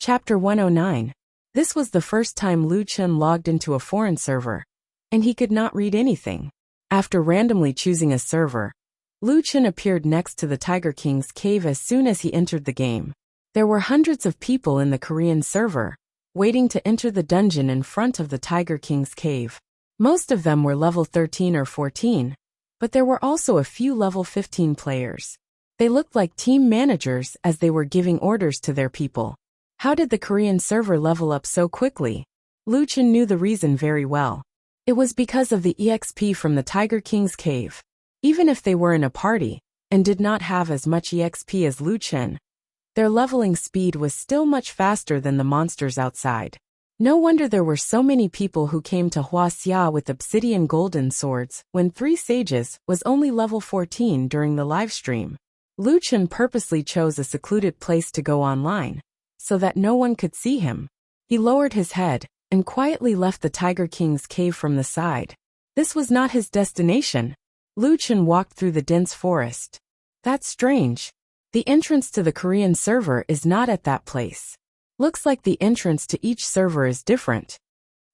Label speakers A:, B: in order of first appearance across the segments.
A: Chapter 109. This was the first time Lu Chen logged into a foreign server, and he could not read anything. After randomly choosing a server, Lu Chen appeared next to the Tiger King's cave as soon as he entered the game. There were hundreds of people in the Korean server, waiting to enter the dungeon in front of the Tiger King's cave. Most of them were level 13 or 14, but there were also a few level 15 players. They looked like team managers as they were giving orders to their people. How did the Korean server level up so quickly? Lu Chen knew the reason very well. It was because of the EXP from the Tiger King's cave. Even if they were in a party, and did not have as much EXP as Lu Chen, their leveling speed was still much faster than the monsters outside. No wonder there were so many people who came to Wuxia with obsidian golden swords when 3 sages was only level 14 during the livestream. Lu Chen purposely chose a secluded place to go online, so that no one could see him. He lowered his head and quietly left the Tiger King's cave from the side. This was not his destination. Lu Chen walked through the dense forest. That's strange. The entrance to the Korean server is not at that place. Looks like the entrance to each server is different.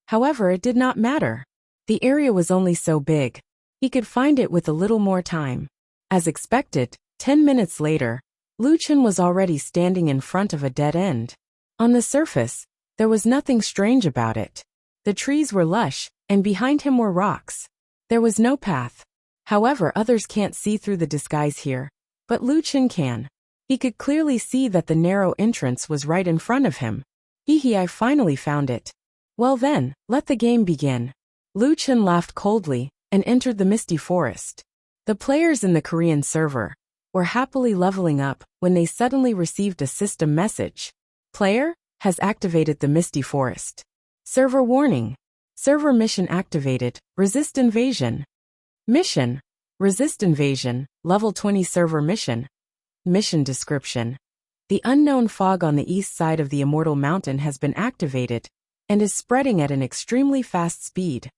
A: However, it did not matter. The area was only so big. He could find it with a little more time. As expected, 10 minutes later, Lu Chen was already standing in front of a dead end. On the surface, there was nothing strange about it. The trees were lush, and behind him were rocks. There was no path. However, others can't see through the disguise here, but Lu Chen can. He could clearly see that the narrow entrance was right in front of him. I finally found it. Well then, let the game begin. Lu Chen laughed coldly and entered the misty forest. The players in the Korean server were happily leveling up when they suddenly received a system message. Player has activated the misty forest. Server warning. Server mission activated. Resist invasion. Mission. Resist invasion. Level 20 server mission. Mission description. The unknown fog on the east side of the Immortal Mountain has been activated and is spreading at an extremely fast speed.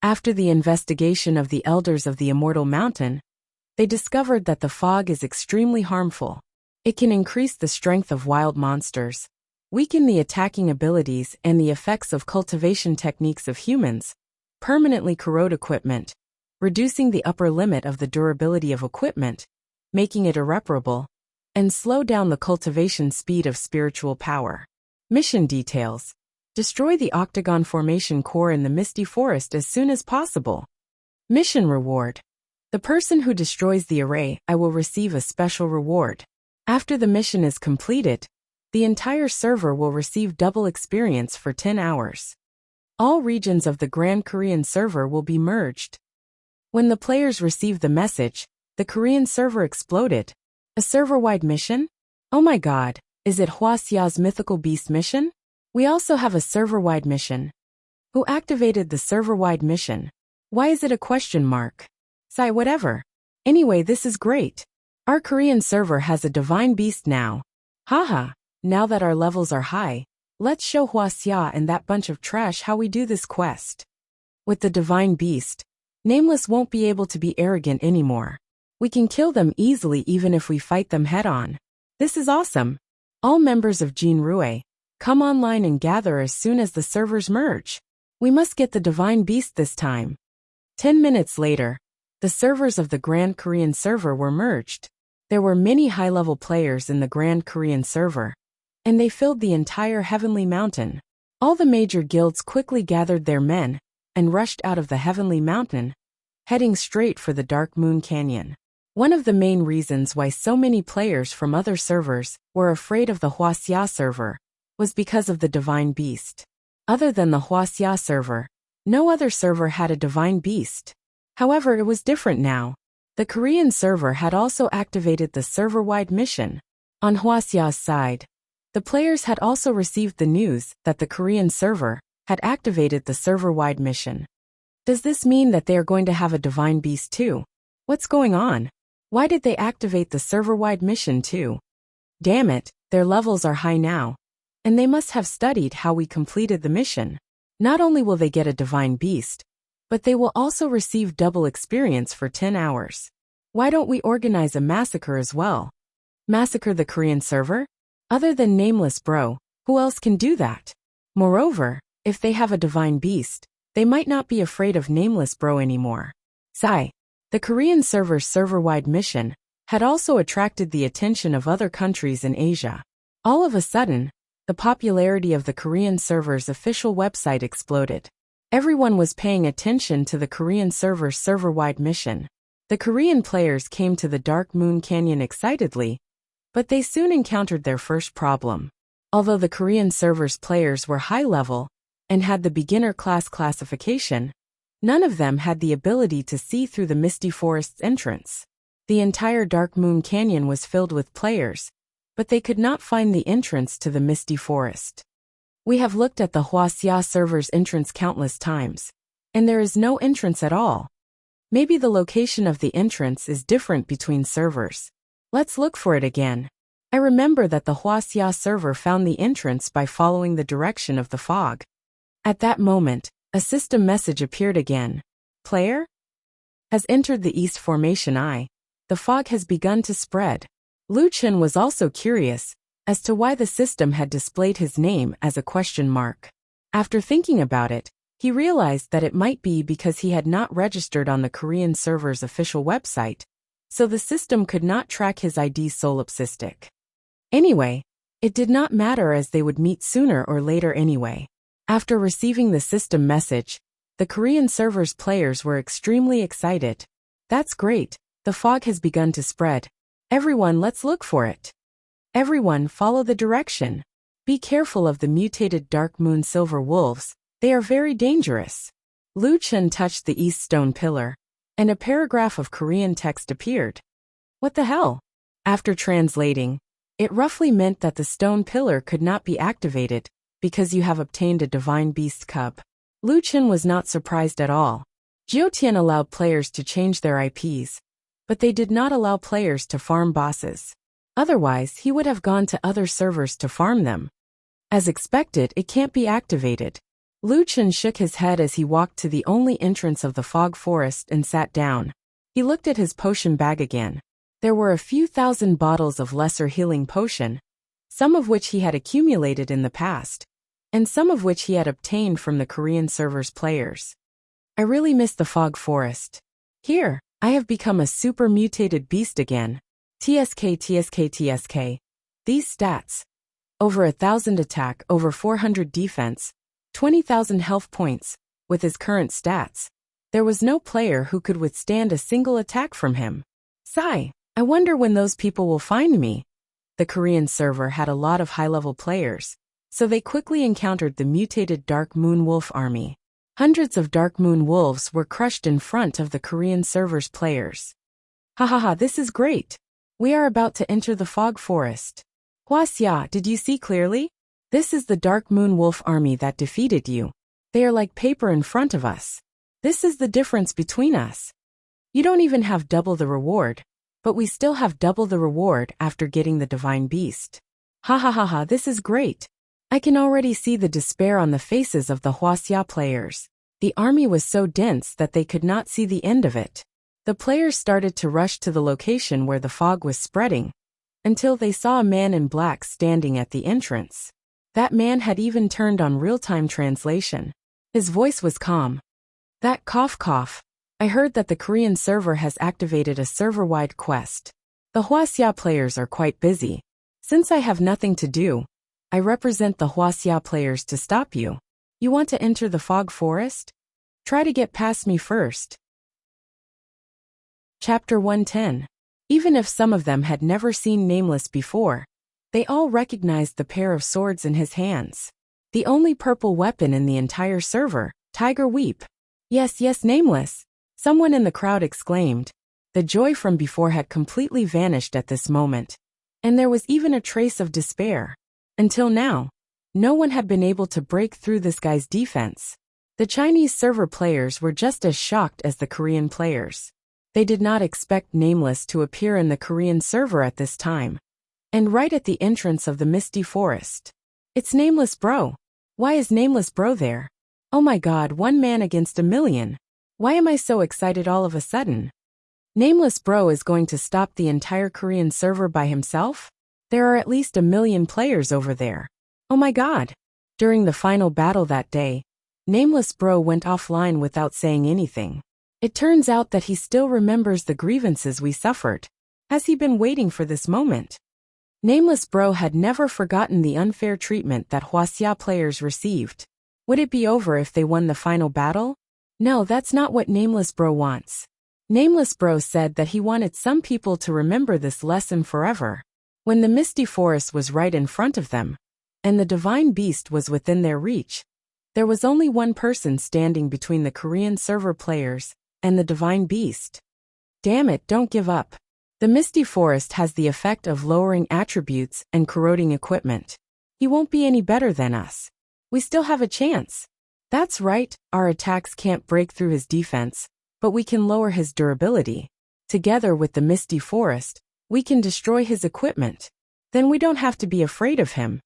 A: After the investigation of the elders of the Immortal Mountain, they discovered that the fog is extremely harmful. It can increase the strength of wild monsters, weaken the attacking abilities and the effects of cultivation techniques of humans, permanently corrode equipment, reducing the upper limit of the durability of equipment, making it irreparable, and slow down the cultivation speed of spiritual power. Mission details. Destroy the octagon formation core in the misty forest as soon as possible. Mission reward. The person who destroys the array will receive a special reward. After the mission is completed, the entire server will receive double experience for 10 hours. All regions of the Grand Korean server will be merged. When the players received the message, the Korean server exploded. A server-wide mission? Oh my god, is it Wuxia's mythical beast mission? We also have a server-wide mission. Who activated the server-wide mission? Why is it a question mark? Sigh, whatever. Anyway, this is great. Our Korean server has a divine beast now. Haha, now that our levels are high, let's show Wuxia and that bunch of trash how we do this quest. With the divine beast, Nameless won't be able to be arrogant anymore. We can kill them easily even if we fight them head-on. This is awesome. All members of Jinrui, come online and gather as soon as the servers merge. We must get the divine beast this time. 10 minutes later, the servers of the Grand Korean server were merged. There were many high-level players in the Grand Korean server, and they filled the entire Heavenly Mountain. All the major guilds quickly gathered their men and rushed out of the Heavenly Mountain, heading straight for the Dark Moon Canyon. One of the main reasons why so many players from other servers were afraid of the Wuxia server was because of the divine beast. Other than the Wuxia server, no other server had a divine beast. However, it was different now. The Korean server had also activated the server-wide mission. On Wuxia's side, the players had also received the news that the Korean server had activated the server-wide mission. Does this mean that they are going to have a divine beast too? What's going on? Why did they activate the server-wide mission too? Damn it, their levels are high now, and they must have studied how we completed the mission. Not only will they get a divine beast, but they will also receive double experience for 10 hours. Why don't we organize a massacre as well? Massacre the Korean server? Other than Nameless Bro, Who else can do that? Moreover, if they have a divine beast, they might not be afraid of Nameless Bro anymore. Sigh. The Korean server's server-wide mission had also attracted the attention of other countries in Asia. All of a sudden, the popularity of the Korean server's official website exploded. Everyone was paying attention to the Korean server's server-wide mission. The Korean players came to the Dark Moon Canyon excitedly, but they soon encountered their first problem. Although the Korean server's players were high-level and had the beginner class classification, none of them had the ability to see through the misty forest's entrance. The entire Dark Moon Canyon was filled with players, but they could not find the entrance to the misty forest. We have looked at the Wuxia server's entrance countless times, and there is no entrance at all. Maybe the location of the entrance is different between servers. Let's look for it again. I remember that the Wuxia server found the entrance by following the direction of the fog. At that moment, a system message appeared again. Player has entered the East Formation I. The fog has begun to spread. Lu Chen was also curious as to why the system had displayed his name as a question mark. After thinking about it, he realized that it might be because he had not registered on the Korean server's official website, so the system could not track his ID solipsistic. Anyway, it did not matter as they would meet sooner or later anyway. After receiving the system message, the Korean server's players were extremely excited. That's great, the fog has begun to spread. Everyone, let's look for it. Everyone, follow the direction. Be careful of the mutated Dark Moon Silver Wolves, they are very dangerous. Lu Chen touched the east stone pillar, and a paragraph of Korean text appeared. What the hell? After translating, it roughly meant that the stone pillar could not be activated because you have obtained a divine beast cub. Lu Chen was not surprised at all. Jiutian allowed players to change their IPs, but they did not allow players to farm bosses. Otherwise, he would have gone to other servers to farm them. As expected, it can't be activated. Lu Chen shook his head as he walked to the only entrance of the fog forest and sat down. He looked at his potion bag again. There were a few thousand bottles of lesser healing potion, some of which he had accumulated in the past, and some of which he had obtained from the Korean server's players. I really miss the fog forest. Here, I have become a super mutated beast again. TSK. These stats. Over 1,000 attack, over 400 defense, 20,000 health points. With his current stats, there was no player who could withstand a single attack from him. Sigh, I wonder when those people will find me. The Korean server had a lot of high-level players, so they quickly encountered the mutated Dark Moon Wolf army. Hundreds of Dark Moon Wolves were crushed in front of the Korean server's players. Hahaha, this is great. We are about to enter the fog forest. Wuxia, did you see clearly? This is the Dark Moon Wolf army that defeated you. They are like paper in front of us. This is the difference between us. You don't even have double the reward, but we still have double the reward after getting the divine beast. Hahaha, this is great. I can already see the despair on the faces of the Wuxia players. The army was so dense that they could not see the end of it. The players started to rush to the location where the fog was spreading, until they saw a man in black standing at the entrance. That man had even turned on real-time translation. His voice was calm. That cough. I heard that the Korean server has activated a server-wide quest. The Wuxia players are quite busy. Since I have nothing to do, I represent the Wuxia players to stop you. You want to enter the fog forest? Try to get past me first. Chapter 110. Even if some of them had never seen Nameless before, they all recognized the pair of swords in his hands. The only purple weapon in the entire server, Tiger Weep. Yes, Nameless. Someone in the crowd exclaimed. The joy from before had completely vanished at this moment, and there was even a trace of despair. Until now, no one had been able to break through this guy's defense. The Chinese server players were just as shocked as the Korean players. They did not expect Nameless to appear in the Korean server at this time, and right at the entrance of the misty forest. It's Nameless Bro. Why is Nameless Bro there? Oh my god, 1 man against 1,000,000. Why am I so excited all of a sudden? Nameless Bro is going to stop the entire Korean server by himself? There are at least 1,000,000 players over there. Oh my god. During the final battle that day, Nameless Bro went offline without saying anything. It turns out that he still remembers the grievances we suffered. Has he been waiting for this moment? Nameless Bro had never forgotten the unfair treatment that Wuxia players received. Would it be over if they won the final battle? No, that's not what Nameless Bro wants. Nameless Bro said that he wanted some people to remember this lesson forever. When the misty forest was right in front of them, and the divine beast was within their reach, there was only one person standing between the Korean server players and the divine beast. Damn it, don't give up. The misty forest has the effect of lowering attributes and corroding equipment. He won't be any better than us. We still have a chance. That's right, our attacks can't break through his defense, but we can lower his durability. Together with the misty forest, we can destroy his equipment. Then we don't have to be afraid of him.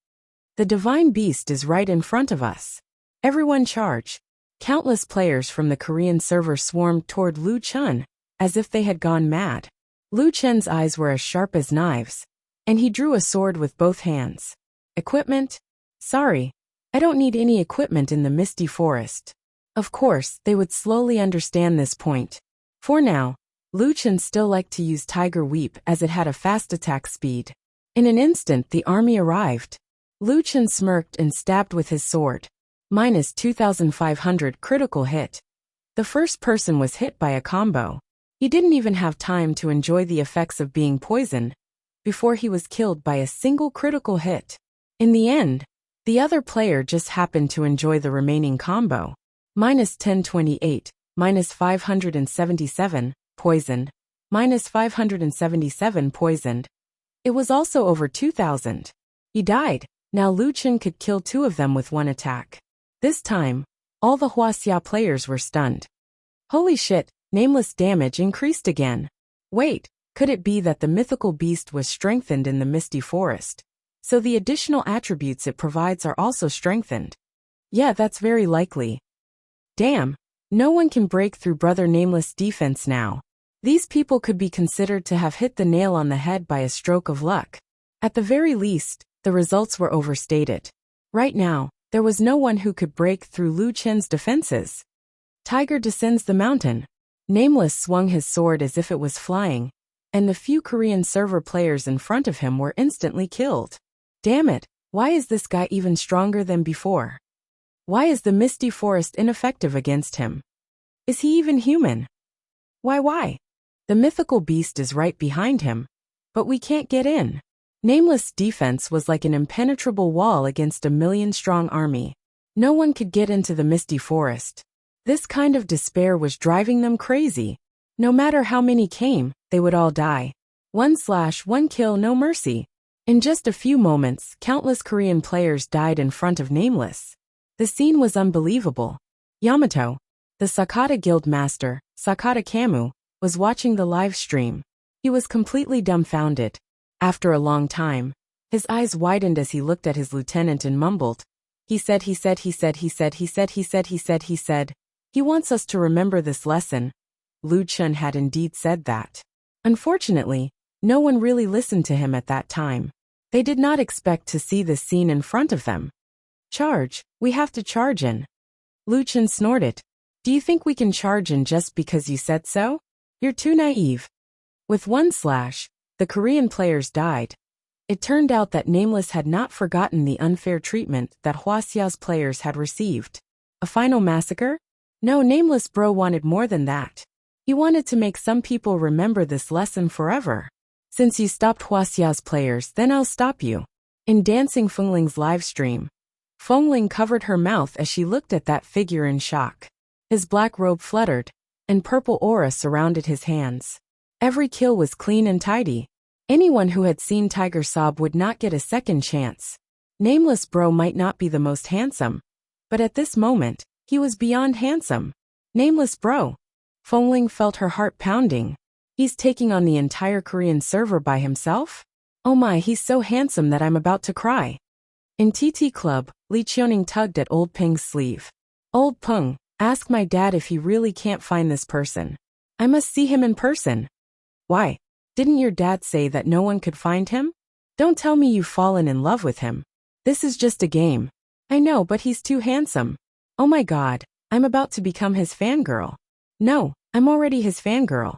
A: The divine beast is right in front of us. Everyone charge. Countless players from the Korean server swarmed toward Lu Chun, as if they had gone mad. Lu Chen's eyes were as sharp as knives, and he drew a sword with both hands. Equipment? Sorry, I don't need any equipment in the misty forest. Of course, they would slowly understand this point. For now, Lu Chen still liked to use Tiger Whip as it had a fast attack speed. In an instant the army arrived. Lu Chen smirked and stabbed with his sword. Minus 2,500 critical hit. The first person was hit by a combo. He didn't even have time to enjoy the effects of being poisoned before he was killed by a single critical hit. In the end, the other player just happened to enjoy the remaining combo. Minus 1028, minus 577, poisoned. Minus 577 poisoned. It was also over 2,000. He died. Now Lu Chen could kill two of them with one attack. This time, all the Wuxia players were stunned. Holy shit, Nameless damage increased again. Wait, could it be that the mythical beast was strengthened in the misty forest? So the additional attributes it provides are also strengthened. Yeah, that's very likely. Damn, no one can break through Brother Nameless' defense now. These people could be considered to have hit the nail on the head by a stroke of luck. At the very least, the results were overstated. Right now, there was no one who could break through Lu Chen's defenses. Tiger descends the mountain. Nameless swung his sword as if it was flying, and the few Korean server players in front of him were instantly killed. Damn it, why is this guy even stronger than before? Why is the misty forest ineffective against him? Is he even human? Why? The mythical beast is right behind him, but we can't get in. Nameless' defense was like an impenetrable wall against a million-strong army. No one could get into the misty forest. This kind of despair was driving them crazy. No matter how many came, they would all die. 1/1 kill, no mercy. In just a few moments, countless Korean players died in front of Nameless. The scene was unbelievable. Yamato, the Sakata Guild Master, Sakata Kamu, was watching the live stream. He was completely dumbfounded. After a long time, his eyes widened as he looked at his lieutenant and mumbled. He said, he wants us to remember this lesson. Lu Chen had indeed said that. Unfortunately, no one really listened to him at that time. They did not expect to see this scene in front of them. Charge, we have to charge in. Lu Chen snorted. Do you think we can charge in just because you said so? You're too naive. With one slash, the Korean players died. It turned out that Nameless had not forgotten the unfair treatment that Wuxia's players had received. A final massacre? No, Nameless Bro wanted more than that. He wanted to make some people remember this lesson forever. Since you stopped Wuxia's players, then I'll stop you. In Dancing Fengling's live stream, Fengling covered her mouth as she looked at that figure in shock. His black robe fluttered, and purple aura surrounded his hands. Every kill was clean and tidy. Anyone who had seen Tiger sob would not get a second chance. Nameless Bro might not be the most handsome, but at this moment, he was beyond handsome. Nameless Bro. Fengling felt her heart pounding. He's taking on the entire Korean server by himself? Oh my, he's so handsome that I'm about to cry. In TT Club, Li Qiuning tugged at Old Peng's sleeve. Old Peng, ask my dad if he really can't find this person. I must see him in person. Why? Didn't your dad say that no one could find him? Don't tell me you've fallen in love with him. This is just a game. I know, but he's too handsome. Oh my god, I'm about to become his fangirl. No, I'm already his fangirl.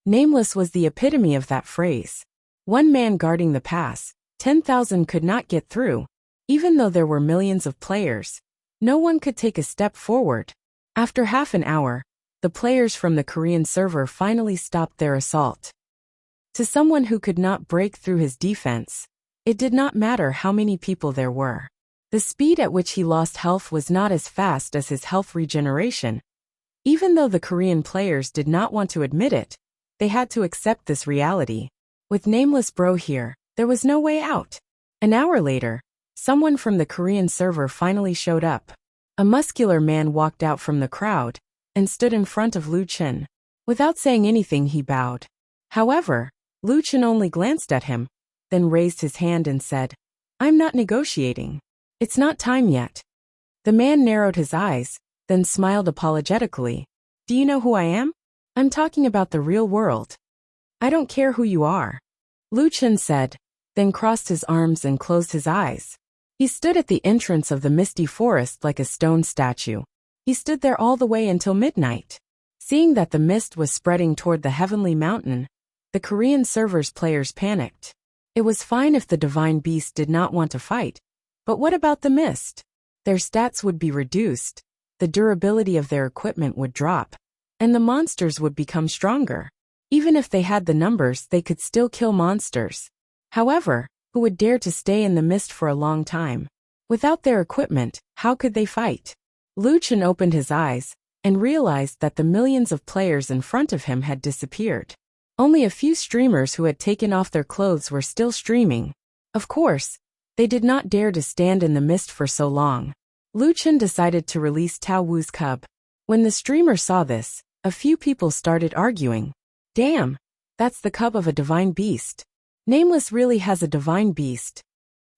A: Nameless was the epitome of that phrase. One man guarding the pass, 10,000 could not get through. Even though there were millions of players, no one could take a step forward. After half an hour, the players from the Korean server finally stopped their assault. To someone who could not break through his defense, it did not matter how many people there were. The speed at which he lost health was not as fast as his health regeneration. Even though the Korean players did not want to admit it, they had to accept this reality. With Nameless Bro here, there was no way out. An hour later, someone from the Korean server finally showed up. A muscular man walked out from the crowd and stood in front of Lu Chen. Without saying anything, he bowed. However, Lu Chen only glanced at him, then raised his hand and said, "I'm not negotiating. It's not time yet." The man narrowed his eyes, then smiled apologetically. "Do you know who I am? I'm talking about the real world." "I don't care who you are," Lu Chen said, then crossed his arms and closed his eyes. He stood at the entrance of the misty forest like a stone statue. He stood there all the way until midnight. Seeing that the mist was spreading toward the heavenly mountain, the Korean server's players panicked. It was fine if the divine beast did not want to fight, but what about the mist? Their stats would be reduced, the durability of their equipment would drop, and the monsters would become stronger. Even if they had the numbers, they could still kill monsters. However, who would dare to stay in the mist for a long time? Without their equipment, how could they fight? Lu Chen opened his eyes and realized that the millions of players in front of him had disappeared. Only a few streamers who had taken off their clothes were still streaming. Of course, they did not dare to stand in the mist for so long. Lu Chen decided to release Tao Wu's cub. When the streamer saw this, a few people started arguing. Damn, that's the cub of a divine beast. Nameless really has a divine beast.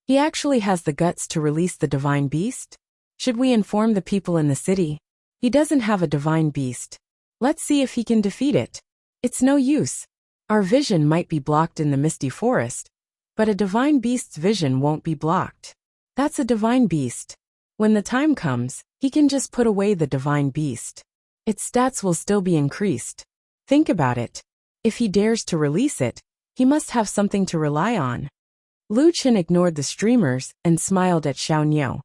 A: He actually has the guts to release the divine beast? Should we inform the people in the city? He doesn't have a divine beast. Let's see if he can defeat it. It's no use. Our vision might be blocked in the misty forest, but a divine beast's vision won't be blocked. That's a divine beast. When the time comes, he can just put away the divine beast. Its stats will still be increased. Think about it. If he dares to release it, he must have something to rely on. Lu Chen ignored the streamers and smiled at Xiaoniu.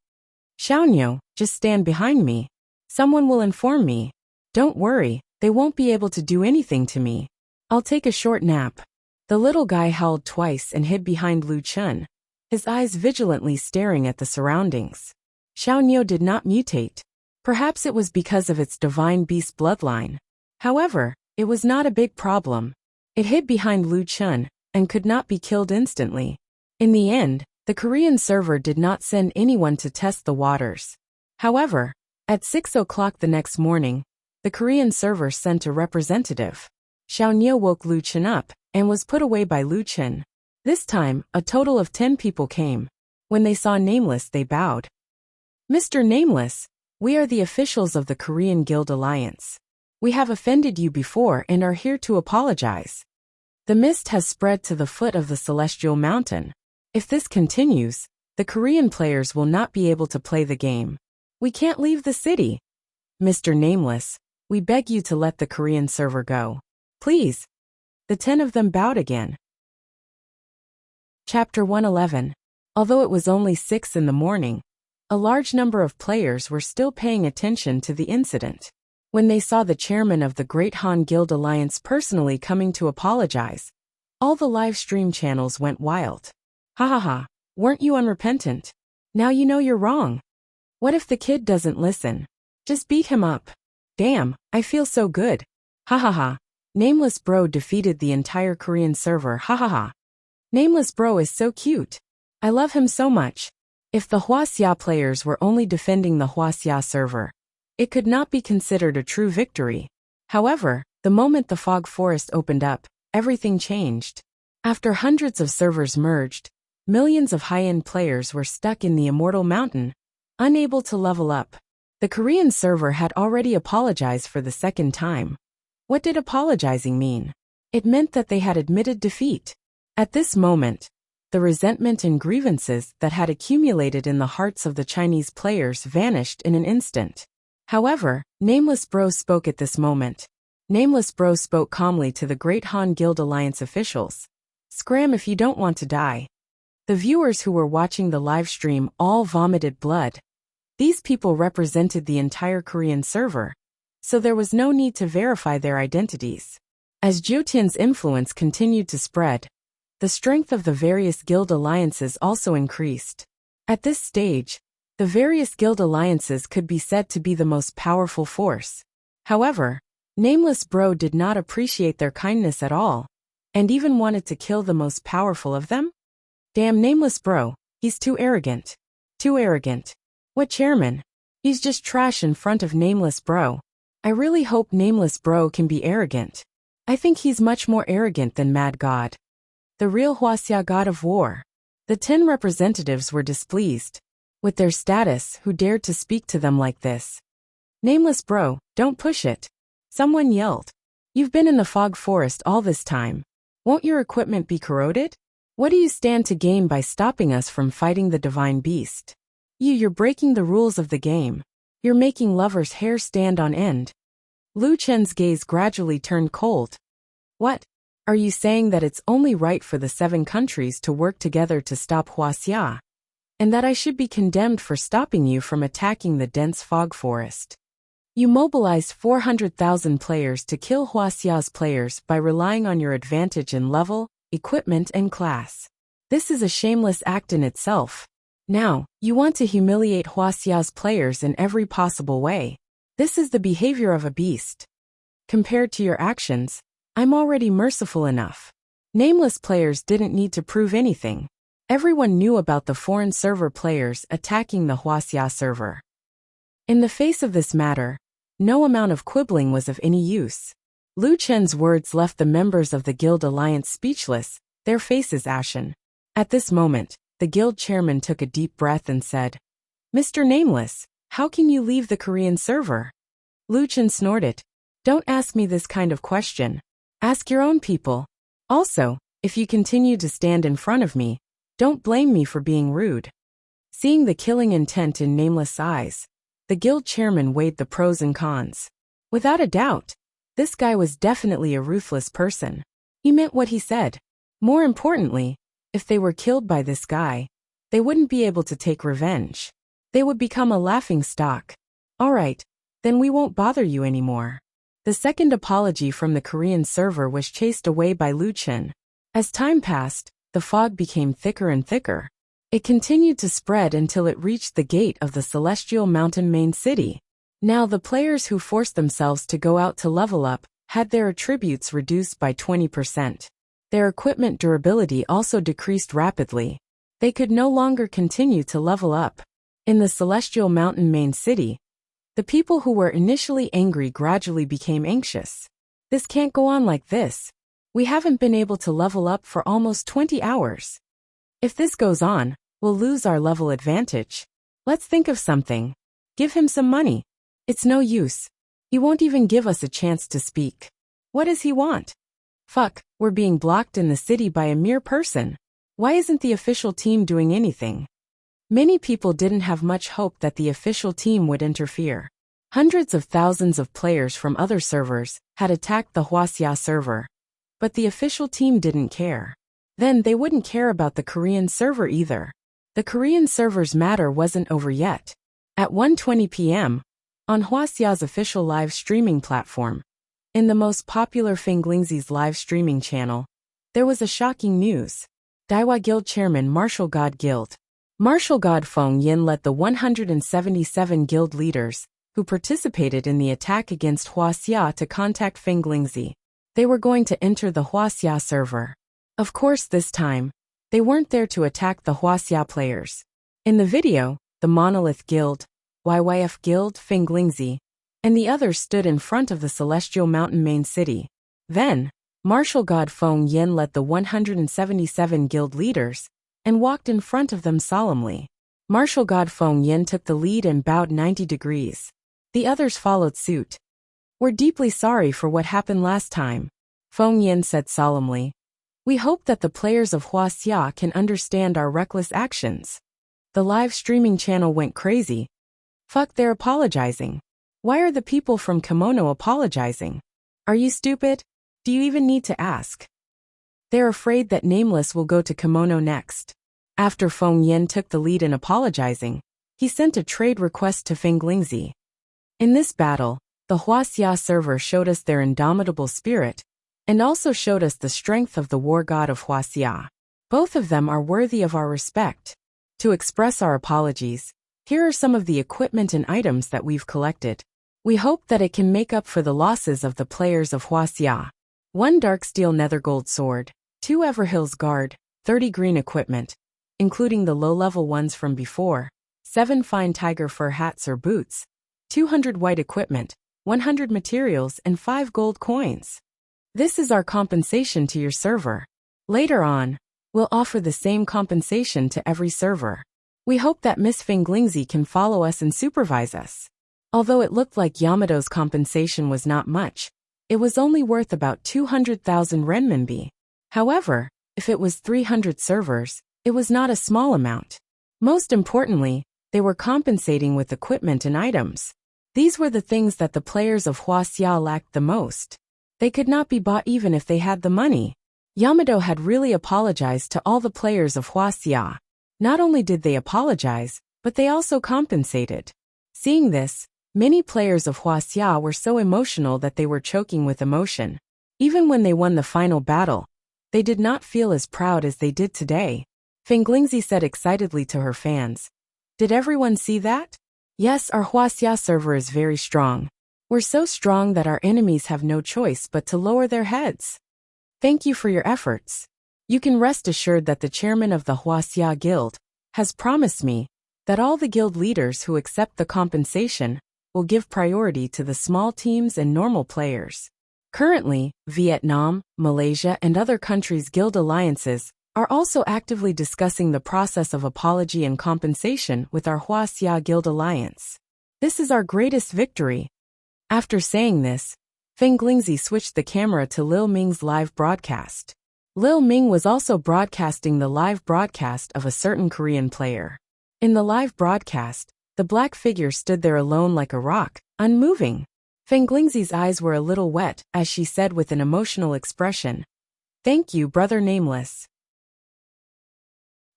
A: Xiaoniu, just stand behind me. Someone will inform me. Don't worry, they won't be able to do anything to me. I'll take a short nap. The little guy howled twice and hid behind Lu Chen, his eyes vigilantly staring at the surroundings. Xiaoniu did not mutate. Perhaps it was because of its divine beast bloodline. However, it was not a big problem. It hid behind Lu Chen and could not be killed instantly. In the end, the Korean server did not send anyone to test the waters. However, at 6 o'clock the next morning, the Korean server sent a representative. Xiaoniu woke Lu Chen up and was put away by Lu Chen. This time, a total of 10 people came. When they saw Nameless, they bowed. "Mr. Nameless, we are the officials of the Korean Guild Alliance. We have offended you before and are here to apologize. The mist has spread to the foot of the Celestial Mountain. If this continues, the Korean players will not be able to play the game. We can't leave the city. Mr. Nameless, we beg you to let the Korean server go. Please." The 10 of them bowed again. Chapter 111. Although it was only 6 in the morning, a large number of players were still paying attention to the incident. When they saw the chairman of the Great Han Guild Alliance personally coming to apologize, all the live stream channels went wild. Ha ha ha, weren't you unrepentant? Now you know you're wrong. What if the kid doesn't listen? Just beat him up. Damn, I feel so good. Ha ha ha. Nameless Bro defeated the entire Korean server. Ha ha ha. Nameless Bro is so cute. I love him so much. If the Wuxia players were only defending the Wuxia server, it could not be considered a true victory. However, the moment the fog forest opened up, everything changed. After hundreds of servers merged, millions of high-end players were stuck in the Immortal Mountain, unable to level up. The Korean server had already apologized for the second time. What did apologizing mean? It meant that they had admitted defeat. At this moment, The resentment and grievances that had accumulated in the hearts of the Chinese players vanished in an instant. However, Nameless Bro spoke at this moment. Nameless Bro spoke calmly to the Great Han Guild Alliance officials. Scram if you don't want to die. The viewers who were watching the live stream all vomited blood. These people represented the entire Korean server, so there was no need to verify their identities. As Jyotin's influence continued to spread, the strength of the various guild alliances also increased. At this stage, the various guild alliances could be said to be the most powerful force. However, Nameless Bro did not appreciate their kindness at all, and even wanted to kill the most powerful of them? Damn Nameless Bro, he's too arrogant. Too arrogant. What chairman? He's just trash in front of Nameless Bro. I really hope Nameless Bro can be arrogant. I think he's much more arrogant than Mad God. The real Wuxia God of War. The 10 representatives were displeased with their status who dared to speak to them like this. Nameless Bro, don't push it. Someone yelled. You've been in the fog forest all this time. Won't your equipment be corroded? What do you stand to gain by stopping us from fighting the divine beast? You're breaking the rules of the game. You're making lovers' hair stand on end. Lu Chen's gaze gradually turned cold. What? Are you saying that it's only right for the 7 countries to work together to stop Wuxia? And that I should be condemned for stopping you from attacking the dense fog forest? You mobilized 400,000 players to kill Wuxia's players by relying on your advantage in level, equipment and class. This is a shameless act in itself. Now, you want to humiliate Wuxia's players in every possible way. This is the behavior of a beast. Compared to your actions, I'm already merciful enough. Nameless players didn't need to prove anything. Everyone knew about the foreign server players attacking the Wuxia server. In the face of this matter, no amount of quibbling was of any use. Lu Chen's words left the members of the Guild Alliance speechless, their faces ashen. At this moment, the guild chairman took a deep breath and said, Mr. Nameless, how can you leave the Korean server? Lu Chen snorted. Don't ask me this kind of question. Ask your own people. Also, if you continue to stand in front of me, don't blame me for being rude. Seeing the killing intent in Nameless' eyes, the guild chairman weighed the pros and cons. Without a doubt, this guy was definitely a ruthless person. He meant what he said. More importantly, if they were killed by this guy, they wouldn't be able to take revenge. They would become a laughingstock. Alright, then we won't bother you anymore. The second apology from the Korean server was chased away by Lu Chen. As time passed, the fog became thicker and thicker. It continued to spread until it reached the gate of the Celestial Mountain main city. Now the players who forced themselves to go out to level up had their attributes reduced by 20%. Their equipment durability also decreased rapidly. They could no longer continue to level up. In the Celestial Mountain main city, the people who were initially angry gradually became anxious. This can't go on like this. We haven't been able to level up for almost 20 hours. If this goes on, we'll lose our level advantage. Let's think of something. Give him some money. It's no use. He won't even give us a chance to speak. What does he want? Fuck, we're being blocked in the city by a mere person. Why isn't the official team doing anything? Many people didn't have much hope that the official team would interfere. Hundreds of thousands of players from other servers had attacked the Wuxia server. But the official team didn't care. Then they wouldn't care about the Korean server either. The Korean server's matter wasn't over yet. At 1:20 p.m., on Wuxia's official live streaming platform, in the most popular Fenglingzi's live streaming channel, there was a shocking news. Daiwa Guild Chairman Martial God Guild. Martial God Feng Yin led the 177 guild leaders who participated in the attack against Wuxia to contact Fenglingzi. They were going to enter the Wuxia server. Of course this time, they weren't there to attack the Wuxia players. In the video, the Monolith Guild, YYF Guild, Fenglingzi, and the others stood in front of the Celestial Mountain main city. Then, Martial God Feng Yin led the 177 guild leaders and walked in front of them solemnly. Martial God Feng Yin took the lead and bowed 90 degrees. The others followed suit. We're deeply sorry for what happened last time, Feng Yin said solemnly. We hope that the players of Wuxia can understand our reckless actions. The live streaming channel went crazy. Fuck, they're apologizing. Why are the people from Kimono apologizing? Are you stupid? Do you even need to ask? They're afraid that Nameless will go to Kimono next. After Feng Yan took the lead in apologizing, he sent a trade request to Fenglingzi. In this battle, the Wuxia server showed us their indomitable spirit, and also showed us the strength of the war god of Wuxia. Both of them are worthy of our respect. To express our apologies, here are some of the equipment and items that we've collected. We hope that it can make up for the losses of the players of Wuxia. 1 dark steel nether gold sword, 2 Everhill's guard, 30 green equipment, including the low-level ones from before, 7 fine tiger fur hats or boots, 200 white equipment, 100 materials and 5 gold coins. This is our compensation to your server. Later on, we'll offer the same compensation to every server. We hope that Miss Fenglingzi can follow us and supervise us. Although it looked like Yamato's compensation was not much, it was only worth about 200,000 renminbi. However, if it was 300 servers, it was not a small amount. Most importantly, they were compensating with equipment and items. These were the things that the players of Wuxia lacked the most. They could not be bought even if they had the money. Yamato had really apologized to all the players of Wuxia. Not only did they apologize, but they also compensated. Seeing this, many players of Wuxia were so emotional that they were choking with emotion. Even when they won the final battle, they did not feel as proud as they did today. Fenglingzi said excitedly to her fans. Did everyone see that? Yes, our Wuxia server is very strong. We're so strong that our enemies have no choice but to lower their heads. Thank you for your efforts. You can rest assured that the chairman of the Wuxia Guild has promised me that all the guild leaders who accept the compensation will give priority to the small teams and normal players. Currently, Vietnam, Malaysia, and other countries' guild alliances are also actively discussing the process of apology and compensation with our Wuxia Guild alliance. This is our greatest victory. After saying this, Fenglingzi switched the camera to Lil Ming's live broadcast. Lil Ming was also broadcasting the live broadcast of a certain Korean player. In the live broadcast, the black figure stood there alone like a rock, unmoving. Fenglingzi's eyes were a little wet as she said with an emotional expression, "Thank you, Brother Nameless."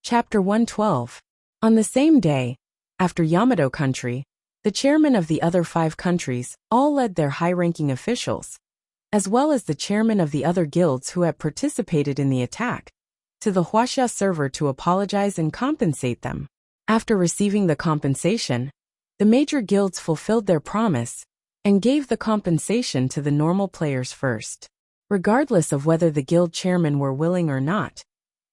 A: Chapter 112. On the same day, after Yamato country, the chairman of the other 5 countries all led their high-ranking officials, as well as the chairman of the other guilds who had participated in the attack, to the Wuxia server to apologize and compensate them. After receiving the compensation, the major guilds fulfilled their promise and gave the compensation to the normal players first. Regardless of whether the guild chairmen were willing or not,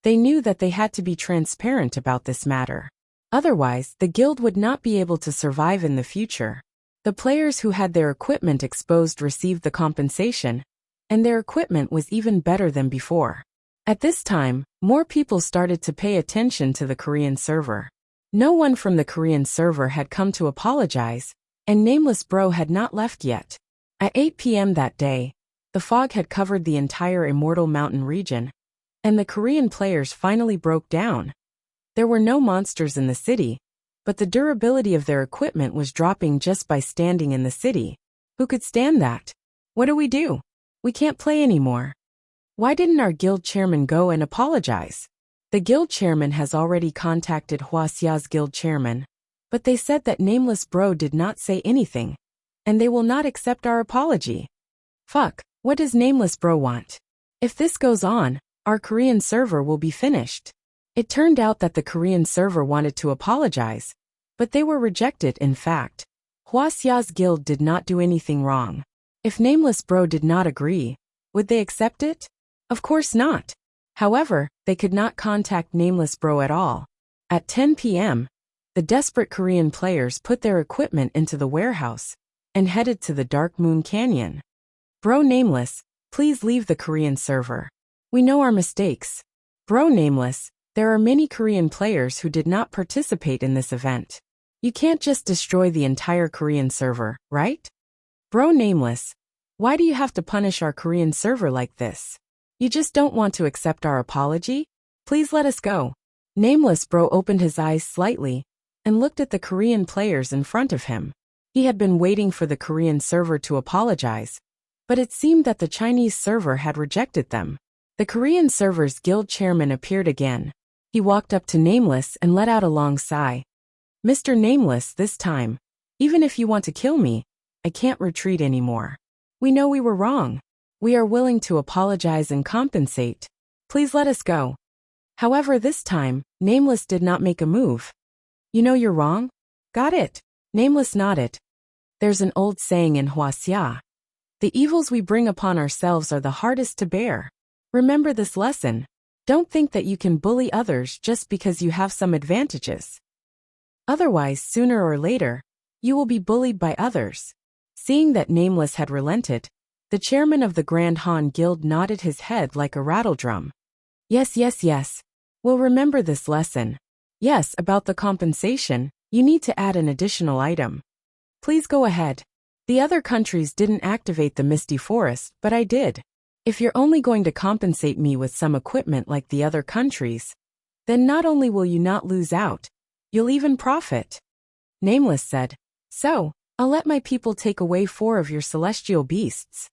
A: they knew that they had to be transparent about this matter. Otherwise, the guild would not be able to survive in the future. The players who had their equipment exposed received the compensation, and their equipment was even better than before. At this time, more people started to pay attention to the Korean server. No one from the Korean server had come to apologize, and Nameless Bro had not left yet. At 8 p.m. that day, the fog had covered the entire Immortal Mountain region, and the Korean players finally broke down. There were no monsters in the city, but the durability of their equipment was dropping just by standing in the city. Who could stand that? What do? We can't play anymore. Why didn't our guild chairman go and apologize? The guild chairman has already contacted Wuxia's guild chairman, but they said that Nameless Bro did not say anything, and they will not accept our apology. Fuck, what does Nameless Bro want? If this goes on, our Korean server will be finished. It turned out that the Korean server wanted to apologize, but they were rejected. In fact, Wuxia's guild did not do anything wrong. If Nameless Bro did not agree, would they accept it? Of course not. However, they could not contact Nameless Bro at all. At 10 p.m., the desperate Korean players put their equipment into the warehouse and headed to the Dark Moon Canyon. Bro Nameless, please leave the Korean server. We know our mistakes. Bro Nameless, there are many Korean players who did not participate in this event. You can't just destroy the entire Korean server, right? Bro Nameless, why do you have to punish our Korean server like this? You just don't want to accept our apology? Please let us go. Nameless Bro opened his eyes slightly and looked at the Korean players in front of him. He had been waiting for the Korean server to apologize, but it seemed that the Chinese server had rejected them. The Korean server's guild chairman appeared again. He walked up to Nameless and let out a long sigh. Mr. Nameless, this time, even if you want to kill me, I can't retreat anymore. We know we were wrong. We are willing to apologize and compensate. Please let us go. However, this time, Nameless did not make a move. You know you're wrong? Got it. Nameless nodded. There's an old saying in Wuxia. The evils we bring upon ourselves are the hardest to bear. Remember this lesson. Don't think that you can bully others just because you have some advantages. Otherwise, sooner or later, you will be bullied by others. Seeing that Nameless had relented, the chairman of the Grand Han Guild nodded his head like a rattledrum. Yes. We'll remember this lesson. Yes, about the compensation, you need to add an additional item. Please go ahead. The other countries didn't activate the Misty Forest, but I did. If you're only going to compensate me with some equipment like the other countries, then not only will you not lose out, you'll even profit. Nameless said, so, I'll let my people take away 4 of your celestial beasts.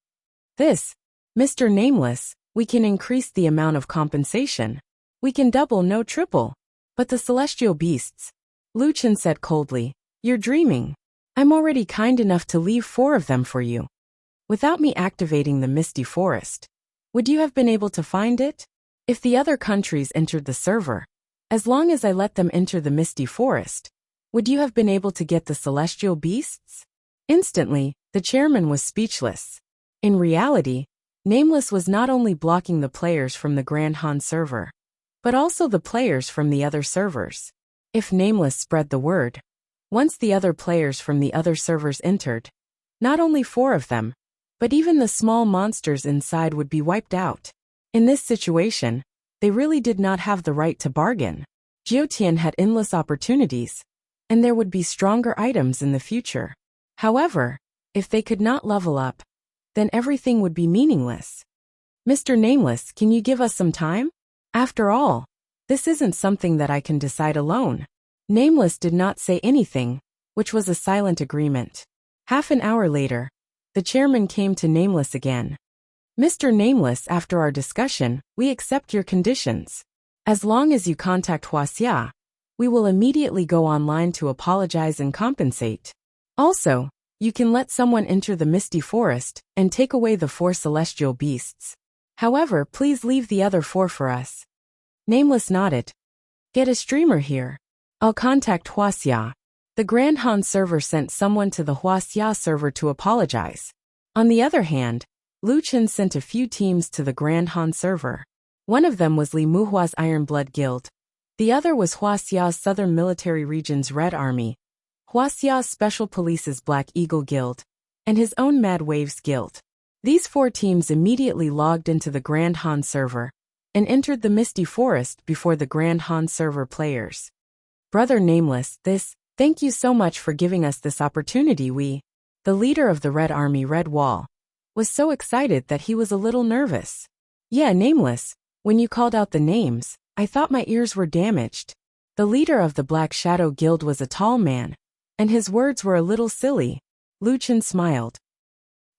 A: This, Mr. Nameless, we can increase the amount of compensation. We can double, no triple. But the celestial beasts, Luchin said coldly, you're dreaming. I'm already kind enough to leave 4 of them for you. Without me activating the Misty Forest, would you have been able to find it? If the other countries entered the server, as long as I let them enter the Misty Forest, would you have been able to get the celestial beasts? Instantly, the chairman was speechless. In reality, Nameless was not only blocking the players from the Grand Han server, but also the players from the other servers. If Nameless spread the word, once the other players from the other servers entered, not only 4 of them, but even the small monsters inside would be wiped out. In this situation, they really did not have the right to bargain. Jiotian had endless opportunities, and there would be stronger items in the future. However, if they could not level up, then everything would be meaningless. Mr. Nameless, can you give us some time? After all, this isn't something that I can decide alone. Nameless did not say anything, which was a silent agreement. Half an hour later, the chairman came to Nameless again. Mr. Nameless, after our discussion, we accept your conditions. As long as you contact Wuxia, we will immediately go online to apologize and compensate. Also, you can let someone enter the Misty Forest and take away the 4 celestial beasts. However, please leave the other 4 for us. Nameless nodded. Get a streamer here. I'll contact Wuxia. The Grand Han server sent someone to the Wuxia server to apologize. On the other hand, Luchin sent a few teams to the Grand Han server. One of them was Li Muhua's Ironblood Guild. The other was Wuxia's Southern Military Region's Red Army, Wuxia's Special Police's Black Eagle Guild, and his own Mad Waves Guild. These 4 teams immediately logged into the Grand Han server and entered the Misty Forest before the Grand Han server players. Brother Nameless, thank you so much for giving us this opportunity. The leader of the Red Army, Red Wall, was so excited that he was a little nervous. Yeah, Nameless, when you called out the names, I thought my ears were damaged. The leader of the Black Shadow Guild was a tall man, and his words were a little silly. Luchin smiled.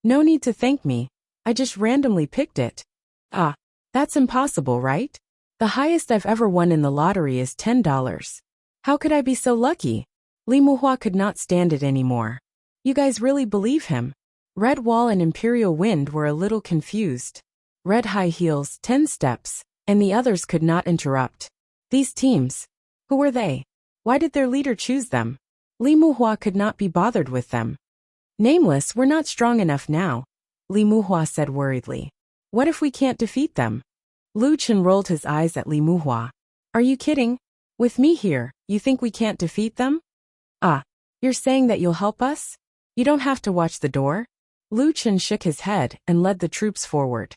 A: No need to thank me, I just randomly picked it. Ah, that's impossible, right? The highest I've ever won in the lottery is $10. How could I be so lucky? Li Muhua could not stand it anymore. You guys really believe him? Red Wall and Imperial Wind were a little confused. Red High Heels, 10 Steps, and the others could not interrupt. These teams, who were they? Why did their leader choose them? Li Muhua could not be bothered with them. Nameless, we're not strong enough now, Li Muhua said worriedly. What if we can't defeat them? Luchin rolled his eyes at Li Muhua. Are you kidding? With me here, you think we can't defeat them? Ah, you're saying that you'll help us? You don't have to watch the door? Luchin shook his head and led the troops forward.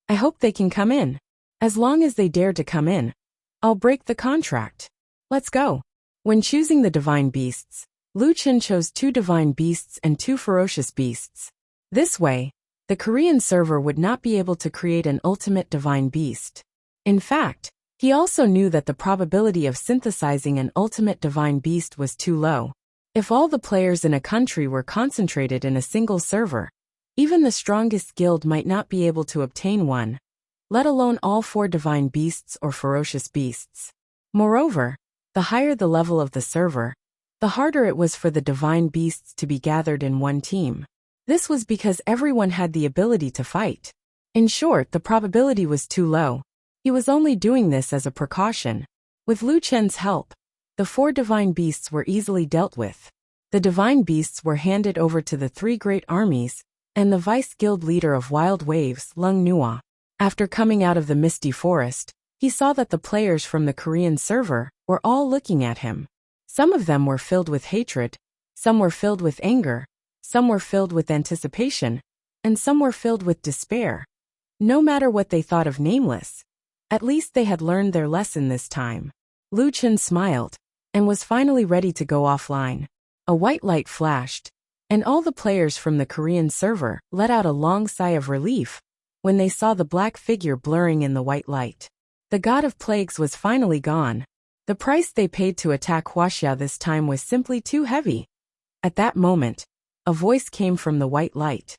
A: I hope they can come in. As long as they dare to come in, I'll break the contract. Let's go. When choosing the divine beasts, Luchin chose 2 divine beasts and 2 ferocious beasts. This way, the Korean server would not be able to create an ultimate divine beast. In fact, he also knew that the probability of synthesizing an ultimate divine beast was too low. If all the players in a country were concentrated in a single server, even the strongest guild might not be able to obtain one, let alone all 4 divine beasts or ferocious beasts. Moreover, the higher the level of the server, the harder it was for the divine beasts to be gathered in one team. This was because everyone had the ability to fight. In short, the probability was too low. He was only doing this as a precaution. With Lu Chen's help, the 4 divine beasts were easily dealt with. The divine beasts were handed over to the 3 great armies, and the vice-guild leader of Wild Waves, Lung Nua. After coming out of the misty forest, he saw that the players from the Korean server were all looking at him. Some of them were filled with hatred, some were filled with anger, some were filled with anticipation, and some were filled with despair. No matter what they thought of Nameless, at least they had learned their lesson this time. Lu Chen smiled, and was finally ready to go offline. A white light flashed, and all the players from the Korean server let out a long sigh of relief when they saw the black figure blurring in the white light. The god of plagues was finally gone. The price they paid to attack Wuxia this time was simply too heavy. At that moment, a voice came from the white light.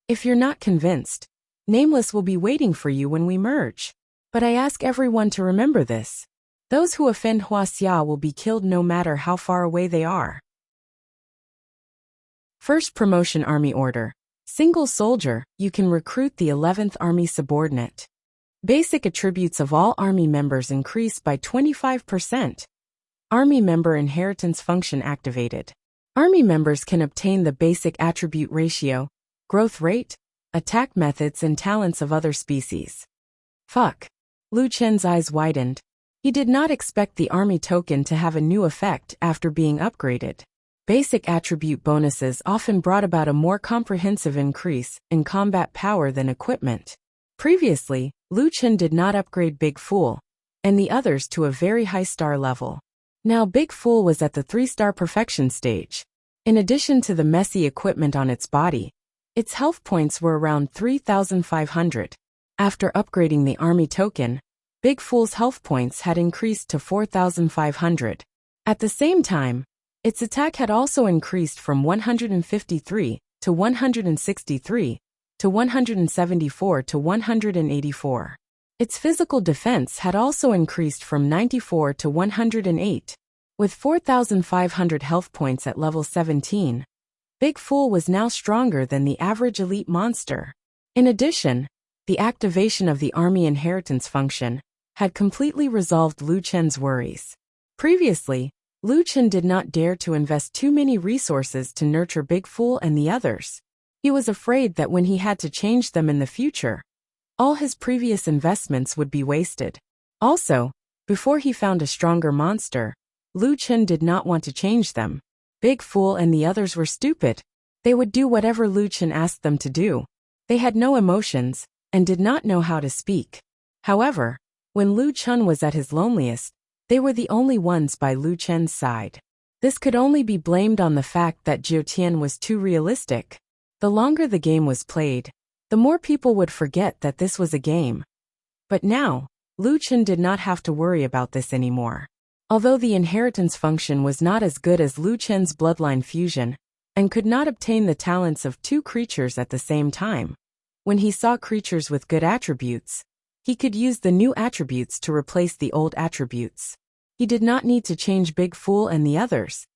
A: If you're not convinced, Nameless will be waiting for you when we merge. But I ask everyone to remember this. Those who offend Wuxia will be killed no matter how far away they are. First promotion Army Order. Single soldier, you can recruit the 11th Army subordinate. Basic attributes of all Army members increase by 25%. Army member inheritance function activated. Army members can obtain the basic attribute ratio, growth rate, attack methods and talents of other species. Fuck. Lu Chen's eyes widened. He did not expect the army token to have a new effect after being upgraded. Basic attribute bonuses often brought about a more comprehensive increase in combat power than equipment. Previously, Lu Chen did not upgrade Big Fool and the others to a very high star level. Now Big Fool was at the 3-star perfection stage. In addition to the messy equipment on its body, its health points were around 3,500. After upgrading the army token, Big Fool's health points had increased to 4,500. At the same time, its attack had also increased from 153 to 163 to 174 to 184. Its physical defense had also increased from 94 to 108. With 4,500 health points at level 17, Big Fool was now stronger than the average elite monster. In addition, the activation of the army inheritance function had completely resolved Lu Chen's worries. Previously, Lu Chen did not dare to invest too many resources to nurture Big Fool and the others. He was afraid that when he had to change them in the future, all his previous investments would be wasted. Also, before he found a stronger monster, Lu Chen did not want to change them. Big Fool and the others were stupid. They would do whatever Lu Chen asked them to do. They had no emotions and did not know how to speak. However, when Lu Chen was at his loneliest, they were the only ones by Lu Chen's side. This could only be blamed on the fact that Jiu Tian was too realistic. The longer the game was played, the more people would forget that this was a game. But now, Lu Chen did not have to worry about this anymore. Although the inheritance function was not as good as Lu Chen's bloodline fusion, and could not obtain the talents of 2 creatures at the same time, when he saw creatures with good attributes, he could use the new attributes to replace the old attributes. He did not need to change Big Fool and the others.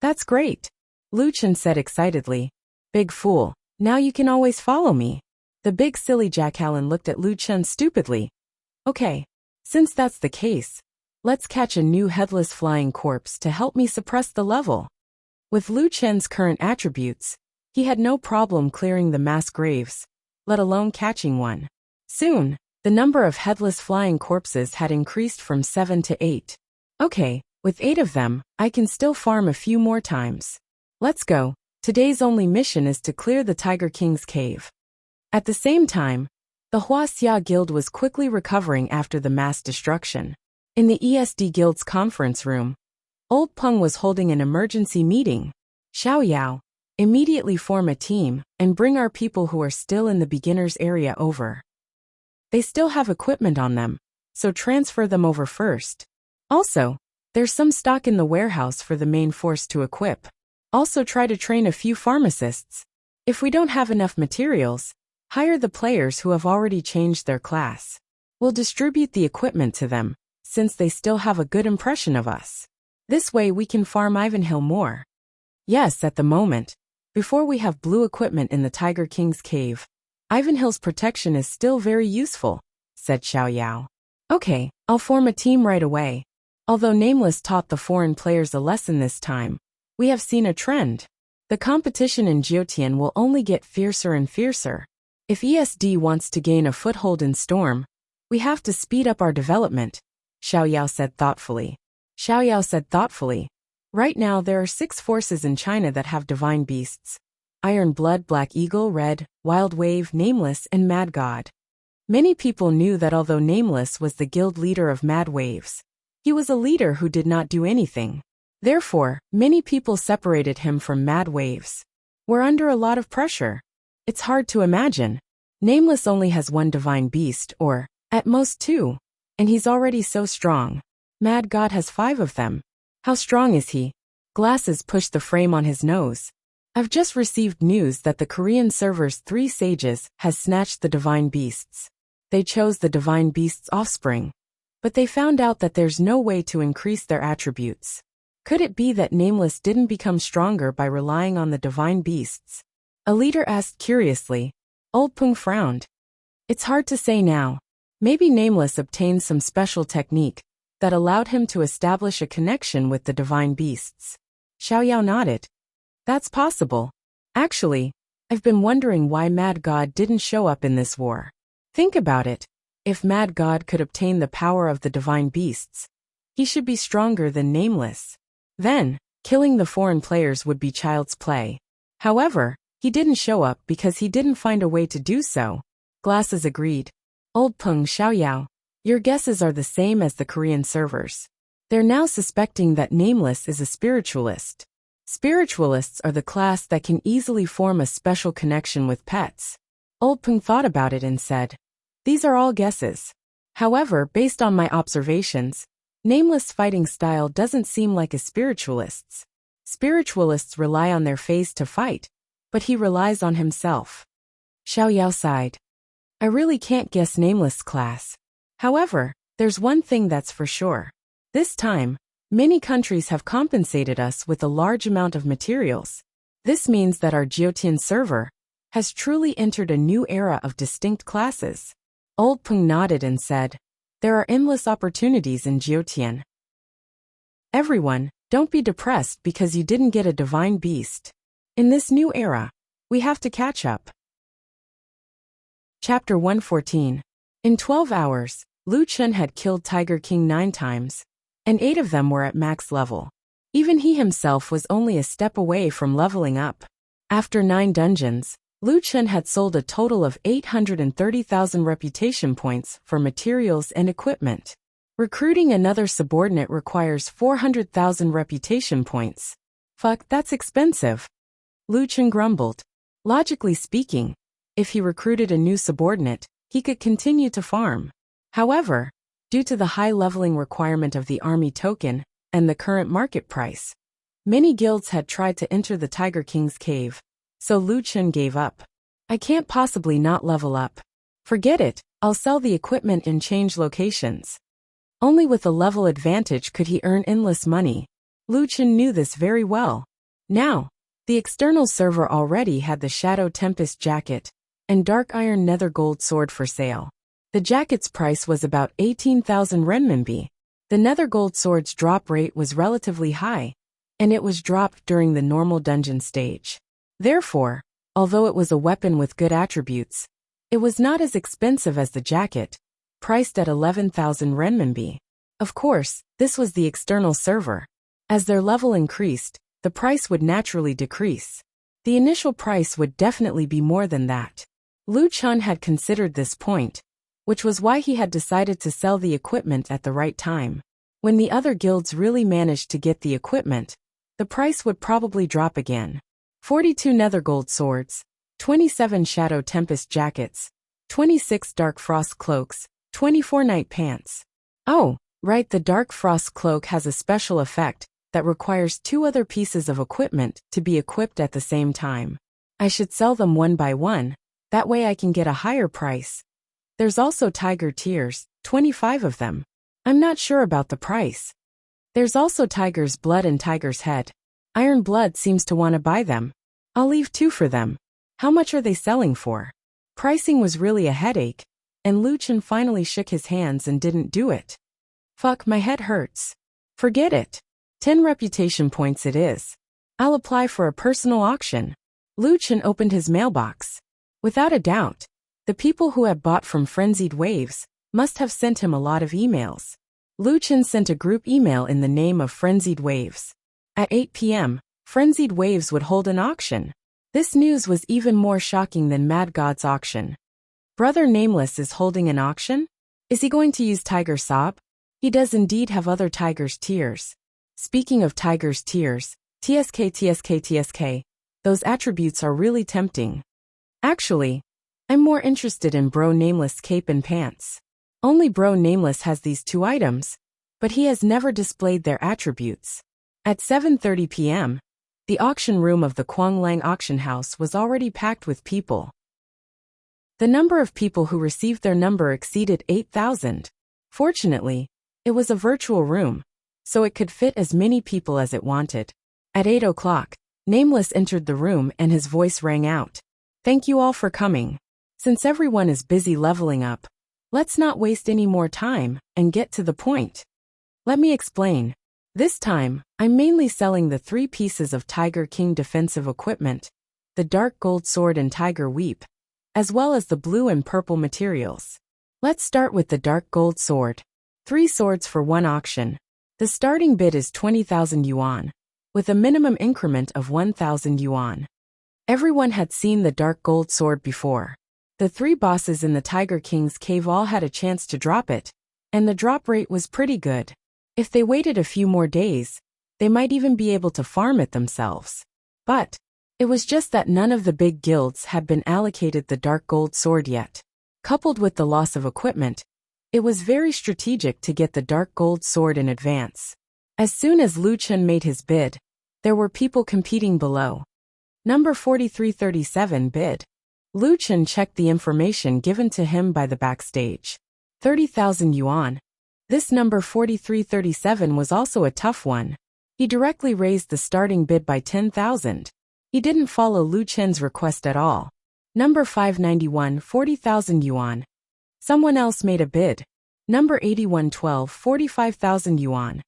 A: That's great, Lu Chen said excitedly. Big Fool, now you can always follow me. The big silly jackalen looked at Lu Chen stupidly. Okay, since that's the case, let's catch a new headless flying corpse to help me suppress the level. With Lu Chen's current attributes, he had no problem clearing the mass graves, let alone catching one. Soon, the number of headless flying corpses had increased from 7 to 8. Okay, with 8 of them, I can still farm a few more times. Let's go. Today's only mission is to clear the Tiger King's cave. At the same time, the Wuxia Guild was quickly recovering after the mass destruction. In the ESD Guild's conference room, Old Peng was holding an emergency meeting. Xiao Yao, Immediately form a team and bring our people who are still in the beginners area over. They still have equipment on them, so transfer them over first. Also, there's some stock in the warehouse for the main force to equip. Also try to train a few pharmacists. If we don't have enough materials, hire the players who have already changed their class. We'll distribute the equipment to them, since they still have a good impression of us. This way we can farm Ivanhill more. Yes, at the moment, before we have blue equipment in the Tiger King's cave, Ivanhill's protection is still very useful, said Xiao Yao. Okay, I'll form a team right away. Although Nameless taught the foreign players a lesson this time, we have seen a trend. The competition in Jiotian will only get fiercer and fiercer. If ESD wants to gain a foothold in Storm, we have to speed up our development, Xiao Yao said thoughtfully. Right now there are 6 forces in China that have divine beasts. Iron Blood, Black Eagle, Red, Wild Wave, Nameless, and Mad God. Many people knew that although Nameless was the guild leader of Mad Waves, he was a leader who did not do anything. Therefore, many people separated him from Mad Waves. We're under a lot of pressure. It's hard to imagine. Nameless only has 1 divine beast, or, at most 2. And he's already so strong. Mad God has 5 of them. How strong is he? Glasses pushed the frame on his nose. I've just received news that the Korean server's 3 sages has snatched the divine beasts. They chose the divine beast's offspring. But they found out that there's no way to increase their attributes. Could it be that Nameless didn't become stronger by relying on the divine beasts? A leader asked curiously. Old Pung frowned. It's hard to say now. Maybe Nameless obtained some special technique that allowed him to establish a connection with the divine beasts. Xiao Yao nodded. That's possible. Actually, I've been wondering why Mad God didn't show up in this war. Think about it. If Mad God could obtain the power of the divine beasts, he should be stronger than Nameless. Then, killing the foreign players would be child's play. However, he didn't show up because he didn't find a way to do so. Glasses agreed. Old Pung, Xiao Yao, your guesses are the same as the Korean servers. They're now suspecting that Nameless is a spiritualist. Spiritualists are the class that can easily form a special connection with pets. Old Pung thought about it and said, these are all guesses. However, based on my observations, Nameless' fighting style doesn't seem like a spiritualist's. Spiritualists rely on their phase to fight, but he relies on himself. Xiao Yao sighed. I really can't guess Nameless' class. However, there's one thing that's for sure. This time, many countries have compensated us with a large amount of materials. This means that our Jiotian server has truly entered a new era of distinct classes. Old Pung nodded and said, there are endless opportunities in Jiotian. Everyone, don't be depressed because you didn't get a divine beast. In this new era, we have to catch up. Chapter 114. In 12 hours, Lu Chen had killed Tiger King 9 times, and 8 of them were at max level. Even he himself was only a step away from leveling up. After 9 dungeons, Lu Chen had sold a total of 830,000 reputation points for materials and equipment. Recruiting another subordinate requires 400,000 reputation points. Fuck, that's expensive. Lu Chen grumbled. Logically speaking, if he recruited a new subordinate, he could continue to farm. However, due to the high leveling requirement of the army token and the current market price, many guilds had tried to enter the Tiger King's cave, so Lu Chen gave up. I can't possibly not level up. Forget it, I'll sell the equipment and change locations. Only with a level advantage could he earn endless money. Lu Chen knew this very well. Now, the external server already had the Shadow Tempest jacket and Dark Iron Nether Gold sword for sale. The jacket's price was about 18,000 renminbi. The Nether Gold sword's drop rate was relatively high, and it was dropped during the normal dungeon stage. Therefore, although it was a weapon with good attributes, it was not as expensive as the jacket, priced at 11,000 renminbi. Of course, this was the external server. As their level increased, the price would naturally decrease. The initial price would definitely be more than that. Lu Chen had considered this point, which was why he had decided to sell the equipment at the right time. When the other guilds really managed to get the equipment, the price would probably drop again. 42 nether gold swords, 27 shadow tempest jackets, 26 dark frost cloaks, 24 night pants. Oh, right, the dark frost cloak has a special effect that requires 2 other pieces of equipment to be equipped at the same time. I should sell them one by one, that way I can get a higher price. There's also tiger tears, 25 of them. I'm not sure about the price. There's also tiger's blood and tiger's head. Iron Blood seems to want to buy them. I'll leave 2 for them. How much are they selling for? Pricing was really a headache, and Luchan finally shook his hands and didn't do it. Fuck, my head hurts. Forget it. 10 reputation points it is. I'll apply for a personal auction. Luchan opened his mailbox. Without a doubt, the people who had bought from Frenzied Waves must have sent him a lot of emails. Luchan sent a group email in the name of Frenzied Waves. At 8 p.m., Frenzied Waves would hold an auction. This news was even more shocking than Mad God's auction. Brother Nameless is holding an auction? Is he going to use Tiger Sob? He does indeed have other Tiger's Tears. Speaking of Tiger's Tears, TSK, those attributes are really tempting. Actually, I'm more interested in Bro Nameless cape and pants. Only Bro Nameless has these 2 items, but he has never displayed their attributes. At 7:30 p.m., the auction room of the Quanglang auction house was already packed with people. The number of people who received their number exceeded 8,000. Fortunately, it was a virtual room, so it could fit as many people as it wanted. At 8 o'clock, Nameless entered the room and his voice rang out. Thank you all for coming. Since everyone is busy leveling up, let's not waste any more time and get to the point. Let me explain. This time, I'm mainly selling the 3 pieces of Tiger King defensive equipment, the dark gold sword and tiger weep, as well as the blue and purple materials. Let's start with the dark gold sword. 3 swords for 1 auction. The starting bid is 20,000 yuan, with a minimum increment of 1,000 yuan. Everyone had seen the dark gold sword before. The 3 bosses in the Tiger King's cave all had a chance to drop it, and the drop rate was pretty good. If they waited a few more days, they might even be able to farm it themselves. But it was just that none of the big guilds had been allocated the dark gold sword yet. Coupled with the loss of equipment, it was very strategic to get the dark gold sword in advance. As soon as Luchan made his bid, there were people competing below. Number 4337 bid. Luchan checked the information given to him by the backstage. 30,000 yuan. This number 4337 was also a tough one. He directly raised the starting bid by 10,000. He didn't follow Luchan's request at all. Number 591, 40,000 yuan. Someone else made a bid. Number 8112, 45,000 yuan.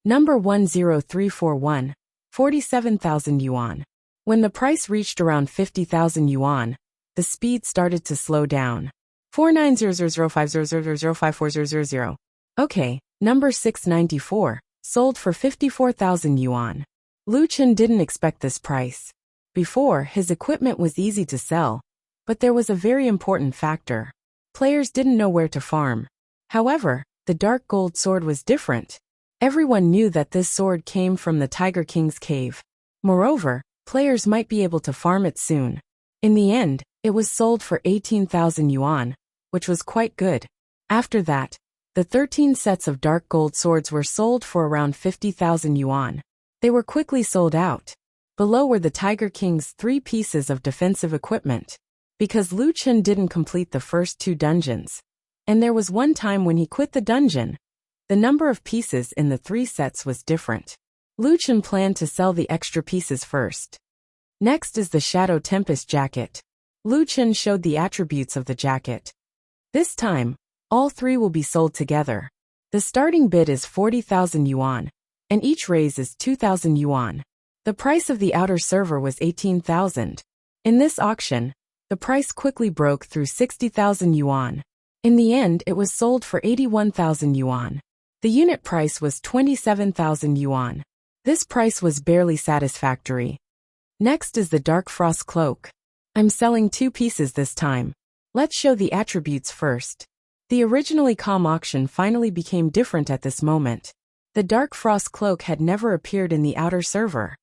A: Number 10341, 47,000 yuan. When the price reached around 50,000 yuan, the speed started to slow down. 49000500054000. Okay, number 694, sold for 54,000 yuan. Luchan didn't expect this price. Before, his equipment was easy to sell, but there was a very important factor. Players didn't know where to farm. However, the dark gold sword was different. Everyone knew that this sword came from the Tiger King's cave. Moreover, players might be able to farm it soon. In the end, it was sold for 18,000 yuan, which was quite good. After that, the 13 sets of dark gold swords were sold for around 50,000 yuan. They were quickly sold out. Below were the Tiger King's 3 pieces of defensive equipment. Because Luchan didn't complete the first 2 dungeons, and there was one time when he quit the dungeon, the number of pieces in the 3 sets was different. Luchan planned to sell the extra pieces first. Next is the Shadow Tempest jacket. Luchan showed the attributes of the jacket. This time, all 3 will be sold together. The starting bid is 40,000 yuan, and each raise is 2,000 yuan. The price of the outer server was 18,000. In this auction, the price quickly broke through 60,000 yuan. In the end, it was sold for 81,000 yuan. The unit price was 27,000 yuan. This price was barely satisfactory. Next is the Dark Frost cloak. I'm selling 2 pieces this time. Let's show the attributes first. The originally calm auction finally became different at this moment. The Dark Frost cloak had never appeared in the outer server.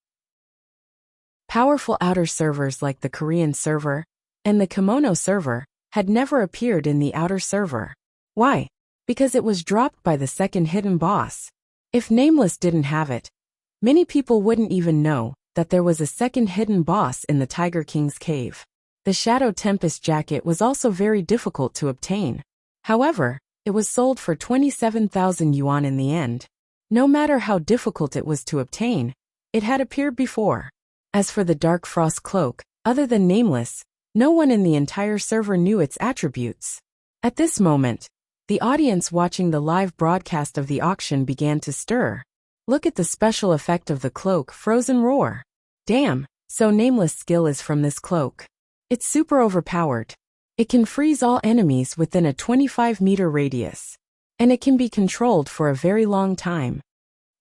A: Powerful outer servers like the Korean server and the kimono server had never appeared in the outer server. Why? Because it was dropped by the second hidden boss. If Nameless didn't have it, many people wouldn't even know that there was a second hidden boss in the Tiger King's cave. The Shadow Tempest jacket was also very difficult to obtain. However, it was sold for 27,000 yuan in the end. No matter how difficult it was to obtain, it had appeared before. As for the Dark Frost cloak, other than Nameless, no one in the entire server knew its attributes. At this moment, the audience watching the live broadcast of the auction began to stir. Look at the special effect of the cloak, Frozen Roar. Damn, so Nameless skill is from this cloak. It's super overpowered. It can freeze all enemies within a 25-meter radius. And it can be controlled for a very long time.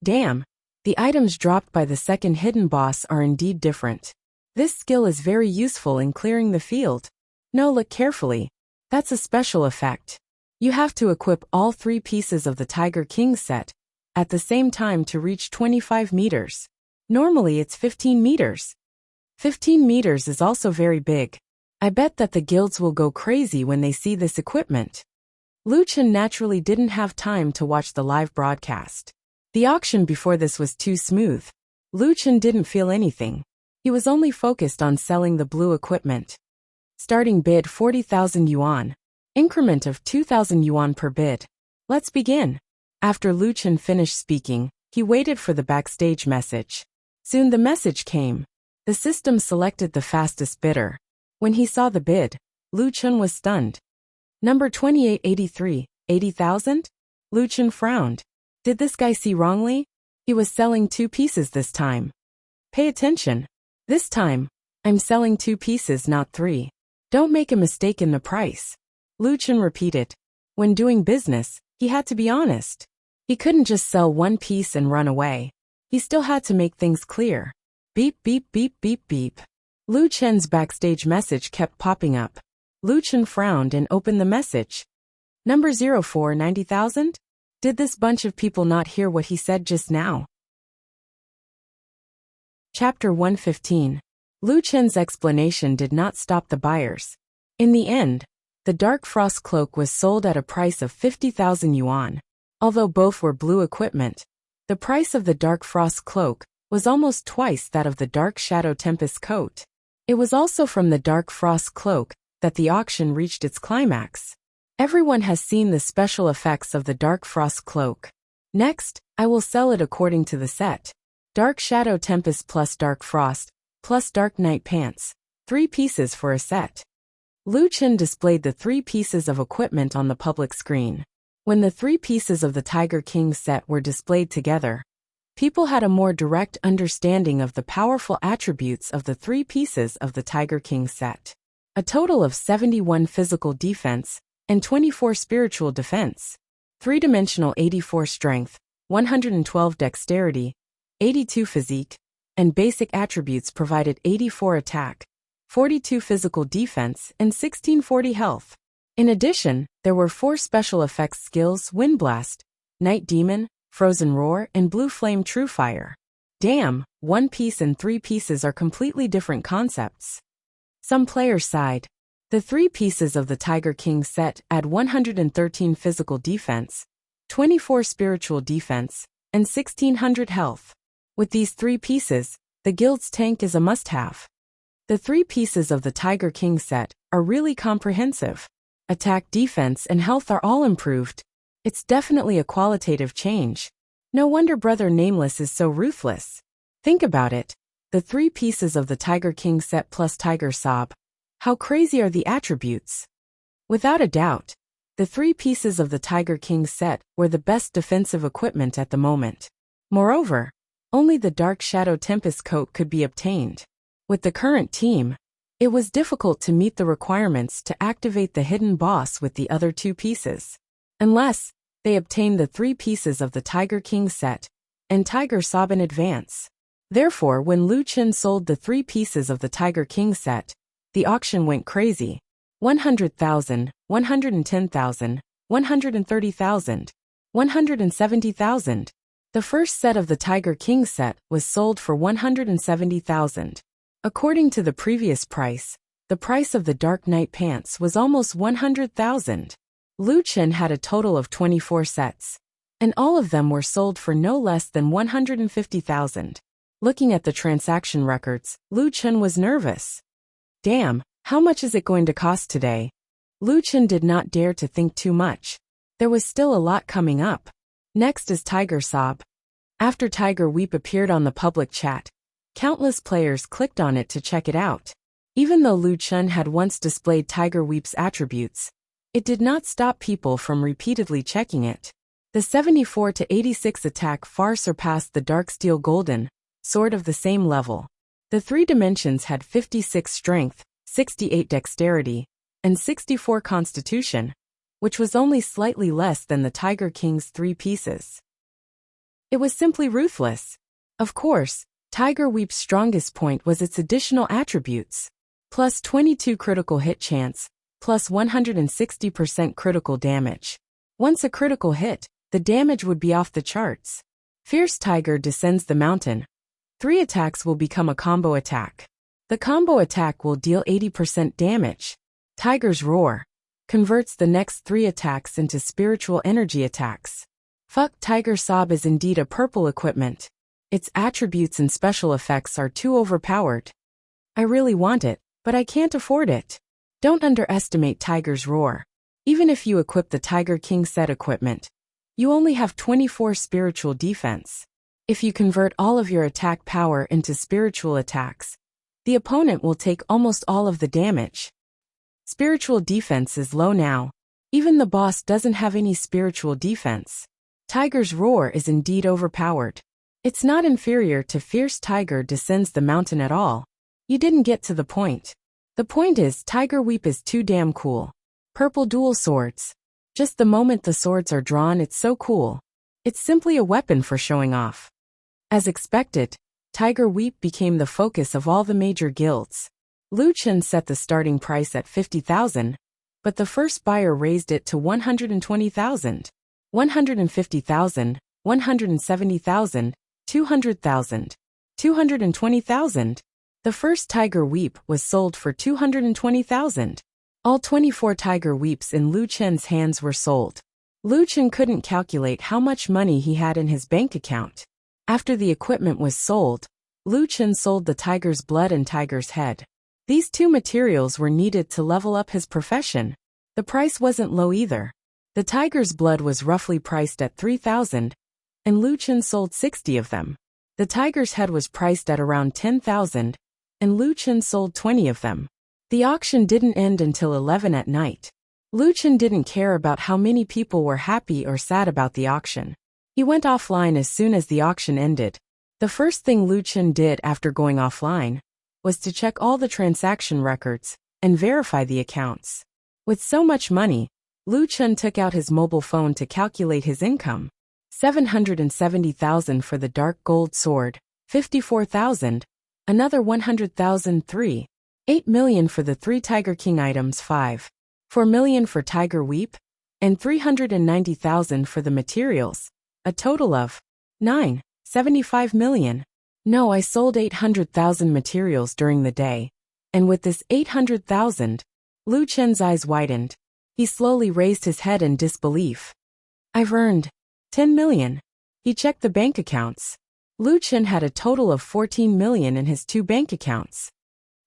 A: Damn, the items dropped by the second hidden boss are indeed different. This skill is very useful in clearing the field. No, look carefully. That's a special effect. You have to equip all 3 pieces of the Tiger King set at the same time to reach 25 meters. Normally it's 15 meters. 15 meters is also very big. I bet that the guilds will go crazy when they see this equipment. Lu Chen naturally didn't have time to watch the live broadcast. The auction before this was too smooth. Lu Chen didn't feel anything. He was only focused on selling the blue equipment. Starting bid 40,000 yuan. Increment of 2,000 yuan per bid. Let's begin. After Lu Chen finished speaking, he waited for the backstage message. Soon the message came. The system selected the fastest bidder. When he saw the bid, Lu Chen was stunned. Number 2883, 80,000? Lu Chen frowned. Did this guy see wrongly? He was selling 2 pieces this time. Pay attention. This time, I'm selling 2 pieces, not 3. Don't make a mistake in the price. Lu Chen repeated. When doing business, he had to be honest. He couldn't just sell 1 piece and run away. He still had to make things clear. Beep, beep, beep, beep, beep. Lu Chen's backstage message kept popping up. Lu Chen frowned and opened the message. Number 04, 90,000? Did this bunch of people not hear what he said just now? Chapter 115. Lu Chen's explanation did not stop the buyers. In the end, the Dark Frost cloak was sold at a price of 50,000 yuan. Although both were blue equipment, the price of the Dark Frost cloak was almost twice that of the Dark Shadow Tempest coat. It was also from the Dark Frost cloak that the auction reached its climax. Everyone has seen the special effects of the Dark Frost cloak. Next, I will sell it according to the set. Dark Shadow Tempest plus Dark Frost, plus Dark Night Pants. 3 pieces for a set. Lu Chen displayed the 3 pieces of equipment on the public screen. When the 3 pieces of the Tiger King set were displayed together, people had a more direct understanding of the powerful attributes of the 3 pieces of the Tiger King set. A total of 71 physical defense and 24 spiritual defense. 3-dimensional 84 strength, 112 dexterity, 82 physique, and basic attributes provided 84 attack, 42 physical defense, and 1640 health. In addition, there were 4 special effects skills: Wind Blast, Night Demon, Frozen Roar, and Blue Flame True Fire. Damn, 1 piece and 3 pieces are completely different concepts. Some players sighed. The 3 pieces of the Tiger King set add 113 physical defense, 24 spiritual defense, and 1600 health. With these 3 pieces, the guild's tank is a must-have. The 3 pieces of the Tiger King set are really comprehensive. Attack, defense, and health are all improved. It's definitely a qualitative change. No wonder Brother Nameless is so ruthless. Think about it. The 3 pieces of the Tiger King set plus Tiger Sob. How crazy are the attributes? Without a doubt, the 3 pieces of the Tiger King set were the best defensive equipment at the moment. Moreover, only the Dark Shadow Tempest coat could be obtained. With the current team, it was difficult to meet the requirements to activate the hidden boss with the other 2 pieces, unless they obtained the 3 pieces of the Tiger King set and Tiger Sob in advance. Therefore, when Lu Chen sold the 3 pieces of the Tiger King set, the auction went crazy. 100,000, 110,000, 130,000, 170,000. The first set of the Tiger King set was sold for 170,000. According to the previous price, the price of the Dark Knight pants was almost 100,000. Lu Chen had a total of 24 sets, and all of them were sold for no less than 150,000. Looking at the transaction records, Lu Chen was nervous. Damn, how much is it going to cost today? Lu Chen did not dare to think too much. There was still a lot coming up. Next is Tiger Sob. After Tiger Weep appeared on the public chat, countless players clicked on it to check it out. Even though Lu Chen had once displayed Tiger Weep's attributes, it did not stop people from repeatedly checking it. The 74-86 attack far surpassed the Dark Steel Golden sword of the same level. The three dimensions had 56 strength, 68 dexterity, and 64 constitution, which was only slightly less than the Tiger King's 3 pieces. It was simply ruthless. Of course, Tiger Weep's strongest point was its additional attributes. Plus 22 critical hit chance, plus 160% critical damage. Once a critical hit, the damage would be off the charts. Fierce Tiger descends the mountain. 3 attacks will become a combo attack. The combo attack will deal 80% damage. Tiger's Roar converts the next 3 attacks into spiritual energy attacks. Fuck, Tiger Sob is indeed a purple equipment. Its attributes and special effects are too overpowered. I really want it, but I can't afford it. Don't underestimate Tiger's Roar. Even if you equip the Tiger King set equipment, you only have 24 spiritual defense. If you convert all of your attack power into spiritual attacks, the opponent will take almost all of the damage. Spiritual defense is low now. Even the boss doesn't have any spiritual defense. Tiger's Roar is indeed overpowered. It's not inferior to Fierce Tiger descends the mountain at all. You didn't get to the point. The point is Tiger Weep is too damn cool. Purple dual swords. Just the moment the swords are drawn, it's so cool. It's simply a weapon for showing off. As expected, Tiger Weep became the focus of all the major guilds. Lu Chen set the starting price at 50,000, but the first buyer raised it to 120,000, 150,000, 170,000, 200,000, 220,000. The first Tiger Weep was sold for 220,000. All 24 Tiger Weeps in Lu Chen's hands were sold. Lu Chen couldn't calculate how much money he had in his bank account. After the equipment was sold, Lu Chen sold the Tiger's Blood and Tiger's Head. These 2 materials were needed to level up his profession. The price wasn't low either. The Tiger's Blood was roughly priced at 3,000, and Lu Chen sold 60 of them. The Tiger's Head was priced at around 10,000, and Lu Chen sold 20 of them. The auction didn't end until 11 at night. Lu Chen didn't care about how many people were happy or sad about the auction. He went offline as soon as the auction ended. The first thing Lu Chen did after going offline was to check all the transaction records and verify the accounts. With so much money, Lu Chen took out his mobile phone to calculate his income. 770,000 for the dark gold sword, 54,000, another 100,000 3, 8 million for the 3 Tiger King items 5, 4 million for Tiger Weep, and 390,000 for the materials, a total of 75 million. No, I sold 800,000 materials during the day, and with this 800,000, Lu Chen's eyes widened. He slowly raised his head in disbelief. I've earned 10 million. He checked the bank accounts. Lu Chen had a total of 14 million in his 2 bank accounts.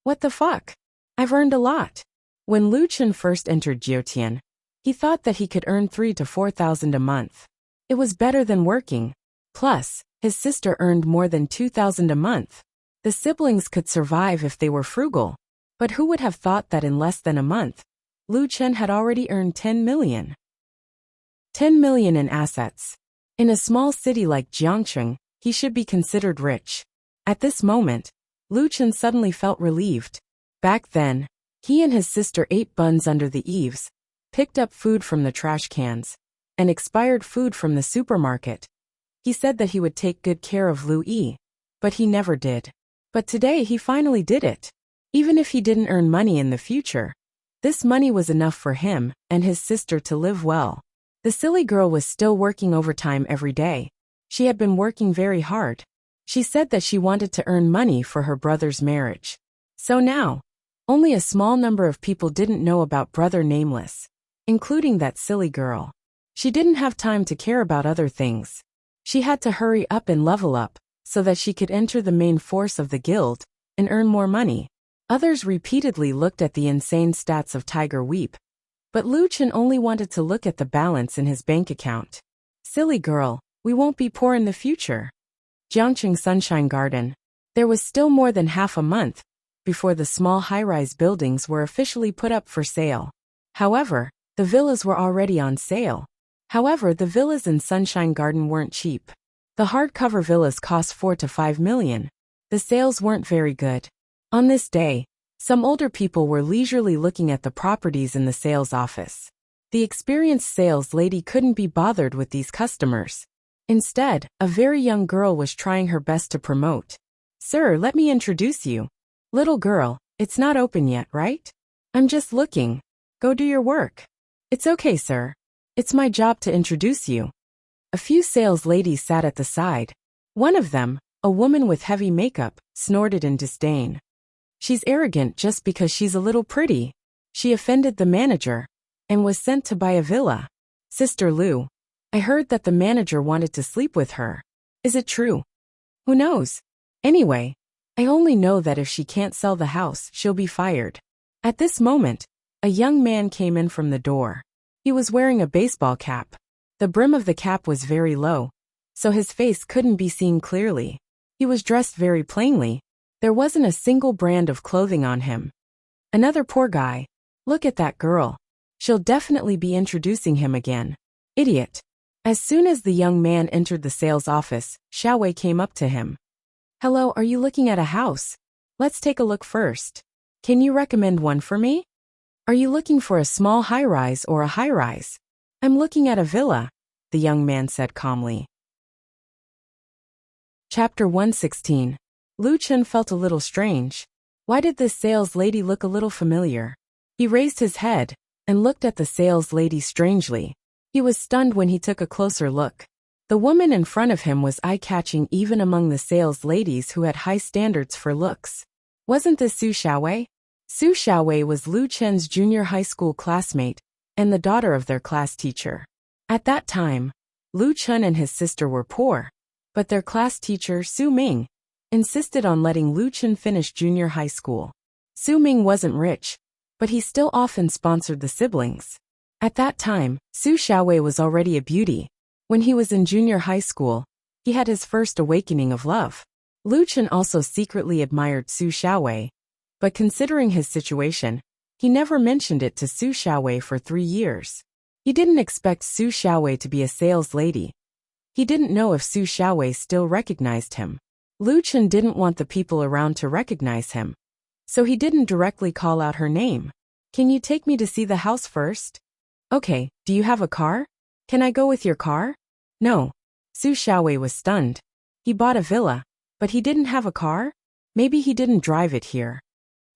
A: What the fuck? I've earned a lot. When Lu Chen first entered Jiutian, he thought that he could earn 3,000 to 4,000 a month. It was better than working. Plus, his sister earned more than 2,000 a month. The siblings could survive if they were frugal. But who would have thought that in less than a month, Lu Chen had already earned 10 million? 10 million in assets. In a small city like Jiangcheng, he should be considered rich. At this moment, Lu Chen suddenly felt relieved. Back then, he and his sister ate buns under the eaves, picked up food from the trash cans, and expired food from the supermarket. He said that he would take good care of Lu Yi, but he never did. But today he finally did it. Even if he didn't earn money in the future, this money was enough for him and his sister to live well. The silly girl was still working overtime every day. She had been working very hard. She said that she wanted to earn money for her brother's marriage. So now, only a small number of people didn't know about Brother Nameless, including that silly girl. She didn't have time to care about other things. She had to hurry up and level up, so that she could enter the main force of the guild and earn more money. Others repeatedly looked at the insane stats of Tiger Weep, but Lu Chen only wanted to look at the balance in his bank account. Silly girl, we won't be poor in the future. Jiangqing Sunshine Garden. There was still more than half a month before the small high-rise buildings were officially put up for sale. However, the villas were already on sale. However, the villas in Sunshine Garden weren't cheap. The hardcover villas cost 4 to 5 million. The sales weren't very good. On this day, some older people were leisurely looking at the properties in the sales office. The experienced sales lady couldn't be bothered with these customers. Instead, a very young girl was trying her best to promote. Sir, let me introduce you. Little girl, it's not open yet, right? I'm just looking. Go do your work. It's okay, sir. It's my job to introduce you. A few sales ladies sat at the side. One of them, a woman with heavy makeup, snorted in disdain. She's arrogant just because she's a little pretty. She offended the manager and was sent to buy a villa. Sister Lu, I heard that the manager wanted to sleep with her. Is it true? Who knows? Anyway, I only know that if she can't sell the house, she'll be fired. At this moment, a young man came in from the door. He was wearing a baseball cap. The brim of the cap was very low, so his face couldn't be seen clearly. He was dressed very plainly. There wasn't a single brand of clothing on him. Another poor guy. Look at that girl. She'll definitely be introducing him again. Idiot. As soon as the young man entered the sales office, Xiaowei came up to him. Hello, are you looking at a house? Let's take a look first. Can you recommend one for me? Are you looking for a small high-rise or a high-rise? I'm looking at a villa, the young man said calmly. Chapter 116. Lu Chen felt a little strange. Why did this sales lady look a little familiar? He raised his head and looked at the sales lady strangely. He was stunned when he took a closer look. The woman in front of him was eye-catching even among the sales ladies who had high standards for looks. Wasn't this Su Xiaowei? Su Xiaowei was Lu Chen's junior high school classmate and the daughter of their class teacher. At that time, Lu Chen and his sister were poor, but their class teacher, Su Ming, insisted on letting Lu Chen finish junior high school. Su Ming wasn't rich, but he still often sponsored the siblings. At that time, Su Xiaowei was already a beauty. When he was in junior high school, he had his first awakening of love. Lu Chen also secretly admired Su Xiaowei, but considering his situation, he never mentioned it to Su Xiaowei for 3 years. He didn't expect Su Xiaowei to be a sales lady. He didn't know if Su Xiaowei still recognized him. Lu Chen didn't want the people around to recognize him, so he didn't directly call out her name. Can you take me to see the house first? Okay, do you have a car? Can I go with your car? No. Su Xiaowei was stunned. He bought a villa, but he didn't have a car? Maybe he didn't drive it here.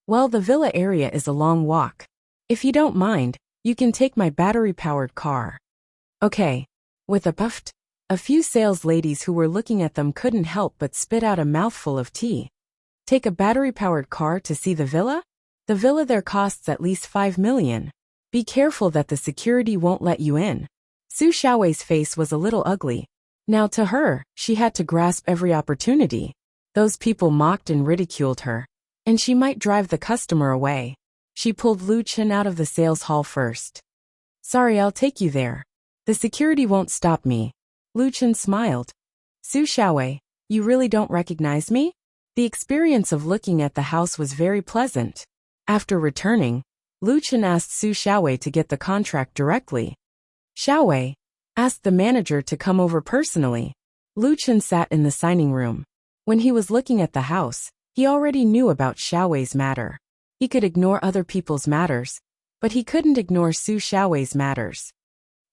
A: Well, the villa area is a long walk. If you don't mind, you can take my battery-powered car. Okay. With a puffed, a few sales ladies who were looking at them couldn't help but spit out a mouthful of tea. Take a battery-powered car to see the villa? The villa there costs at least 5 million. Be careful that the security won't let you in. Su Xiaowei's face was a little ugly. Now to her, she had to grasp every opportunity. Those people mocked and ridiculed her, and she might drive the customer away. She pulled Lu Chen out of the sales hall first. Sorry, I'll take you there. The security won't stop me. Lu Chen smiled. Su Xiaowei, you really don't recognize me? The experience of looking at the house was very pleasant. After returning, Lu Chen asked Su Xiaowei to get the contract directly. Xiaowei asked the manager to come over personally. Lu Chen sat in the signing room. When he was looking at the house, he already knew about Xiaowei's matter. He could ignore other people's matters, but he couldn't ignore Su Xiaowei's matters.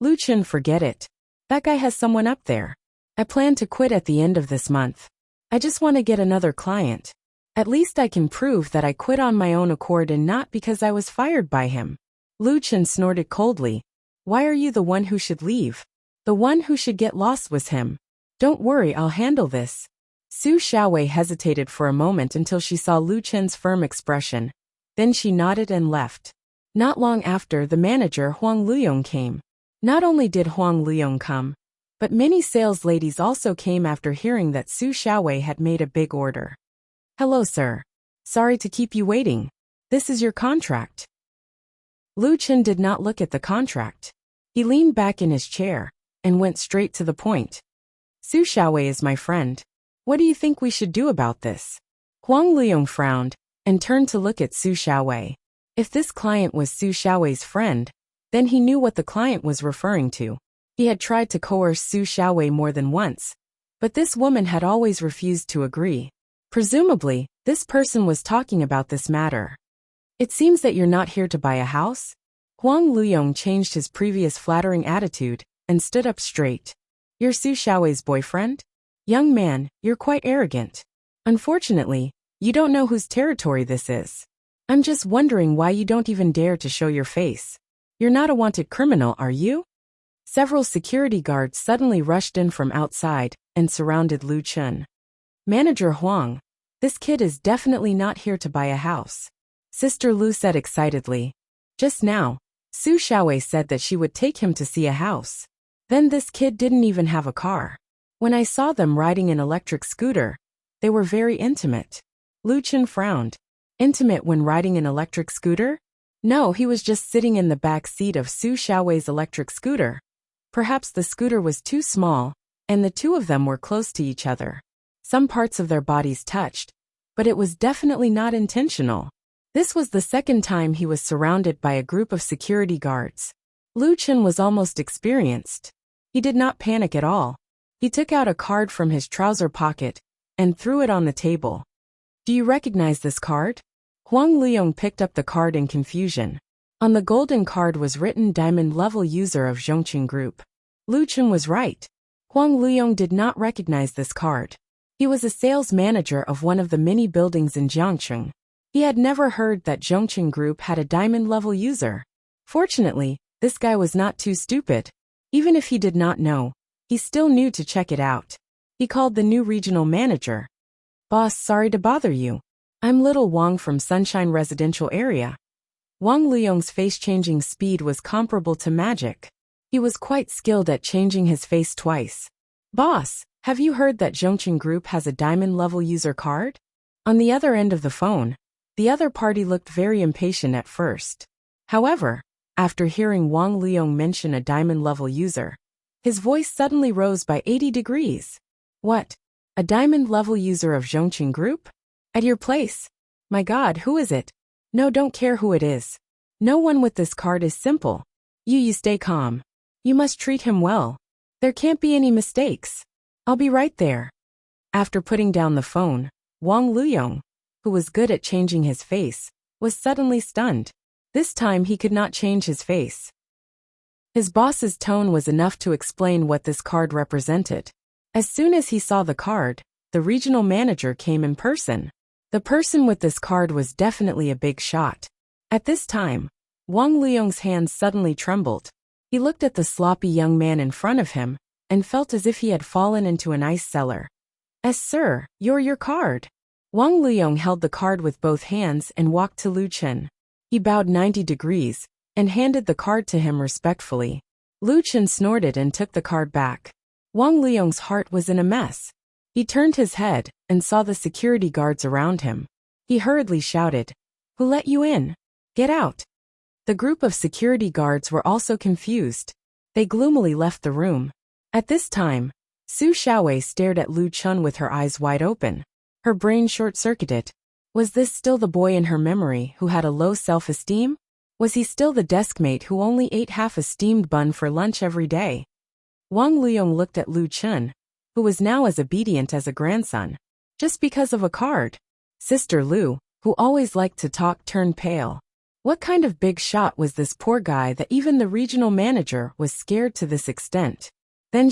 A: Lu Chen, forget it. That guy has someone up there. I plan to quit at the end of this month. I just want to get another client. At least I can prove that I quit on my own accord and not because I was fired by him. Lu Chen snorted coldly. Why are you the one who should leave? The one who should get lost was him. Don't worry, I'll handle this. Su Xiaowei hesitated for a moment until she saw Lu Chen's firm expression. Then she nodded and left. Not long after, the manager Huang Luyong came. Not only did Huang Luyong come, but many sales ladies also came after hearing that Su Xiaowei had made a big order. "Hello, sir. Sorry to keep you waiting. This is your contract." Lu Chen did not look at the contract. He leaned back in his chair and went straight to the point. "Su Xiaowei is my friend. What do you think we should do about this?" Huang Luyong frowned and turned to look at Su Xiaowei. If this client was Su Xiaowei's friend, then he knew what the client was referring to. He had tried to coerce Su Xiaowei more than once, but this woman had always refused to agree. Presumably, this person was talking about this matter. "It seems that you're not here to buy a house?" Huang Luyong changed his previous flattering attitude and stood up straight. "You're Su Xiaowei's boyfriend? Young man, you're quite arrogant. Unfortunately, you don't know whose territory this is. I'm just wondering why you don't even dare to show your face. You're not a wanted criminal, are you?" Several security guards suddenly rushed in from outside and surrounded Lu Chen. "Manager Huang, this kid is definitely not here to buy a house," Sister Lu said excitedly. "Just now, Su Xiaowei said that she would take him to see a house. Then this kid didn't even have a car. When I saw them riding an electric scooter, they were very intimate." Lu Chen frowned. "Intimate when riding an electric scooter?" "No, he was just sitting in the back seat of Su Xiaowei's electric scooter. Perhaps the scooter was too small, and the two of them were close to each other. Some parts of their bodies touched, but it was definitely not intentional." This was the second time he was surrounded by a group of security guards. Lu Chen was almost experienced. He did not panic at all. He took out a card from his trouser pocket and threw it on the table. "Do you recognize this card?" Huang Luyong picked up the card in confusion. On the golden card was written Diamond Level User of Zhongqing Group. Lu Chen was right. Huang Luyong did not recognize this card. He was a sales manager of one of the many buildings in Jiangcheng. He had never heard that Zhongqing Group had a Diamond Level User. Fortunately, this guy was not too stupid. Even if he did not know, he still knew to check it out. He called the new regional manager. "Boss, sorry to bother you. I'm Little Wang from Sunshine Residential Area." Wang Luyong's face-changing speed was comparable to magic. He was quite skilled at changing his face twice. "Boss, have you heard that Zhongqing Group has a Diamond Level User card?" On the other end of the phone, the other party looked very impatient at first. However, after hearing Wang Luyong mention a Diamond Level User, his voice suddenly rose by 80 degrees. "What? A Diamond Level User of Zhongqing Group? At your place? My God, who is it? No, don't care who it is. No one with this card is simple. You stay calm. You must treat him well. There can't be any mistakes. I'll be right there." After putting down the phone, Wang Luyong, who was good at changing his face, was suddenly stunned. This time he could not change his face. His boss's tone was enough to explain what this card represented. As soon as he saw the card, the regional manager came in person. The person with this card was definitely a big shot. At this time, Wang Luyong's hands suddenly trembled. He looked at the sloppy young man in front of him and felt as if he had fallen into an ice cellar. Sir, your card." Wang Luyong held the card with both hands and walked to Lu Chen. He bowed 90 degrees and handed the card to him respectfully. Lu Chen snorted and took the card back. Wang Luyong's heart was in a mess. He turned his head and saw the security guards around him. He hurriedly shouted, "Who let you in? Get out." The group of security guards were also confused. They gloomily left the room. At this time, Su Xiaowei stared at Lu Chen with her eyes wide open. Her brain short-circuited. Was this still the boy in her memory who had a low self-esteem? Was he still the deskmate who only ate half a steamed bun for lunch every day? Wang Luyong looked at Lu Chen, who was now as obedient as a grandson. Just because of a card. Sister Lu, who always liked to talk, turned pale. What kind of big shot was this poor guy that even the regional manager was scared to this extent? Then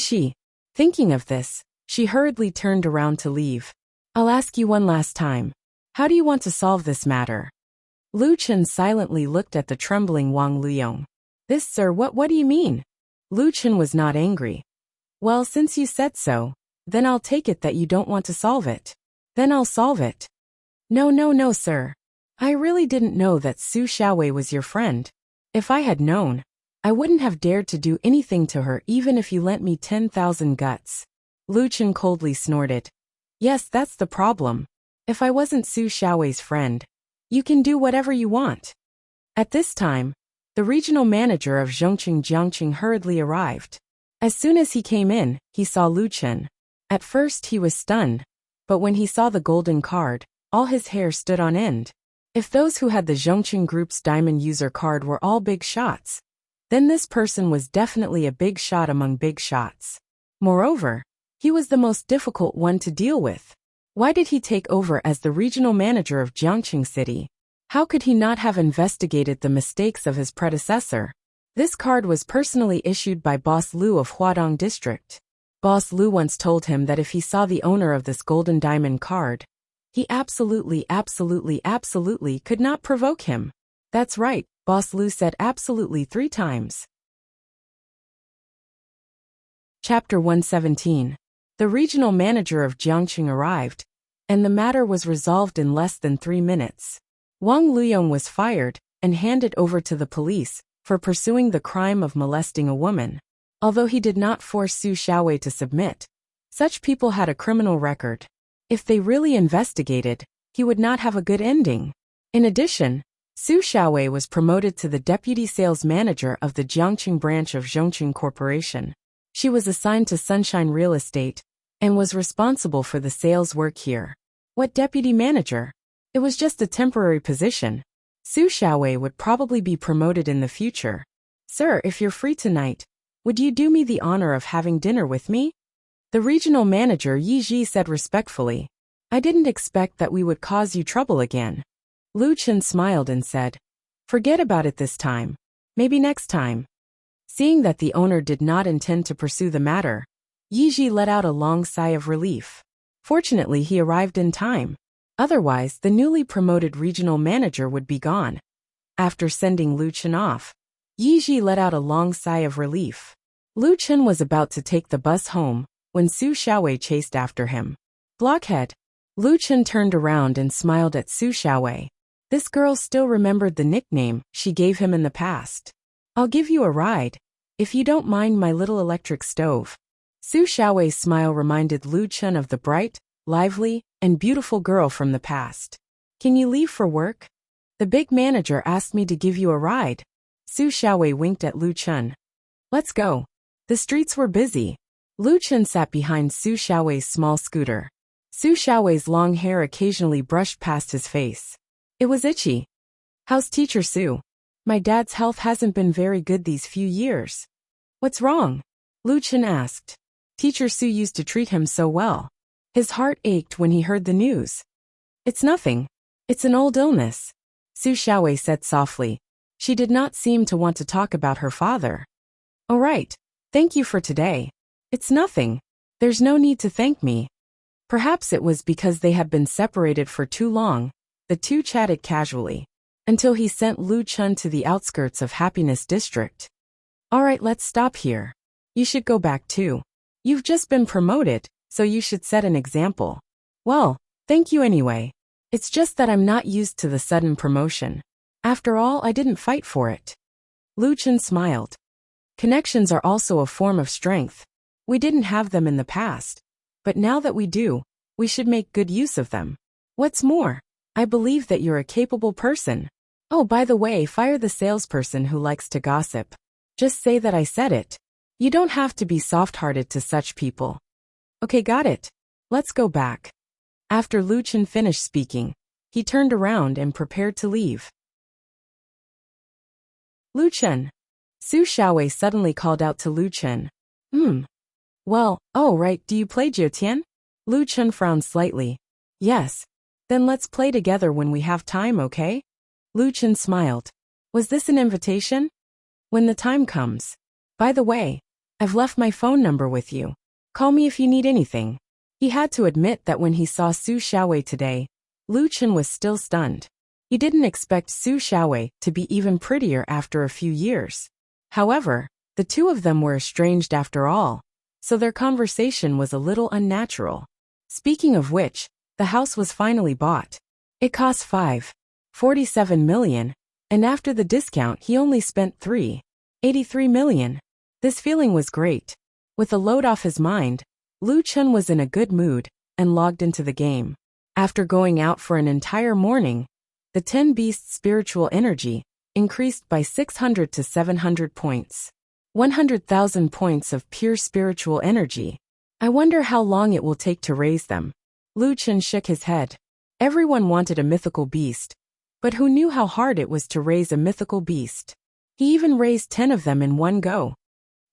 A: thinking of this, she hurriedly turned around to leave. "I'll ask you one last time. How do you want to solve this matter?" Lu Chen silently looked at the trembling Wang Luyong. "This, sir, what do you mean?" Lu Chen was not angry. "Well, since you said so, Then I'll take it that you don't want to solve it. Then I'll solve it. No, sir. I really didn't know that Su Xiaowei was your friend. If I had known, I wouldn't have dared to do anything to her even if you lent me 10,000 guts. Lu Chen coldly snorted. Yes, that's the problem. If I wasn't Su Xiaowei's friend, you can do whatever you want. At this time, the regional manager of Zhongqing Jiangqing hurriedly arrived. As soon as he came in, he saw Lu Chen. At first he was stunned, but when he saw the golden card, all his hair stood on end. If those who had the Zhongqing Group's diamond user card were all big shots, then this person was definitely a big shot among big shots. Moreover, he was the most difficult one to deal with. Why did he take over as the regional manager of Jiangqing City? How could he not have investigated the mistakes of his predecessor? This card was personally issued by Boss Liu of Huadong District. Boss Liu once told him that if he saw the owner of this golden diamond card, he absolutely could not provoke him. That's right, Boss Liu said absolutely 3 times. Chapter 117. The regional manager of Jiangqing arrived, and the matter was resolved in less than 3 minutes. Wang Luyong was fired and handed over to the police for pursuing the crime of molesting a woman. Although he did not force Su Xiaowei to submit, such people had a criminal record. If they really investigated, he would not have a good ending. In addition, Su Xiaowei was promoted to the deputy sales manager of the Jiangqing branch of Zhongqing Corporation. She was assigned to Sunshine Real Estate and was responsible for the sales work here. What deputy manager? It was just a temporary position. Su Xiaowei would probably be promoted in the future. Sir, if you're free tonight, would you do me the honor of having dinner with me? The regional manager Yi Ji said respectfully. I didn't expect that we would cause you trouble again. Lu Chen smiled and said, forget about it this time. Maybe next time. Seeing that the owner did not intend to pursue the matter, Yi Ji let out a long sigh of relief. Fortunately, he arrived in time. Otherwise, the newly promoted regional manager would be gone. After sending Lu Chen off, Yi Ji let out a long sigh of relief. Lu Chen was about to take the bus home when Su Xiaowei chased after him. Blockhead. Lu Chen turned around and smiled at Su Xiaowei. This girl still remembered the nickname she gave him in the past. I'll give you a ride, if you don't mind my little electric stove. Su Xiaowei's smile reminded Lu Chen of the bright, lively, and beautiful girl from the past. Can you leave for work? The big manager asked me to give you a ride. Su Xiaowei winked at Lu Chen. Let's go. The streets were busy. Lu Chen sat behind Su Xiaowei's small scooter. Su Xiaowei's long hair occasionally brushed past his face. It was itchy. How's Teacher Su? My dad's health hasn't been very good these few years. What's wrong? Lu Chen asked. Teacher Su used to treat him so well. His heart ached when he heard the news. It's nothing. It's an old illness, Su Xiaowei said softly. She did not seem to want to talk about her father. All right. Thank you for today. It's nothing. There's no need to thank me. Perhaps it was because they had been separated for too long. The two chatted casually, until he sent Lu Chen to the outskirts of Happiness District. All right, let's stop here. You should go back too. You've just been promoted, so you should set an example. Well, thank you anyway. It's just that I'm not used to the sudden promotion. After all, I didn't fight for it. Lu Chen smiled. Connections are also a form of strength. We didn't have them in the past, but now that we do, we should make good use of them. What's more, I believe that you're a capable person. Oh, by the way, fire the salesperson who likes to gossip. Just say that I said it. You don't have to be soft-hearted to such people. Okay, got it. Let's go back. After Lu Chen finished speaking, he turned around and prepared to leave. Lu Chen. Su Xiaowei suddenly called out to Lu Chen. Well, oh right, do you play Jiutian? Lu Chen frowned slightly. Yes. Then let's play together when we have time, okay? Lu Chen smiled. Was this an invitation? When the time comes. By the way, I've left my phone number with you. Call me if you need anything. He had to admit that when he saw Su Xiaowei today, Lu Chen was still stunned. He didn't expect Su Xiaowei to be even prettier after a few years. However, the two of them were estranged after all. so their conversation was a little unnatural. Speaking of which, the house was finally bought. It cost 5.47 million, and after the discount he only spent 3.83 million. This feeling was great. With a load off his mind, Lu Chun was in a good mood and logged into the game. After going out for an entire morning, the 10 Beasts spiritual energy increased by 600 to 700 points. 100,000 points of pure spiritual energy. I wonder how long it will take to raise them. Lu Chun shook his head. Everyone wanted a mythical beast, but who knew how hard it was to raise a mythical beast? He even raised 10 of them in one go.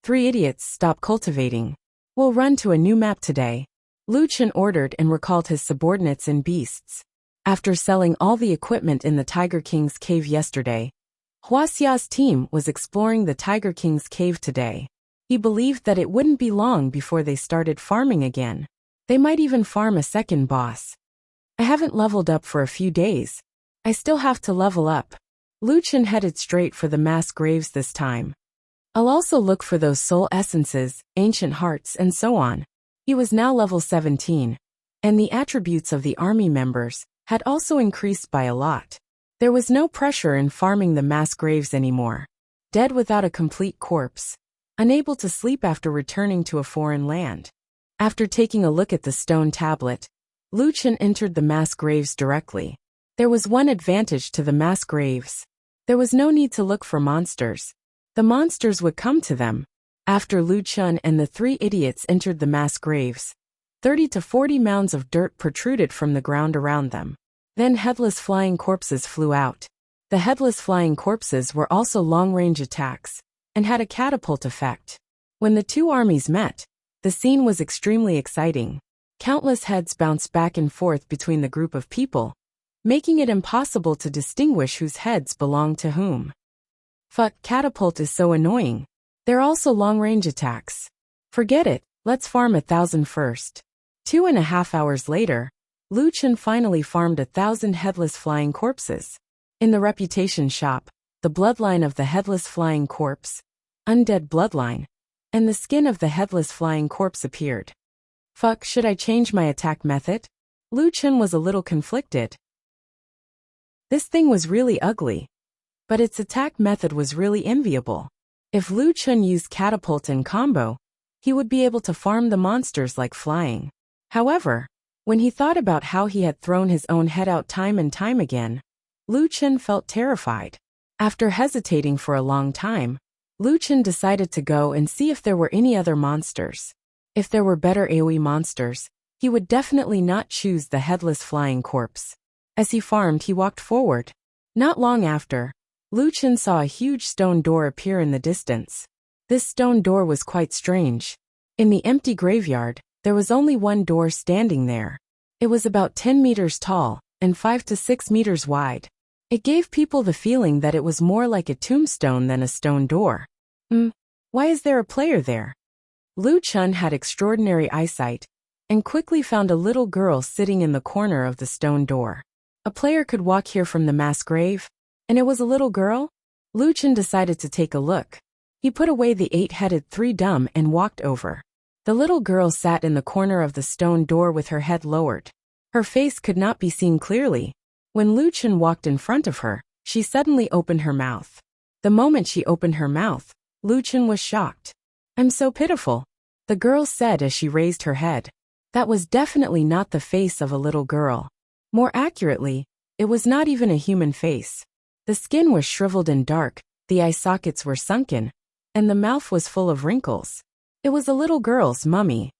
A: 3 idiots, stop cultivating. We'll run to a new map today. Lu Chun ordered and recalled his subordinates and beasts. After selling all the equipment in the Tiger King's cave yesterday, Wuxia's team was exploring the Tiger King's cave today. He believed that it wouldn't be long before they started farming again. They might even farm a second boss. I haven't leveled up for a few days. I still have to level up. Lu Chun headed straight for the mass graves this time. I'll also look for those soul essences, ancient hearts, and so on. He was now level 17, and the attributes of the army members had also increased by a lot. There was no pressure in farming the mass graves anymore. Dead without a complete corpse. Unable to sleep after returning to a foreign land. After taking a look at the stone tablet, Lu Chun entered the mass graves directly. There was one advantage to the mass graves. There was no need to look for monsters. The monsters would come to them. After Lu Chun and the 3 idiots entered the mass graves, 30 to 40 mounds of dirt protruded from the ground around them. Then headless flying corpses flew out. The headless flying corpses were also long-range attacks, and had a catapult effect. When the two armies met, the scene was extremely exciting. Countless heads bounced back and forth between the group of people, making it impossible to distinguish whose heads belonged to whom. Fuck, catapult is so annoying. They're also long-range attacks. Forget it, let's farm 1,000 first. 2.5 hours later, Lu Chun finally farmed 1,000 headless flying corpses. In the reputation shop, the bloodline of the headless flying corpse, undead bloodline, and the skin of the headless flying corpse appeared. Fuck, should I change my attack method? Lu Chun was a little conflicted. This thing was really ugly, but its attack method was really enviable. If Lu Chun used catapult and combo, he would be able to farm the monsters like flying. However, when he thought about how he had thrown his own head out time and time again, Lu Chun felt terrified. After hesitating for a long time, Lu Chun decided to go and see if there were any other monsters. If there were better AoE monsters, he would definitely not choose the headless flying corpse. As he farmed, he walked forward. Not long after, Lu Chun saw a huge stone door appear in the distance. This stone door was quite strange. In the empty graveyard, there was only one door standing there. It was about 10 meters tall and 5 to 6 meters wide. It gave people the feeling that it was more like a tombstone than a stone door. Why is there a player there? Lu Chun had extraordinary eyesight and quickly found a little girl sitting in the corner of the stone door. A player could walk here from the mass grave, and it was a little girl? Lu Chun decided to take a look. He put away the 8-headed 3 dumb and walked over. The little girl sat in the corner of the stone door with her head lowered. Her face could not be seen clearly. When Lu Chun walked in front of her, she suddenly opened her mouth. The moment she opened her mouth, Lu Chun was shocked. I'm so pitiful, the girl said as she raised her head. That was definitely not the face of a little girl. More accurately, it was not even a human face. The skin was shriveled and dark, the eye sockets were sunken, and the mouth was full of wrinkles. It was a little girl's mummy.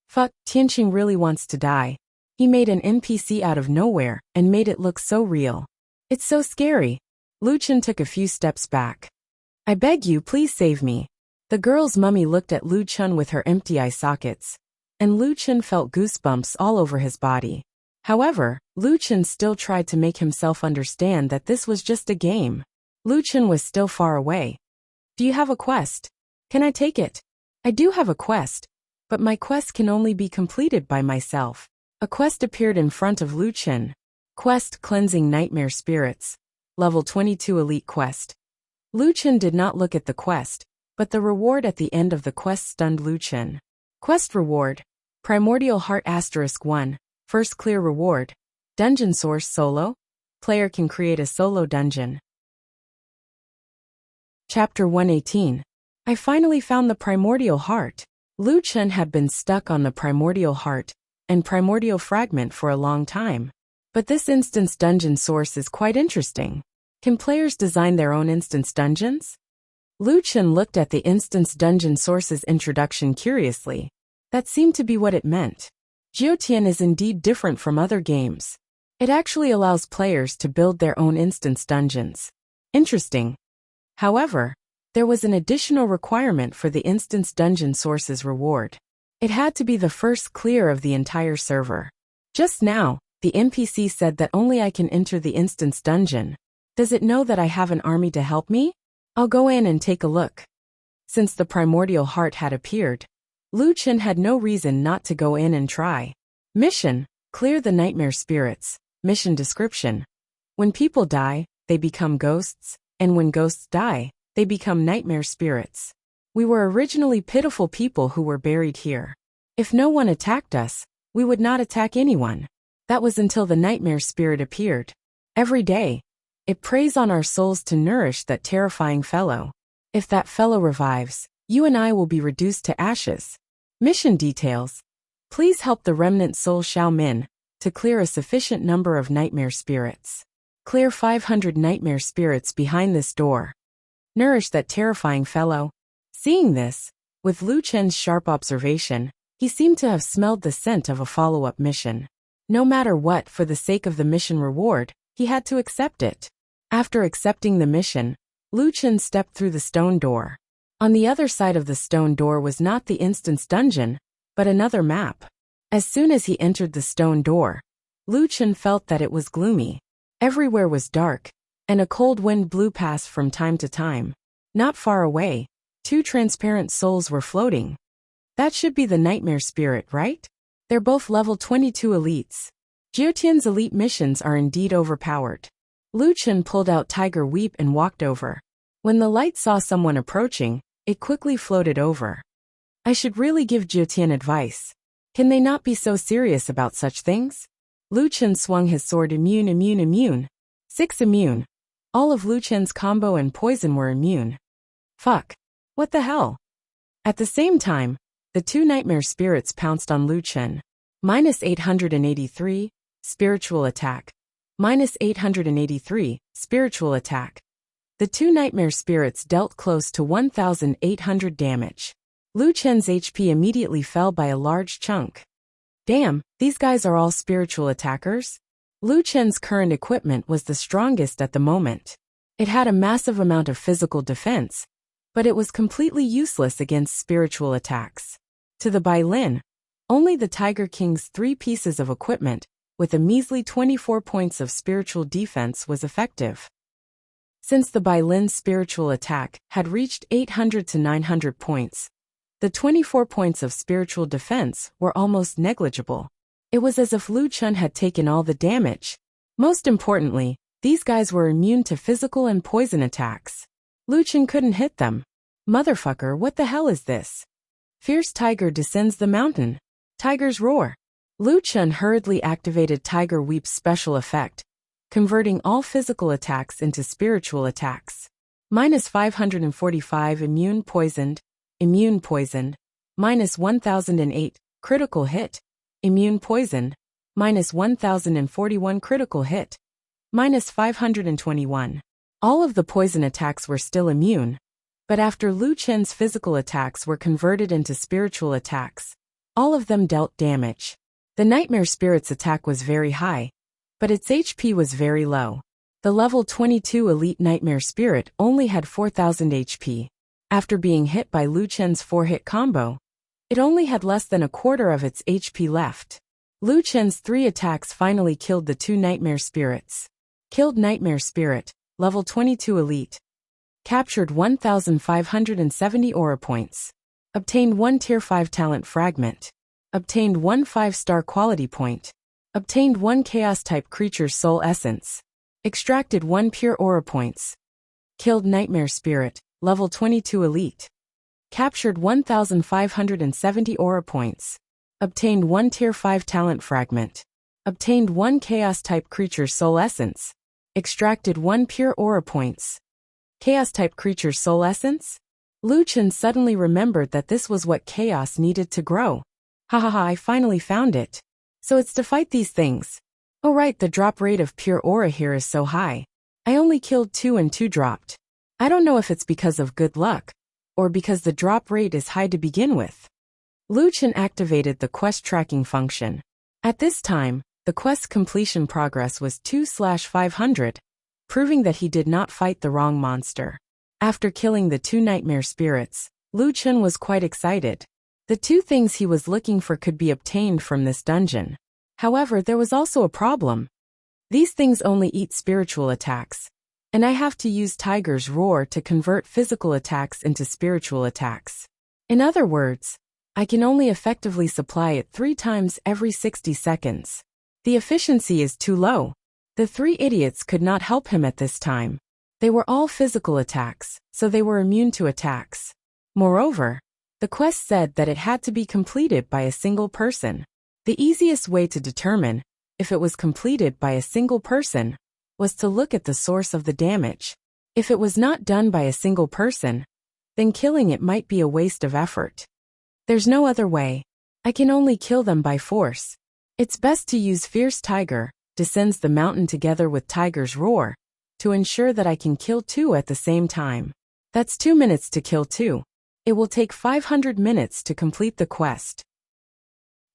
A: Fuck, Tianqing really wants to die. He made an NPC out of nowhere and made it look so real. It's so scary. Lu Chun took a few steps back. I beg you, please save me. The girl's mummy looked at Lu Chun with her empty eye sockets, and Lu Chun felt goosebumps all over his body. However, Lu Chun still tried to make himself understand that this was just a game. Lu Chun was still far away. Do you have a quest? Can I take it? I do have a quest, but my quest can only be completed by myself. A quest appeared in front of Lu Chun. Quest Cleansing Nightmare Spirits. Level 22 Elite Quest. Lu Chun did not look at the quest, but the reward at the end of the quest stunned Lu Chun. Quest Reward. Primordial Heart *1. First clear reward. Dungeon Source Solo. Player can create a solo dungeon. Chapter 118. I finally found the Primordial Heart. Lu Chen had been stuck on the Primordial Heart and Primordial Fragment for a long time. But this instance dungeon source is quite interesting. Can players design their own instance dungeons? Lu Chen looked at the instance dungeon source's introduction curiously. That seemed to be what it meant. Jiutian is indeed different from other games. It actually allows players to build their own instance dungeons. Interesting. However, there was an additional requirement for the instance dungeon source's reward. It had to be the first clear of the entire server. Just now, the NPC said that only I can enter the instance dungeon. Does it know that I have an army to help me? I'll go in and take a look. Since the Primordial Heart had appeared, Lu Chen had no reason not to go in and try. Mission: clear the nightmare spirits. Mission description: when people die, they become ghosts, and when ghosts die, they become nightmare spirits. We were originally pitiful people who were buried here. If no one attacked us, we would not attack anyone. That was until the nightmare spirit appeared. Every day, it preys on our souls to nourish that terrifying fellow. If that fellow revives, you and I will be reduced to ashes. Mission details: please help the remnant soul Xiao Min to clear a sufficient number of nightmare spirits. Clear 500 nightmare spirits behind this door. Nourish that terrifying fellow. Seeing this, with Lu Chen's sharp observation, he seemed to have smelled the scent of a follow-up mission. No matter what, for the sake of the mission reward, he had to accept it. After accepting the mission, Lu Chen stepped through the stone door. On the other side of the stone door was not the instance dungeon, but another map. As soon as he entered the stone door, Lu Chen felt that it was gloomy. Everywhere was dark, and a cold wind blew past from time to time. Not far away, two transparent souls were floating. That should be the nightmare spirit, right? They're both level 22 elites. Jiutian's elite missions are indeed overpowered. Lu Chen pulled out Tiger Weep and walked over. When the light saw someone approaching, it quickly floated over. I should really give Jiutian advice. Can they not be so serious about such things? Lu Chen swung his sword. Immune. 6 immune. All of Lu Chen's combo and poison were immune. Fuck. What the hell? At the same time, the two nightmare spirits pounced on Lu Chen. -883, spiritual attack. -883, spiritual attack. The two nightmare spirits dealt close to 1,800 damage. Lu Chen's HP immediately fell by a large chunk. Damn, these guys are all spiritual attackers? Lu Chen's current equipment was the strongest at the moment. It had a massive amount of physical defense, but it was completely useless against spiritual attacks. To the Bai Lin, only the Tiger King's 3 pieces of equipment, with a measly 24 points of spiritual defense, was effective. Since the Bai Lin's spiritual attack had reached 800 to 900 points, the 24 points of spiritual defense were almost negligible. It was as if Lu Chen had taken all the damage. Most importantly, these guys were immune to physical and poison attacks. Lu Chen couldn't hit them. Motherfucker, what the hell is this? Fierce Tiger descends the mountain. Tiger's Roar. Lu Chen hurriedly activated Tiger Weep's special effect, converting all physical attacks into spiritual attacks. -545 immune poisoned, -1008, critical hit, immune poisoned, -1041 critical hit, -521. All of the poison attacks were still immune, but after Lu Chen's physical attacks were converted into spiritual attacks, all of them dealt damage. The Nightmare Spirit's attack was very high, but its HP was very low. The level 22 elite Nightmare Spirit only had 4,000 HP. After being hit by Lu Chen's 4-hit combo, it only had less than a quarter of its HP left. Lu Chen's 3 attacks finally killed the 2 Nightmare Spirits. Killed Nightmare Spirit, level 22 elite. Captured 1,570 aura points. Obtained 1 tier 5 talent fragment. Obtained 1 5-star quality point. Obtained 1 chaos-type creature's soul essence. Extracted 1 pure aura points. Killed Nightmare Spirit, level 22 elite. Captured 1,570 aura points. Obtained 1 Tier 5 talent fragment. Obtained 1 Chaos-type creature soul essence. Extracted 1 pure aura points. Chaos-type creature soul essence? Lu Chen suddenly remembered that this was what chaos needed to grow. Hahaha, I finally found it. So it's to fight these things. Oh right, the drop rate of pure aura here is so high. I only killed 2 and 2 dropped. I don't know if it's because of good luck, or because the drop rate is high to begin with. Lu Chen activated the quest tracking function. At this time, the quest completion progress was 2/500, proving that he did not fight the wrong monster. After killing the 2 nightmare spirits, Lu Chen was quite excited. The 2 things he was looking for could be obtained from this dungeon. However, there was also a problem. These things only eat spiritual attacks, and I have to use Tiger's Roar to convert physical attacks into spiritual attacks. In other words, I can only effectively supply it 3 times every 60 seconds. The efficiency is too low. The 3 idiots could not help him at this time. They were all physical attacks, so they were immune to attacks. Moreover, the quest said that it had to be completed by a single person. The easiest way to determine if it was completed by a single person was to look at the source of the damage. If it was not done by a single person, then killing it might be a waste of effort. There's no other way. I can only kill them by force. It's best to use Fierce Tiger, descends the mountain together with Tiger's Roar, to ensure that I can kill 2 at the same time. That's 2 minutes to kill 2. It will take 500 minutes to complete the quest.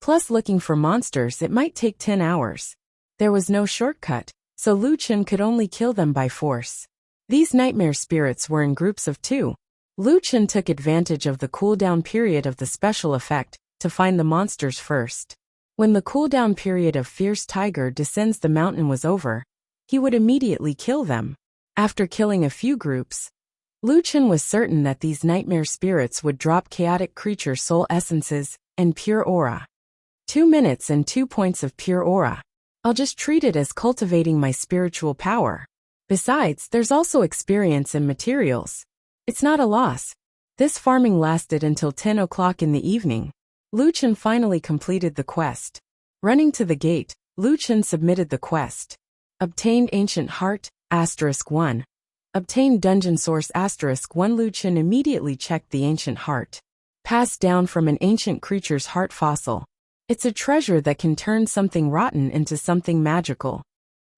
A: Plus looking for monsters, it might take 10 hours. There was no shortcut, so Lu Chen could only kill them by force. These nightmare spirits were in groups of 2. Lu Chen took advantage of the cooldown period of the special effect to find the monsters first. When the cooldown period of Fierce Tiger descends the mountain was over, he would immediately kill them. After killing a few groups, Lu Chen was certain that these nightmare spirits would drop chaotic creature soul essences and pure aura. 2 minutes and 2 points of pure aura. I'll just treat it as cultivating my spiritual power. Besides, there's also experience and materials. It's not a loss. This farming lasted until 10 o'clock in the evening. Lu Chen finally completed the quest. Running to the gate, Lu Chen submitted the quest. Obtained Ancient Heart, *1. Obtained Dungeon Source *1. Lu Chen immediately checked the Ancient Heart. Passed down from an ancient creature's heart fossil. It's a treasure that can turn something rotten into something magical.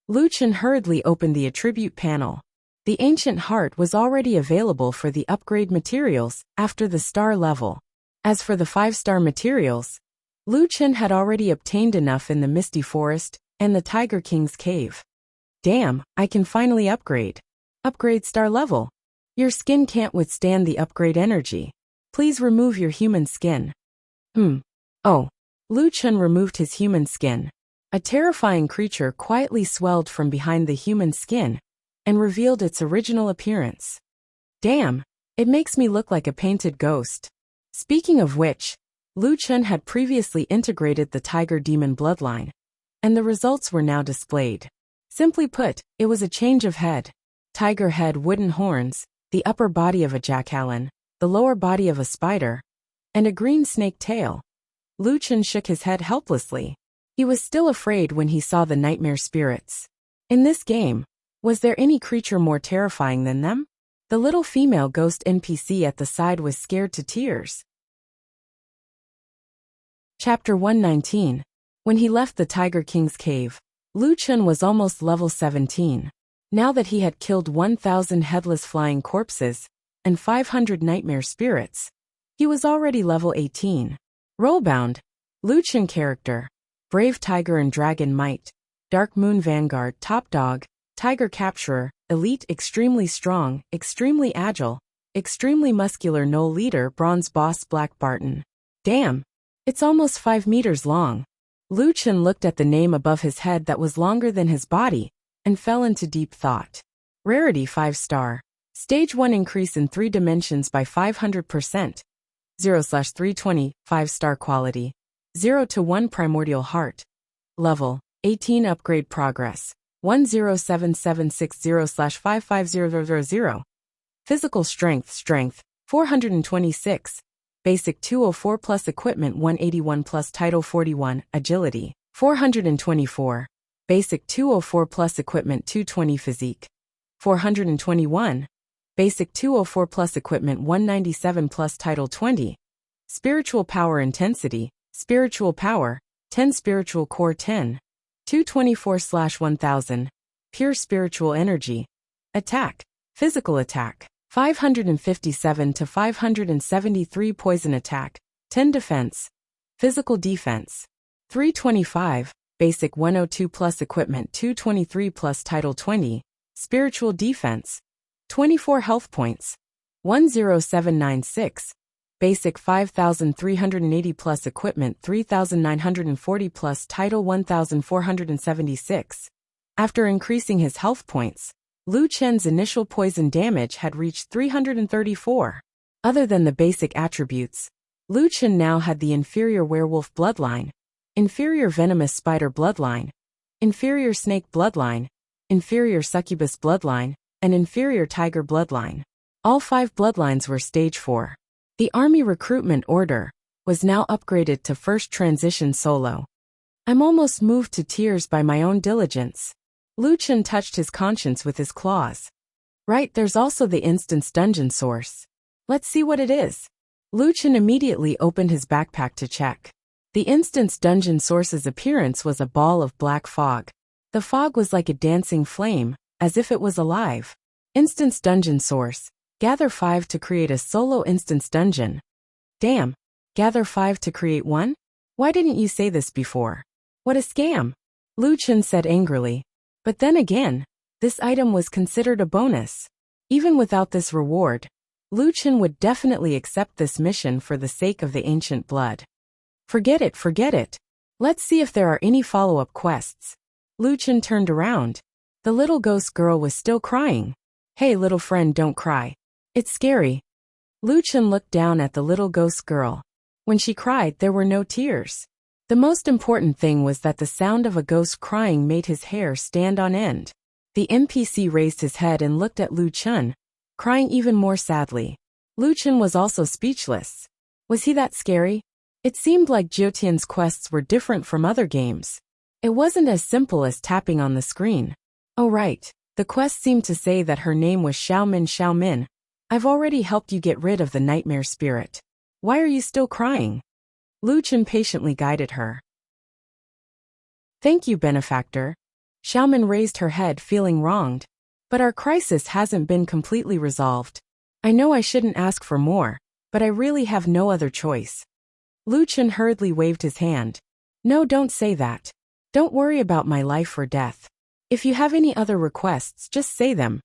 A: Lu Chen hurriedly opened the attribute panel. The Ancient Heart was already available for the upgrade materials after the star level. As for the 5-star materials, Lu Chen had already obtained enough in the Misty Forest and the Tiger King's cave. Damn, I can finally upgrade. Upgrade star level. Your skin can't withstand the upgrade energy. Please remove your human skin. Oh. Lu Chen removed his human skin. A terrifying creature quietly swelled from behind the human skin and revealed its original appearance. Damn, it makes me look like a painted ghost. Speaking of which, Lu Chen had previously integrated the Tiger Demon bloodline, and the results were now displayed. Simply put, it was a change of head. Tiger head, wooden horns, the upper body of a jackalen, the lower body of a spider, and a green snake tail. Lu Chen shook his head helplessly. He was still afraid when he saw the nightmare spirits. In this game, was there any creature more terrifying than them? The little female ghost NPC at the side was scared to tears. Chapter 119. When he left the Tiger King's cave, Lu Chen was almost level 17. Now that he had killed 1,000 headless flying corpses and 500 nightmare spirits, he was already level 18. Rollbound. Lu Chen character. Brave Tiger and Dragon Might. Dark Moon Vanguard. Top Dog. Tiger Capturer. Elite. Extremely Strong. Extremely Agile. Extremely Muscular. No Leader. Bronze Boss. Black Barton. Damn. It's almost 5 meters long. Lu Chen looked at the name above his head that was longer than his body and fell into deep thought. Rarity 5-star. Stage 1 increase in 3 dimensions by 500%. 0/320, 5-star quality. 0 to 1 primordial heart. Level 18 upgrade progress. 107,760/55000. Physical strength 426. Basic 204 plus Equipment 181 plus Title 41, Agility. 424. Basic 204 plus Equipment 220 Physique. 421. Basic 204 plus Equipment 197 plus Title 20. Spiritual Power Intensity, Spiritual Power, 10 Spiritual Core 10. 224/1000. Pure Spiritual Energy. Attack, Physical Attack. 557 to 573 Poison Attack, 10 Defense. Physical Defense. 325, Basic 102 plus Equipment 223 plus Title 20, Spiritual Defense. 24 Health Points. 10796, Basic 5380 plus Equipment 3940 plus Title 1476. After increasing his health points, Lu Chen's initial poison damage had reached 334. Other than the basic attributes, Lu Chen now had the inferior werewolf bloodline, inferior venomous spider bloodline, inferior snake bloodline, inferior succubus bloodline, and inferior tiger bloodline. All 5 bloodlines were stage 4. The army recruitment order was now upgraded to first transition solo. I'm almost moved to tears by my own diligence. Lu Chen touched his conscience with his claws. Right, there's also the instance dungeon source. Let's see what it is. Lu Chen immediately opened his backpack to check. The instance dungeon source's appearance was a ball of black fog. The fog was like a dancing flame, as if it was alive. Instance dungeon source. Gather 5 to create a solo instance dungeon. Damn. Gather 5 to create one? Why didn't you say this before? What a scam. Lu Chen said angrily. But then again, this item was considered a bonus. Even without this reward, Lu Chen would definitely accept this mission for the sake of the ancient blood. Forget it, forget it. Let's see if there are any follow-up quests. Lu Chen turned around. The little ghost girl was still crying. Hey little friend, don't cry. It's scary. Lu Chen looked down at the little ghost girl. When she cried, there were no tears. The most important thing was that the sound of a ghost crying made his hair stand on end. The NPC raised his head and looked at Lu Chen, crying even more sadly. Lu Chen was also speechless. Was he that scary? It seemed like Jiotian's quests were different from other games. It wasn't as simple as tapping on the screen. Oh right, the quest seemed to say that her name was Xiaomin Xiaomin. I've already helped you get rid of the nightmare spirit. Why are you still crying? Lu Chen patiently guided her. Thank you, benefactor. Xiaomin raised her head, feeling wronged. But our crisis hasn't been completely resolved. I know I shouldn't ask for more, but I really have no other choice. Lu Chen hurriedly waved his hand. No, don't say that. Don't worry about my life or death. If you have any other requests, just say them.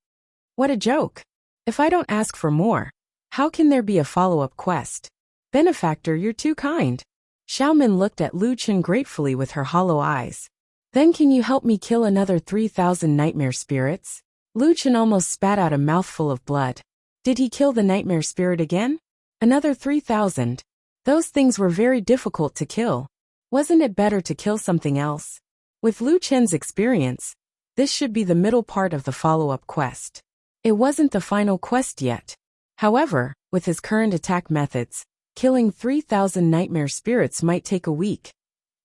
A: What a joke. If I don't ask for more, how can there be a follow-up quest? Benefactor, you're too kind. Xiaomin looked at Lu Chen gratefully with her hollow eyes. Then can you help me kill another 3,000 nightmare spirits? Lu Chen almost spat out a mouthful of blood. Did he kill the nightmare spirit again? Another 3,000. Those things were very difficult to kill. Wasn't it better to kill something else? With Lu Chen's experience, this should be the middle part of the follow-up quest. It wasn't the final quest yet. However, with his current attack methods, killing 3,000 nightmare spirits might take a week.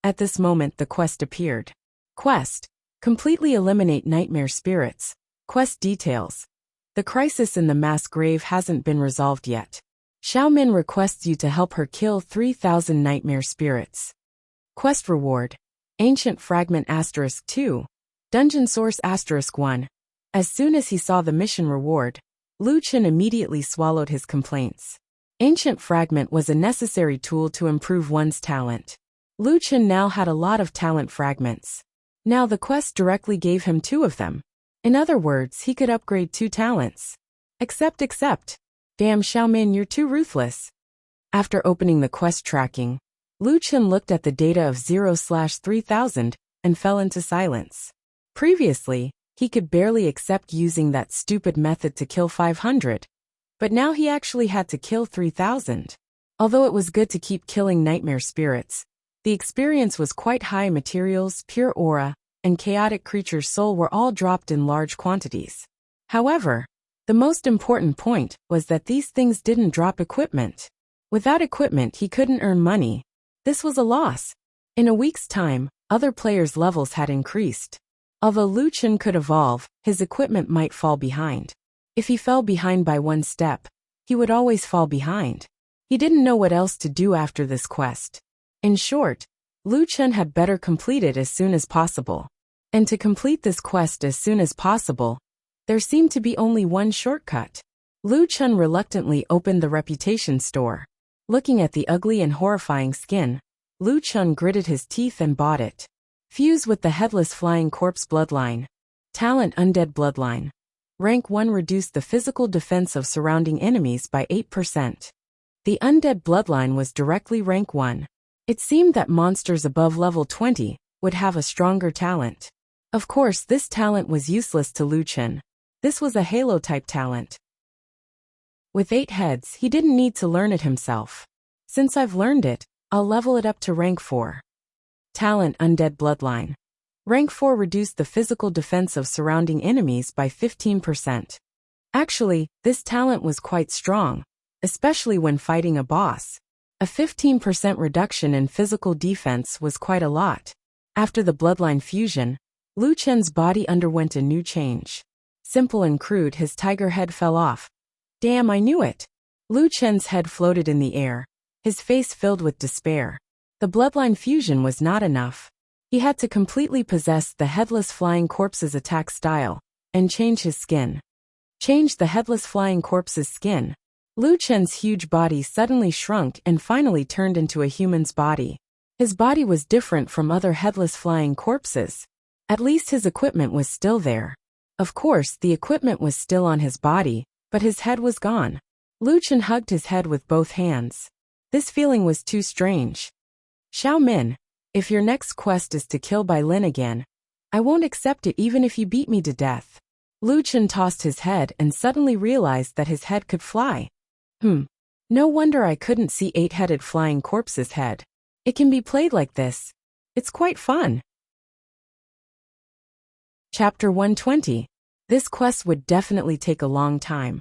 A: At this moment the quest appeared. Quest. Completely eliminate nightmare spirits. Quest details. The crisis in the mass grave hasn't been resolved yet. Xiaomin requests you to help her kill 3,000 nightmare spirits. Quest reward. Ancient Fragment *2. Dungeon Source *1. As soon as he saw the mission reward, Lu Chen immediately swallowed his complaints. Ancient Fragment was a necessary tool to improve one's talent. Lu Chen now had a lot of talent fragments. Now the quest directly gave him 2 of them. In other words, he could upgrade 2 talents. Accept. Damn Xiaomin, you're too ruthless. After opening the quest tracking, Lu Chen looked at the data of 0/3000 and fell into silence. Previously, he could barely accept using that stupid method to kill 500. But now he actually had to kill 3,000. Although it was good to keep killing nightmare spirits, the experience was quite high. Materials, pure aura, and chaotic creature's soul were all dropped in large quantities. However, The most important point was that these things didn't drop equipment. Without equipment, he couldn't earn money. This was a loss. In a week's time, other players' levels had increased. Although Lu Chen could evolve, his equipment might fall behind. If he fell behind by one step, he would always fall behind. He didn't know what else to do after this quest. In short, Lu Chen had better complete it as soon as possible. And to complete this quest as soon as possible, there seemed to be only one shortcut. Lu Chen reluctantly opened the reputation store. Looking at the ugly and horrifying skin, Lu Chen gritted his teeth and bought it. Fuse with the Headless Flying Corpse bloodline. Talent Undead bloodline. Rank 1 reduced the physical defense of surrounding enemies by 8%. The Undead bloodline was directly rank 1. It seemed that monsters above level 20 would have a stronger talent. Of course, this talent was useless to Lu Chen. This was a Halo-type talent. With 8 heads, he didn't need to learn it himself. Since I've learned it, I'll level it up to rank 4. Talent Undead bloodline. Rank 4 reduced the physical defense of surrounding enemies by 15%. Actually, this talent was quite strong, especially when fighting a boss. A 15% reduction in physical defense was quite a lot. After the bloodline fusion, Lu Chen's body underwent a new change. Simple and crude, his tiger head fell off. Damn, I knew it. Lu Chen's head floated in the air, his face filled with despair. The bloodline fusion was not enough. He had to completely possess the Headless Flying Corpse's attack style, and change his skin. Change the Headless Flying Corpse's skin. Lu Chen's huge body suddenly shrunk and finally turned into a human's body. His body was different from other Headless Flying Corpses. At least his equipment was still there. Of course, the equipment was still on his body, but his head was gone. Lu Chen hugged his head with both hands. This feeling was too strange. Xiao Min, if your next quest is to kill Bai Lin again, I won't accept it even if you beat me to death. Lu Chen tossed his head and suddenly realized that his head could fly. No wonder I couldn't see 8-headed flying corpse's head. It can be played like this. It's quite fun. Chapter 120. This quest would definitely take a long time.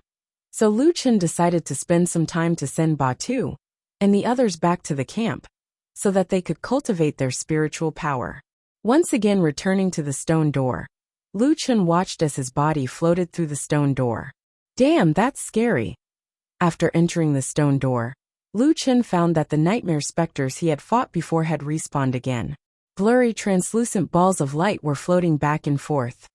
A: So Lu Chen decided to spend some time to send Batu and the others back to the camp, so that they could cultivate their spiritual power. Once again returning to the stone door, Lu Chen watched as his body floated through the stone door. Damn, that's scary. After entering the stone door, Lu Chen found that the nightmare specters he had fought before had respawned again. Blurry, translucent balls of light were floating back and forth.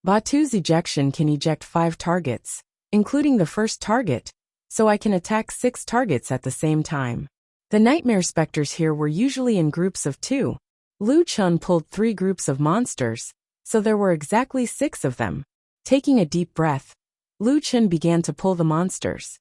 A: Batu's ejection can eject 5 targets, including the first target, so I can attack 6 targets at the same time. The nightmare specters here were usually in groups of 2. Lu Chen pulled 3 groups of monsters, so there were exactly 6 of them. Taking a deep breath, Lu Chen began to pull the monsters.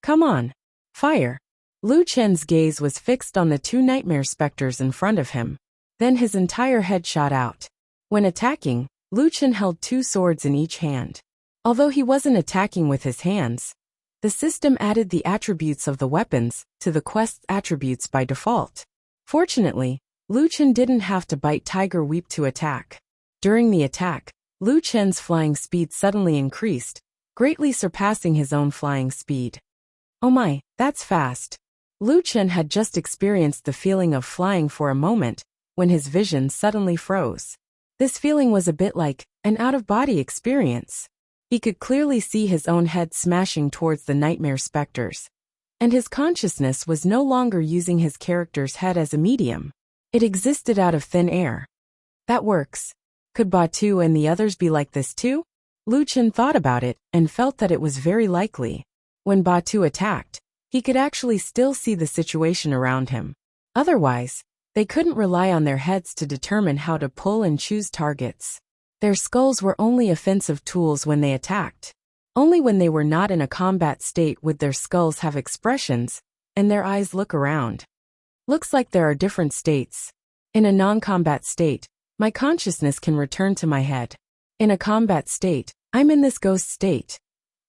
A: Come on, fire. Lu Chen's gaze was fixed on the 2 nightmare specters in front of him. Then his entire head shot out. When attacking, Lu Chen held 2 swords in each hand. Although he wasn't attacking with his hands, the system added the attributes of the weapons to the quest's attributes by default. Fortunately, Lu Chen didn't have to bite Tiger Weep to attack. During the attack, Lu Chen's flying speed suddenly increased, greatly surpassing his own flying speed. Oh my, that's fast. Lu Chen had just experienced the feeling of flying for a moment, when his vision suddenly froze. This feeling was a bit like an out-of-body experience. He could clearly see his own head smashing towards the nightmare specters. And his consciousness was no longer using his character's head as a medium. It existed out of thin air. That works. Could Batu and the others be like this too? Lu Chen thought about it and felt that it was very likely. When Batu attacked, he could actually still see the situation around him. Otherwise, they couldn't rely on their heads to determine how to pull and choose targets. Their skulls were only offensive tools when they attacked. Only when they were not in a combat state would their skulls have expressions, and their eyes look around. Looks like there are different states. In a non-combat state, my consciousness can return to my head. In a combat state, I'm in this ghost state.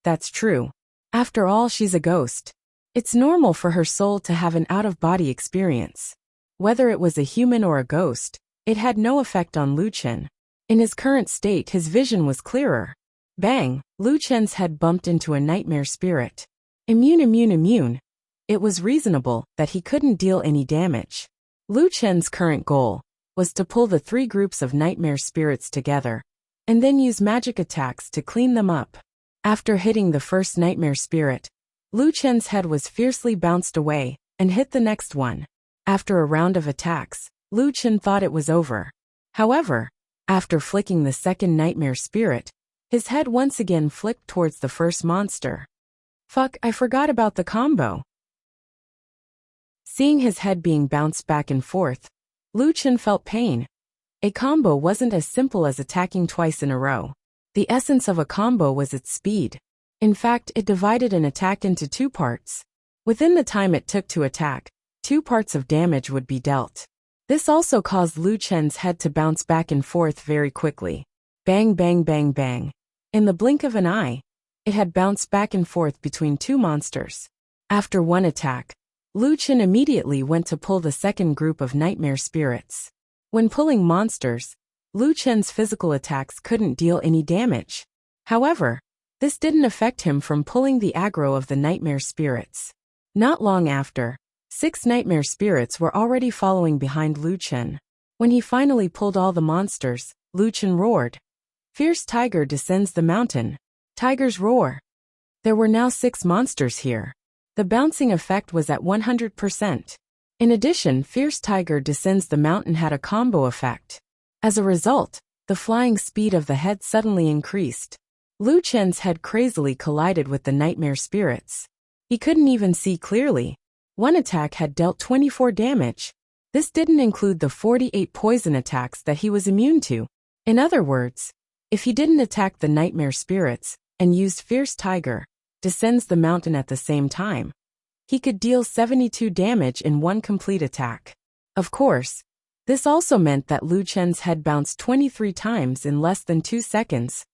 A: That's true. After all, she's a ghost. It's normal for her soul to have an out-of-body experience. Whether it was a human or a ghost, it had no effect on Lu Chen. In his current state, his vision was clearer. Bang! Lu Chen's head bumped into a nightmare spirit. Immune. It was reasonable that he couldn't deal any damage. Lu Chen's current goal was to pull the 3 groups of nightmare spirits together, and then use magic attacks to clean them up. After hitting the first nightmare spirit, Lu Chen's head was fiercely bounced away, and hit the next one. After a round of attacks, Lu Chen thought it was over. However, after flicking the second nightmare spirit, his head once again flicked towards the first monster. Fuck, I forgot about the combo. Seeing his head being bounced back and forth, Lu Chen felt pain. A combo wasn't as simple as attacking twice in a row. The essence of a combo was its speed. In fact, it divided an attack into 2 parts. Within the time it took to attack, 2 parts of damage would be dealt. This also caused Lu Chen's head to bounce back and forth very quickly. Bang. In the blink of an eye, it had bounced back and forth between 2 monsters. After one attack, Lu Chen immediately went to pull the second group of nightmare spirits. When pulling monsters, Lu Chen's physical attacks couldn't deal any damage. However, this didn't affect him from pulling the aggro of the nightmare spirits. Not long after, 6 nightmare spirits were already following behind Lu Chen. When he finally pulled all the monsters, Lu Chen roared. Fierce tiger descends the mountain. Tiger's roar. There were now 6 monsters here. The bouncing effect was at 100%. In addition, Fierce Tiger Descends the Mountain had a combo effect. As a result, the flying speed of the head suddenly increased. Lu Chen's head crazily collided with the nightmare spirits. He couldn't even see clearly. One attack had dealt 24 damage. This didn't include the 48 poison attacks that he was immune to. In other words, if he didn't attack the nightmare spirits and used Fierce Tiger Descends the Mountain at the same time, he could deal 72 damage in one complete attack. Of course, this also meant that Lu Chen's head bounced 23 times in less than 2 seconds.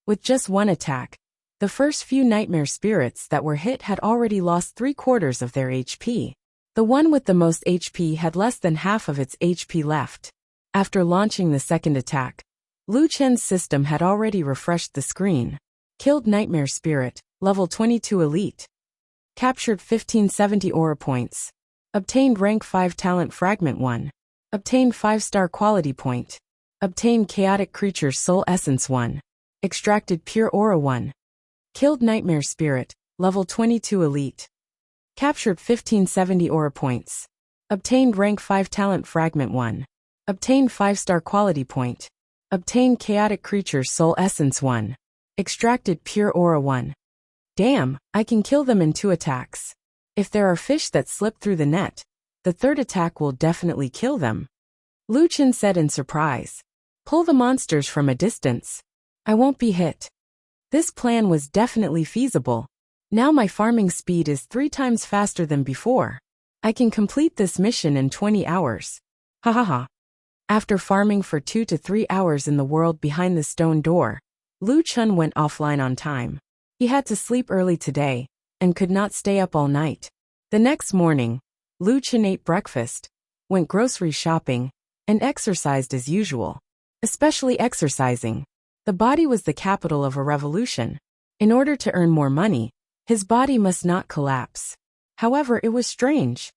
A: With just one attack, the first few nightmare spirits that were hit had already lost 3/4 of their HP. The one with the most HP had less than half of its HP left. After launching the second attack, Lu Chen's system had already refreshed the screen. Killed Nightmare Spirit, level 22 Elite. Captured 1570 aura points. Obtained rank 5 talent fragment 1. Obtained 5-star quality point. Obtained chaotic creature's soul essence 1. Extracted pure aura 1. Killed Nightmare Spirit, level 22 Elite. Captured 1570 aura points. Obtained rank 5 talent fragment 1. Obtained 5-star quality point. Obtained chaotic creature's soul essence 1. Extracted pure aura 1. Damn, I can kill them in 2 attacks. If there are fish that slip through the net, the third attack will definitely kill them. Lu Chen said in surprise. Pull the monsters from a distance. I won't be hit. This plan was definitely feasible. Now my farming speed is 3 times faster than before. I can complete this mission in 20 hours. Ha ha ha. After farming for 2 to 3 hours in the world behind the stone door, Lu Chen went offline on time. He had to sleep early today, and could not stay up all night. The next morning, Lu Chen ate breakfast, went grocery shopping, and exercised as usual. Especially exercising. The body was the capital of a revolution. In order to earn more money, his body must not collapse. However, it was strange.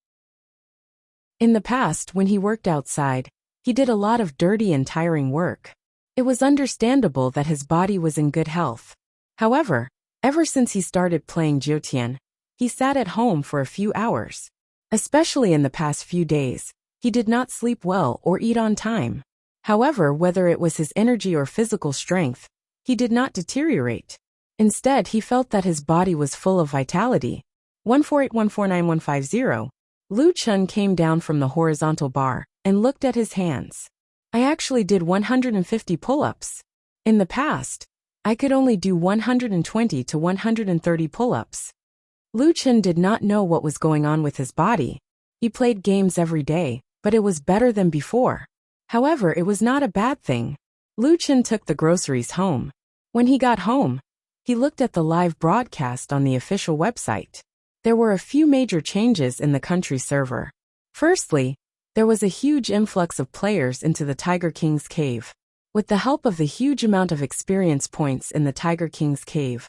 A: In the past, when he worked outside, he did a lot of dirty and tiring work. It was understandable that his body was in good health. However, ever since he started playing Jiutian, he sat at home for a few hours. Especially in the past few days, he did not sleep well or eat on time. However, whether it was his energy or physical strength, he did not deteriorate. Instead, he felt that his body was full of vitality. 148149150. Lu Chen came down from the horizontal bar and looked at his hands. I actually did 150 pull-ups. In the past, I could only do 120 to 130 pull-ups. Lu Chen did not know what was going on with his body. He played games every day, but it was better than before. However, it was not a bad thing. Lu Chen took the groceries home. When he got home, he looked at the live broadcast on the official website. There were a few major changes in the country server. Firstly, there was a huge influx of players into the Tiger King's cave. With the help of the huge amount of experience points in the Tiger King's cave,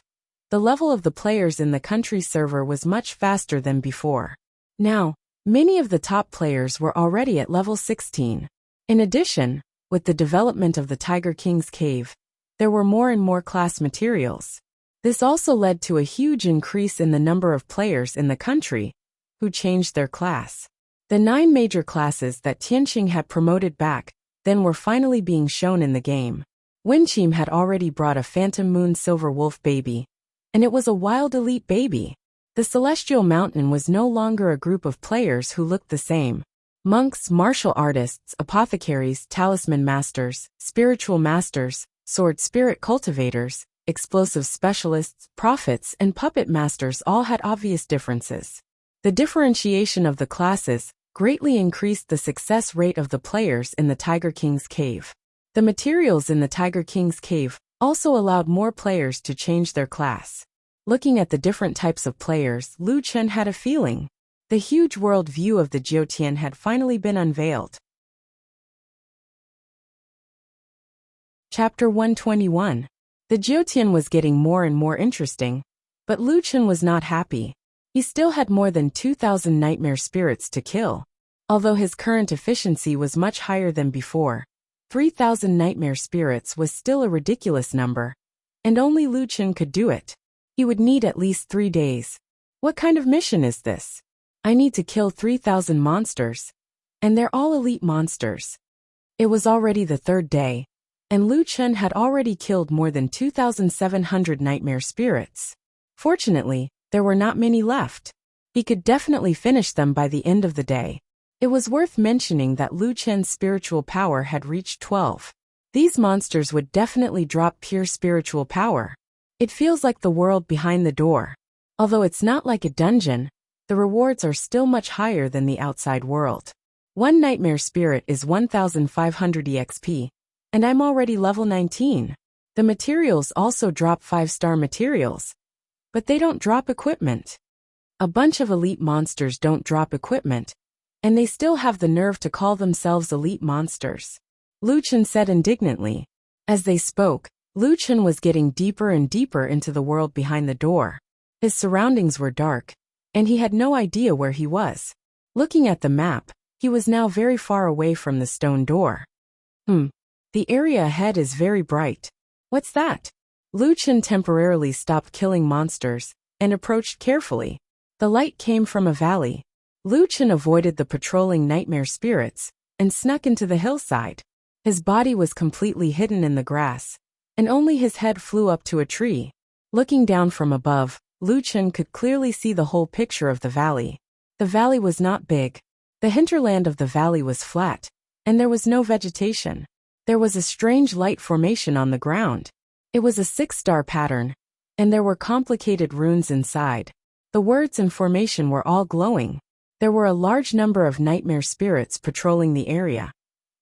A: the level of the players in the country server was much faster than before. Now, many of the top players were already at level 16. In addition, with the development of the Tiger King's cave, there were more and more class materials. This also led to a huge increase in the number of players in the country who changed their class. The 9 major classes that Tianqing had promoted back then were finally being shown in the game. Wenqim had already brought a Phantom Moon Silver Wolf baby, and it was a wild elite baby. The Celestial Mountain was no longer a group of players who looked the same. Monks, martial artists, apothecaries, talisman masters, spiritual masters, sword spirit cultivators, explosive specialists, prophets, and puppet masters all had obvious differences. The differentiation of the classes greatly increased the success rate of the players in the Tiger King's cave. The materials in the Tiger King's cave also allowed more players to change their class. Looking at the different types of players, Lu Chen had a feeling. The huge world view of the Jiutian had finally been unveiled. Chapter 121. The Jiutian was getting more and more interesting, but Lu Chen was not happy. He still had more than 2,000 nightmare spirits to kill. Although his current efficiency was much higher than before, 3,000 nightmare spirits was still a ridiculous number, and only Lu Chen could do it. He would need at least 3 days. What kind of mission is this? I need to kill 3,000 monsters, and they're all elite monsters. It was already the 3rd day, and Lu Chen had already killed more than 2,700 nightmare spirits. Fortunately, there were not many left. He could definitely finish them by the end of the day. It was worth mentioning that Lu Chen's spiritual power had reached 12. These monsters would definitely drop pure spiritual power. It feels like the world behind the door. Although it's not like a dungeon, the rewards are still much higher than the outside world. 1 nightmare spirit is 1,500 EXP, and I'm already level 19. The materials also drop 5-star materials, but they don't drop equipment. A bunch of elite monsters don't drop equipment, and they still have the nerve to call themselves elite monsters. Lu Chen said indignantly. As they spoke, Lu Chen was getting deeper and deeper into the world behind the door. His surroundings were dark, and he had no idea where he was. Looking at the map, he was now very far away from the stone door. The area ahead is very bright. What's that? Lu Chen temporarily stopped killing monsters and approached carefully. The light came from a valley. Lu Chen avoided the patrolling nightmare spirits and snuck into the hillside. His body was completely hidden in the grass, and only his head flew up to a tree. Looking down from above, Lu Chen could clearly see the whole picture of the valley. The valley was not big. The hinterland of the valley was flat, and there was no vegetation. There was a strange light formation on the ground. It was a 6-star pattern, and there were complicated runes inside. The words and formation were all glowing. There were a large number of nightmare spirits patrolling the area,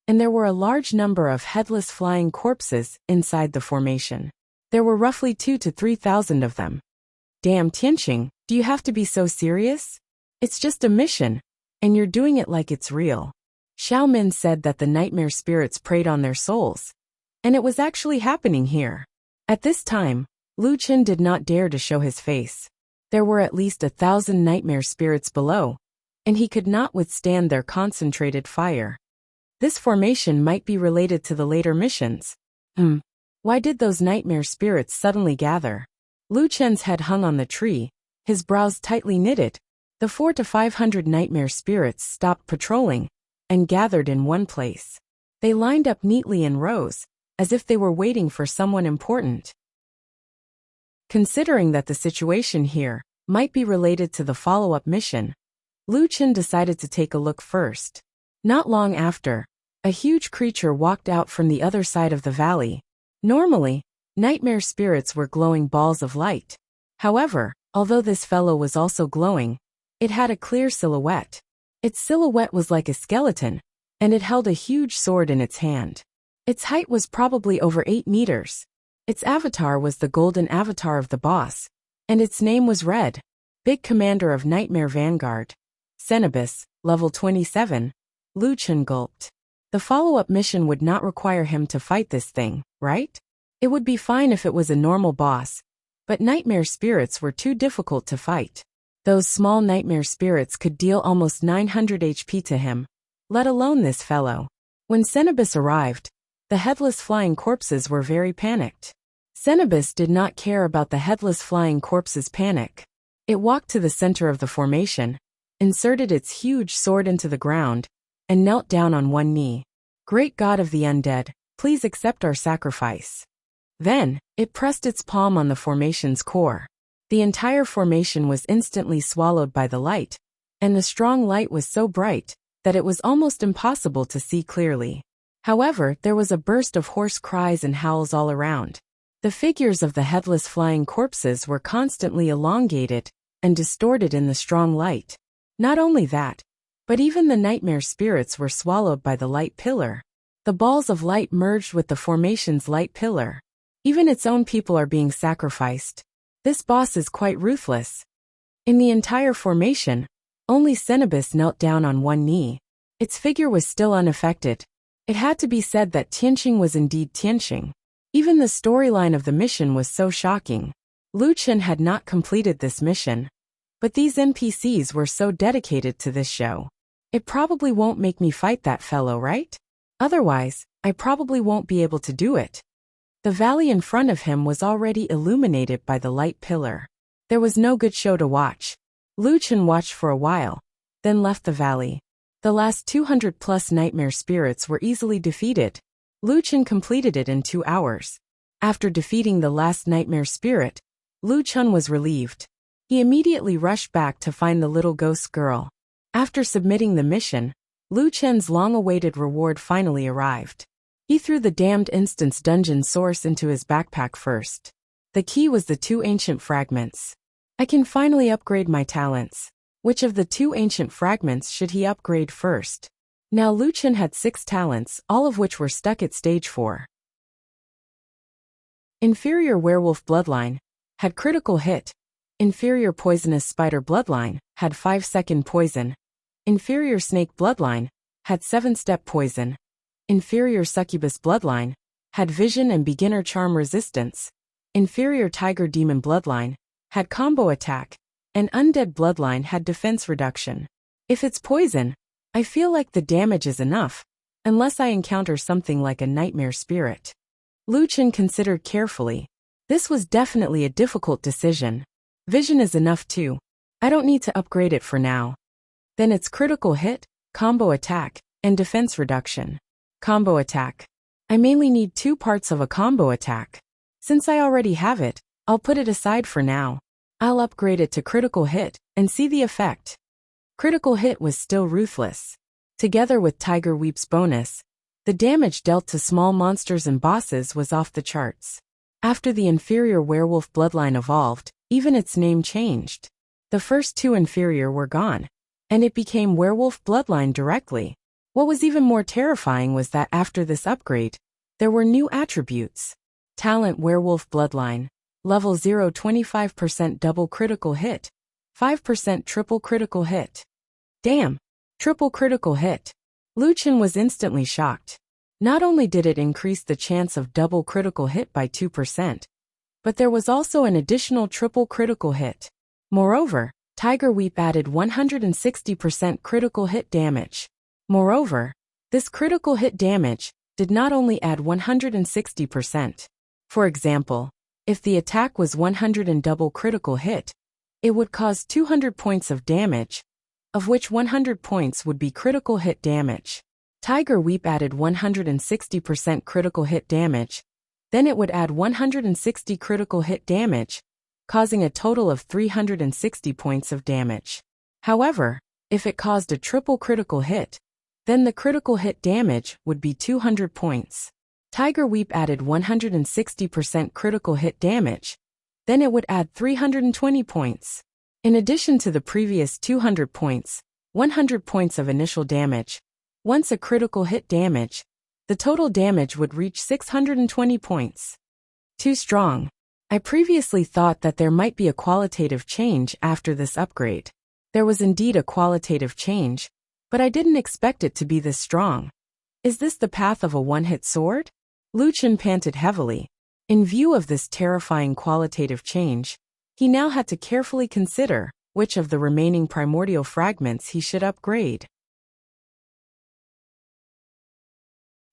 A: and there were a large number of headless flying corpses inside the formation. There were roughly 2,000 to 3,000 of them. Damn Tianqing, do you have to be so serious? It's just a mission, and you're doing it like it's real. Xiao Min said that the nightmare spirits preyed on their souls, and it was actually happening here. At this time, Lu Chen did not dare to show his face. There were at least 1,000 nightmare spirits below, and he could not withstand their concentrated fire. This formation might be related to the later missions. Why did those nightmare spirits suddenly gather? Lu Chen's head hung on the tree, his brows tightly knitted. The 400 to 500 nightmare spirits stopped patrolling and gathered in one place. They lined up neatly in rows, as if they were waiting for someone important. Considering that the situation here might be related to the follow-up mission, Lu Chen decided to take a look first. Not long after, a huge creature walked out from the other side of the valley. Normally, nightmare spirits were glowing balls of light. However, although this fellow was also glowing, it had a clear silhouette. Its silhouette was like a skeleton, and it held a huge sword in its hand. Its height was probably over 8 meters. Its avatar was the golden avatar of the boss, and its name was Red. Big Commander of Nightmare Vanguard. Cenobus, level 27. Lu Chen gulped. The follow-up mission would not require him to fight this thing, right? It would be fine if it was a normal boss, but nightmare spirits were too difficult to fight. Those small nightmare spirits could deal almost 900 HP to him, let alone this fellow. When Cenobus arrived, the headless flying corpses were very panicked. Cenobus did not care about the headless flying corpses' panic. It walked to the center of the formation, inserted its huge sword into the ground, and knelt down on one knee. Great God of the undead, please accept our sacrifice. Then, it pressed its palm on the formation's core. The entire formation was instantly swallowed by the light, and the strong light was so bright that it was almost impossible to see clearly. However, there was a burst of hoarse cries and howls all around. The figures of the headless flying corpses were constantly elongated and distorted in the strong light. Not only that, but even the nightmare spirits were swallowed by the light pillar. The balls of light merged with the formation's light pillar. Even its own people are being sacrificed. This boss is quite ruthless. In the entire formation, only Cenobus knelt down on one knee. Its figure was still unaffected. It had to be said that Tianqing was indeed Tianqing. Even the storyline of the mission was so shocking. Lu Chen had not completed this mission, but these NPCs were so dedicated to this show. It probably won't make me fight that fellow, right? Otherwise, I probably won't be able to do it. The valley in front of him was already illuminated by the light pillar. There was no good show to watch. Lu Chen watched for a while, then left the valley. The last 200+ nightmare spirits were easily defeated. Lu Chen completed it in 2 hours. After defeating the last nightmare spirit, Lu Chen was relieved. He immediately rushed back to find the little ghost girl. After submitting the mission, Lu Chen's long-awaited reward finally arrived. He threw the damned instance dungeon source into his backpack first. The key was the 2 ancient fragments. I can finally upgrade my talents. Which of the 2 ancient fragments should he upgrade first? Now Lu Chen had 6 talents, all of which were stuck at stage 4. Inferior werewolf bloodline had critical hit. Inferior poisonous spider bloodline had 5-second poison. Inferior snake bloodline had 7-step poison. Inferior succubus bloodline had vision and beginner charm resistance. Inferior tiger demon bloodline had combo attack, and undead bloodline had defense reduction. If it's poison, I feel like the damage is enough, unless I encounter something like a nightmare spirit. Lu Chen considered carefully. This was definitely a difficult decision. Vision is enough too. I don't need to upgrade it for now. Then it's critical hit, combo attack, and defense reduction. Combo attack. I mainly need 2 parts of a combo attack. Since I already have it, I'll put it aside for now. I'll upgrade it to critical hit and see the effect. Critical hit was still ruthless. Together with Tiger Weep's bonus, the damage dealt to small monsters and bosses was off the charts. After the inferior werewolf bloodline evolved, even its name changed. The first 2 inferior were gone, and it became werewolf bloodline directly. What was even more terrifying was that after this upgrade, there were new attributes. Talent werewolf bloodline. Level 0 25% double critical hit. 5% triple critical hit. Damn! Triple critical hit. Lu Chen was instantly shocked. Not only did it increase the chance of double critical hit by 2%, but there was also an additional triple critical hit. Moreover, Tiger Weep added 160% critical hit damage. Moreover, this critical hit damage did not only add 160%. For example, if the attack was 100 and double critical hit, it would cause 200 points of damage, of which 100 points would be critical hit damage. Tiger Weep added 160% critical hit damage, then it would add 160 critical hit damage, causing a total of 360 points of damage. However, if it caused a triple critical hit, then the critical hit damage would be 200 points. Tiger Weep added 160% critical hit damage, then it would add 320 points. In addition to the previous 200 points, 100 points of initial damage. Once a critical hit damage, the total damage would reach 620 points. Too strong. I previously thought that there might be a qualitative change after this upgrade. There was indeed a qualitative change, but I didn't expect it to be this strong. Is this the path of a one-hit sword? Lucien panted heavily. In view of this terrifying qualitative change, he now had to carefully consider which of the remaining primordial fragments he should upgrade.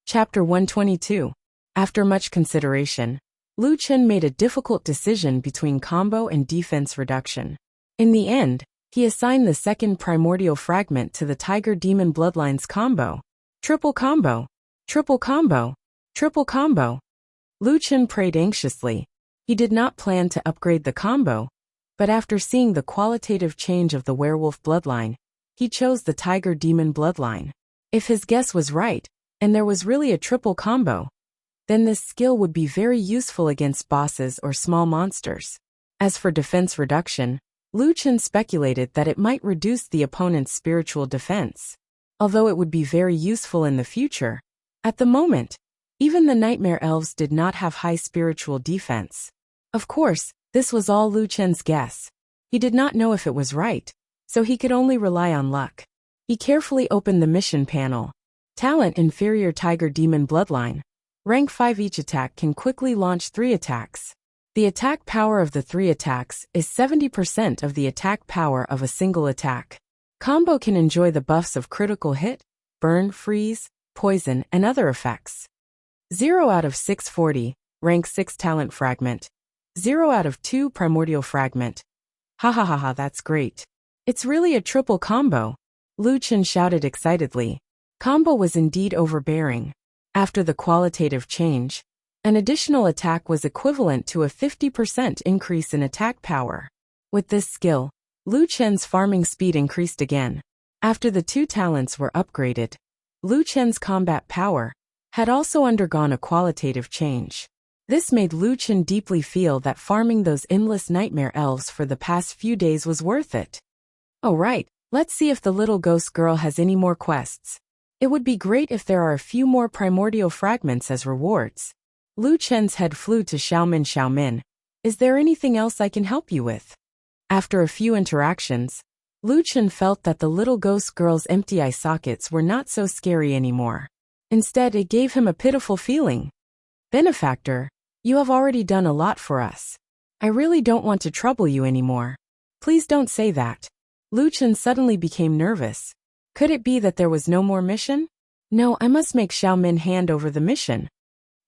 A: Chapter 122. After much consideration, Lucien made a difficult decision between combo and defense reduction. In the end, he assigned the second primordial fragment to the Tiger Demon Bloodlines combo. Triple combo! Triple combo! Triple combo! Lucien prayed anxiously. He did not plan to upgrade the combo, but after seeing the qualitative change of the werewolf bloodline, he chose the Tiger Demon Bloodline. If his guess was right, and there was really a triple combo, then this skill would be very useful against bosses or small monsters. As for defense reduction, Lucien speculated that it might reduce the opponent's spiritual defense. Although it would be very useful in the future, at the moment, even the nightmare elves did not have high spiritual defense. Of course, this was all Lucien's guess. He did not know if it was right, so he could only rely on luck. He carefully opened the mission panel. Talent Inferior Tiger Demon Bloodline. Rank 5. Each attack can quickly launch 3 attacks. The attack power of the 3 attacks is 70% of the attack power of a single attack. Combo can enjoy the buffs of critical hit, burn, freeze, poison, and other effects. 0 out of 640, rank 6 talent fragment. 0 out of 2 primordial fragment. Ha ha ha ha, that's great. It's really a triple combo. Lucien shouted excitedly. Combo was indeed overbearing. After the qualitative change, an additional attack was equivalent to a 50% increase in attack power. With this skill, Lucien's farming speed increased again. After the 2 talents were upgraded, Lucien's combat power had also undergone a qualitative change. This made Lucien deeply feel that farming those endless nightmare elves for the past few days was worth it. Oh right, let's see if the little ghost girl has any more quests. It would be great if there are a few more primordial fragments as rewards. Lucien's head flew to Xiaomin. Xiaomin, is there anything else I can help you with? After a few interactions, Lucien felt that the little ghost girl's empty eye sockets were not so scary anymore. Instead, it gave him a pitiful feeling. Benefactor, you have already done a lot for us. I really don't want to trouble you anymore. Please don't say that. Lucien suddenly became nervous. Could it be that there was no more mission? No, I must make Xiaomin hand over the mission.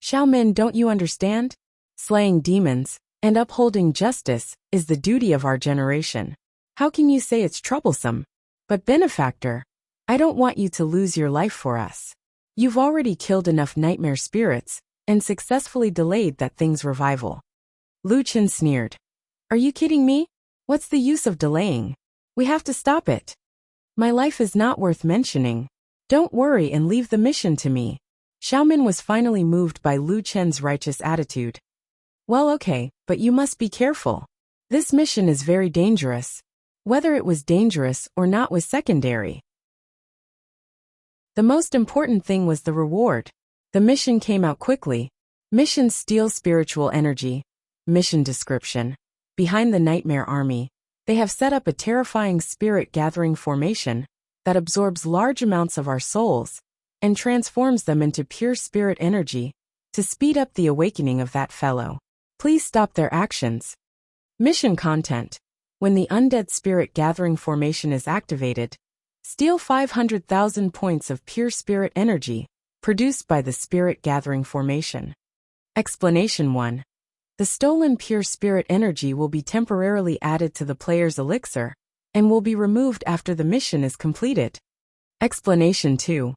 A: Xiaomin, don't you understand? Slaying demons and upholding justice is the duty of our generation. How can you say it's troublesome? But benefactor, I don't want you to lose your life for us. You've already killed enough nightmare spirits and successfully delayed that thing's revival. Lucien sneered. Are you kidding me? What's the use of delaying? We have to stop it. My life is not worth mentioning. Don't worry and leave the mission to me. Xiaomin was finally moved by Lucien's righteous attitude. Well, okay, but you must be careful. This mission is very dangerous. Whether it was dangerous or not was secondary. The most important thing was the reward. The mission came out quickly. Mission Steal Spiritual Energy. Mission description. Behind the Nightmare Army, they have set up a terrifying spirit-gathering formation that absorbs large amounts of our souls and transforms them into pure spirit energy to speed up the awakening of that fellow. Please stop their actions. Mission content. When the Undead Spirit Gathering Formation is activated, steal 500,000 points of pure spirit energy produced by the Spirit Gathering Formation. Explanation 1. The stolen pure spirit energy will be temporarily added to the player's elixir and will be removed after the mission is completed. Explanation 2.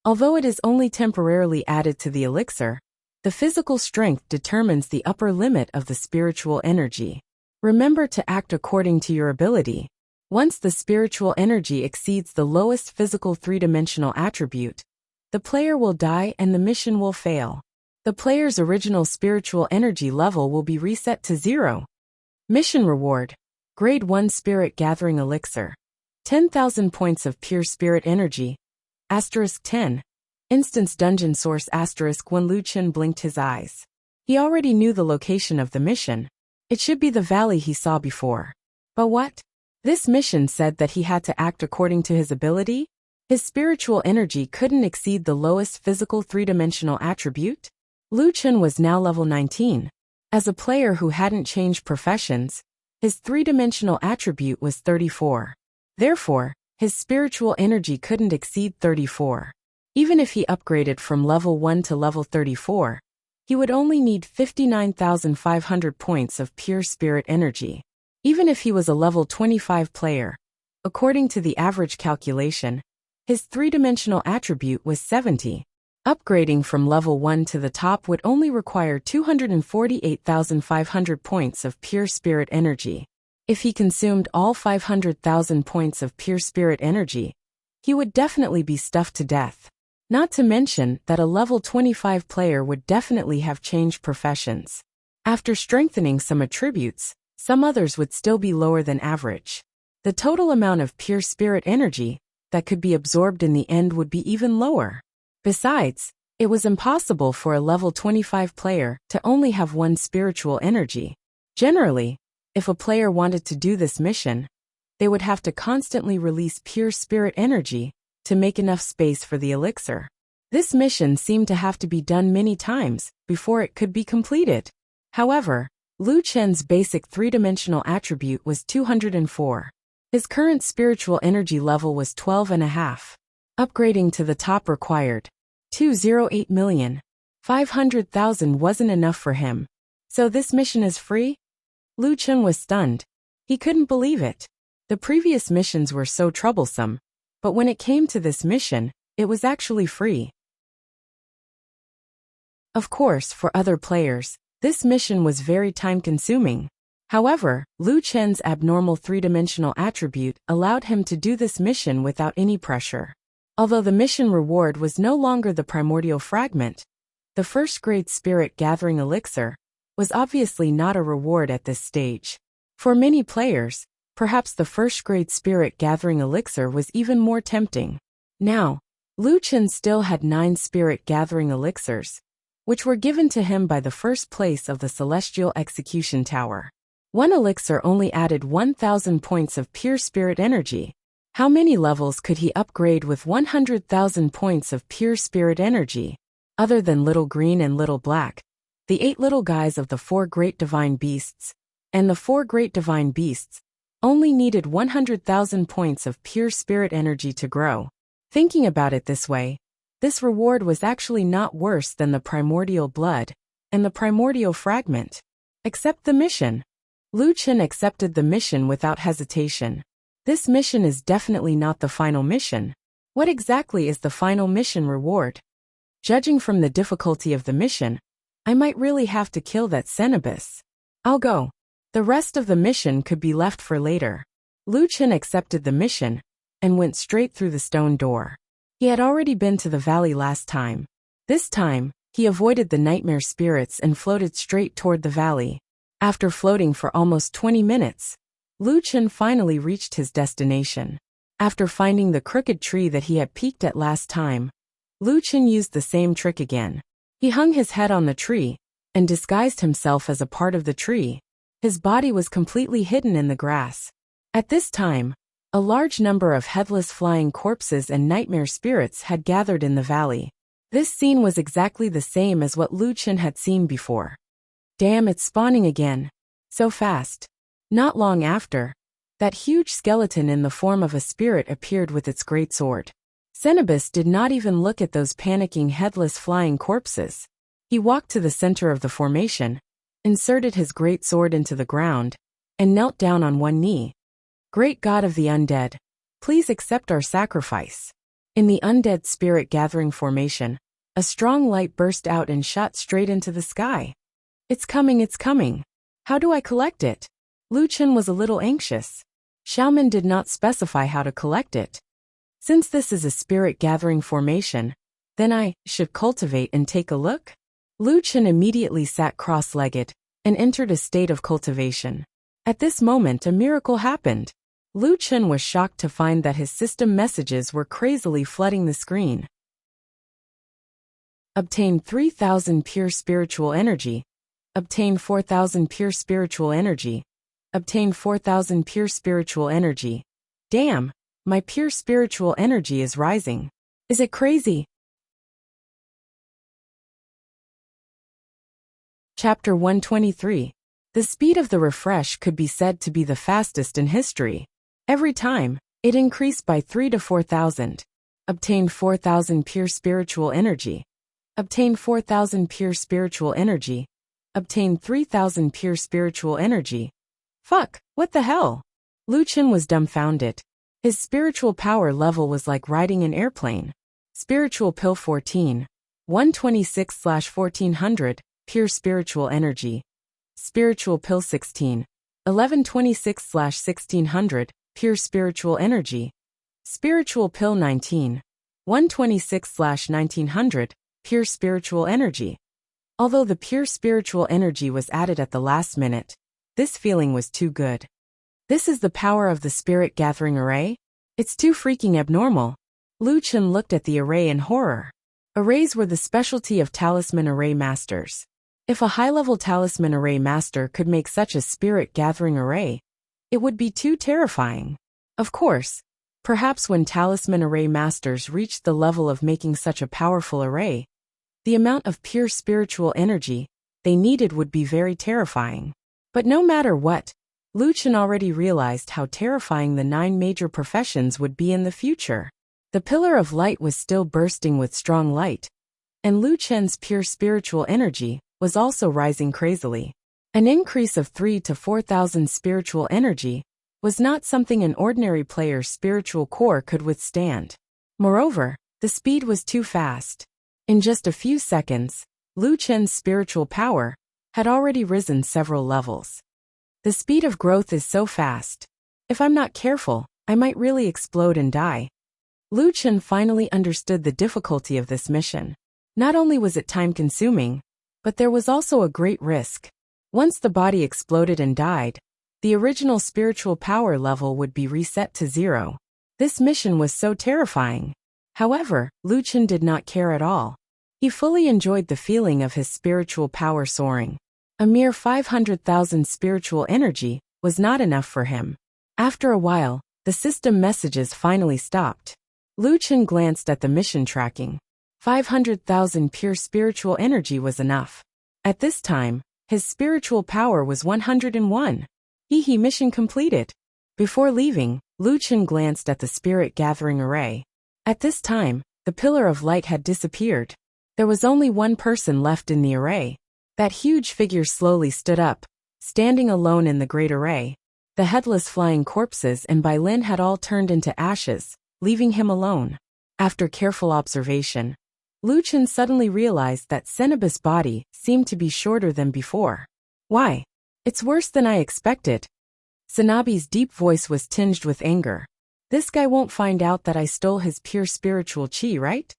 A: Although it is only temporarily added to the elixir, the physical strength determines the upper limit of the spiritual energy. Remember to act according to your ability. Once the spiritual energy exceeds the lowest physical 3-dimensional attribute, the player will die and the mission will fail. The player's original spiritual energy level will be reset to 0. Mission reward. Grade 1 Spirit Gathering Elixir. 10,000 points of pure spirit energy. *10. Instance Dungeon Source *1. Lucien blinked his eyes. He already knew the location of the mission. It should be the valley he saw before. But what? This mission said that he had to act according to his ability? His spiritual energy couldn't exceed the lowest physical three-dimensional attribute? Lu Chen was now level 19. As a player who hadn't changed professions, his three-dimensional attribute was 34. Therefore, his spiritual energy couldn't exceed 34. Even if he upgraded from level 1 to level 34, he would only need 59,500 points of pure spirit energy. Even if he was a level 25 player, according to the average calculation, his three-dimensional attribute was 70. Upgrading from level 1 to the top would only require 248,500 points of pure spirit energy. If he consumed all 500,000 points of pure spirit energy, he would definitely be stuffed to death. Not to mention that a level 25 player would definitely have changed professions. After strengthening some attributes, some others would still be lower than average. The total amount of pure spirit energy that could be absorbed in the end would be even lower. Besides, it was impossible for a level 25 player to only have one spiritual energy. Generally, if a player wanted to do this mission, they would have to constantly release pure spirit energy to make enough space for the elixir. This mission seemed to have to be done many times before it could be completed. However, Lu Chen's basic three-dimensional attribute was 204. His current spiritual energy level was 12.5. Upgrading to the top required 208,500,000 wasn't enough for him. So this mission is free? Lu Chen was stunned. He couldn't believe it. The previous missions were so troublesome, but when it came to this mission, it was actually free. Of course, for other players, this mission was very time-consuming. However, Lu Chen's abnormal three-dimensional attribute allowed him to do this mission without any pressure. Although the mission reward was no longer the primordial fragment, the first-grade spirit gathering elixir was obviously not a reward at this stage. For many players, perhaps the first-grade spirit gathering elixir was even more tempting. Now, Lu Chen still had 9 spirit gathering elixirs, which were given to him by the first place of the Celestial Execution Tower. One elixir only added 1,000 points of pure spirit energy. How many levels could he upgrade with 100,000 points of pure spirit energy? Other than Little Green and Little Black, the 8 little guys of the 4 great divine beasts, and the 4 great divine beasts, only needed 100,000 points of pure spirit energy to grow. Thinking about it this way, this reward was actually not worse than the primordial blood and the primordial fragment. Accept the mission. Lu Chen accepted the mission without hesitation. This mission is definitely not the final mission. What exactly is the final mission reward? Judging from the difficulty of the mission, I might really have to kill that Cenobus. I'll go. The rest of the mission could be left for later. Lu Chen accepted the mission and went straight through the stone door. He had already been to the valley last time. This time, he avoided the nightmare spirits and floated straight toward the valley. After floating for almost 20 minutes, Lu Chen finally reached his destination. After finding the crooked tree that he had peeked at last time, Lu Chen used the same trick again. He hung his head on the tree and disguised himself as a part of the tree. His body was completely hidden in the grass. At this time, a large number of headless flying corpses and nightmare spirits had gathered in the valley. This scene was exactly the same as what Lu Chen had seen before. Damn, it's spawning again. So fast. Not long after, that huge skeleton in the form of a spirit appeared with its great sword. Cenobus did not even look at those panicking headless flying corpses. He walked to the center of the formation, inserted his great sword into the ground, and knelt down on one knee. Great God of the undead, please accept our sacrifice. In the undead spirit gathering formation, a strong light burst out and shot straight into the sky. It's coming, it's coming. How do I collect it? Lu Chen was a little anxious. Xiaoman did not specify how to collect it. Since this is a spirit gathering formation, then I should cultivate and take a look? Lu Chen immediately sat cross-legged and entered a state of cultivation. At this moment, a miracle happened. Lu Chen was shocked to find that his system messages were crazily flooding the screen. Obtain 3,000 pure spiritual energy. Obtain 4,000 pure spiritual energy. Obtain 4,000 pure spiritual energy. Damn, My pure spiritual energy is rising. Is it crazy? Chapter 123. The speed of the refresh could be said to be the fastest in history. Every time, it increased by 3 to 4,000. Obtained 4,000 pure spiritual energy. Obtained 4,000 pure spiritual energy. Obtained 3,000 pure spiritual energy. Fuck, what the hell? Lu Qin was dumbfounded. His spiritual power level was like riding an airplane. Spiritual Pill 14. 126/1400, pure spiritual energy. Spiritual Pill 16. 1126/1600, pure spiritual energy. Spiritual Pill 19. 126/1900, pure spiritual energy. Although the pure spiritual energy was added at the last minute, this feeling was too good. This is the power of the spirit gathering array? It's too freaking abnormal. Lu Qin looked at the array in horror. Arrays were the specialty of talisman array masters. If a high-level talisman array master could make such a spirit gathering array, it would be too terrifying. Of course, perhaps when talisman array masters reached the level of making such a powerful array, the amount of pure spiritual energy they needed would be very terrifying. But no matter what, Lu Qin already realized how terrifying the 9 major professions would be in the future. The pillar of light was still bursting with strong light, and Lu Qin's pure spiritual energy was also rising crazily. An increase of 3 to 4,000 spiritual energy was not something an ordinary player's spiritual core could withstand. Moreover, the speed was too fast. In just a few seconds, Lu Qin's spiritual power had already risen several levels. The speed of growth is so fast. If I'm not careful, I might really explode and die. Lu Qin finally understood the difficulty of this mission. Not only was it time-consuming, but there was also a great risk. Once the body exploded and died, the original spiritual power level would be reset to 0. This mission was so terrifying. However, Lu Qin did not care at all. He fully enjoyed the feeling of his spiritual power soaring. A mere 500,000 spiritual energy was not enough for him. After a while, the system messages finally stopped. Lu Qin glanced at the mission tracking. 500,000 pure spiritual energy was enough. At this time, his spiritual power was 101. Mission completed. Before leaving, Lu Qin glanced at the spirit gathering array. At this time, the pillar of light had disappeared. There was only one person left in the array. That huge figure slowly stood up, standing alone in the great array. The headless flying corpses and Bai Lin had all turned into ashes, leaving him alone. After careful observation, Lu Qin suddenly realized that Cenobus' body seemed to be shorter than before. Why? It's worse than I expected. Sanabi's deep voice was tinged with anger. This guy won't find out that I stole his pure spiritual chi, right?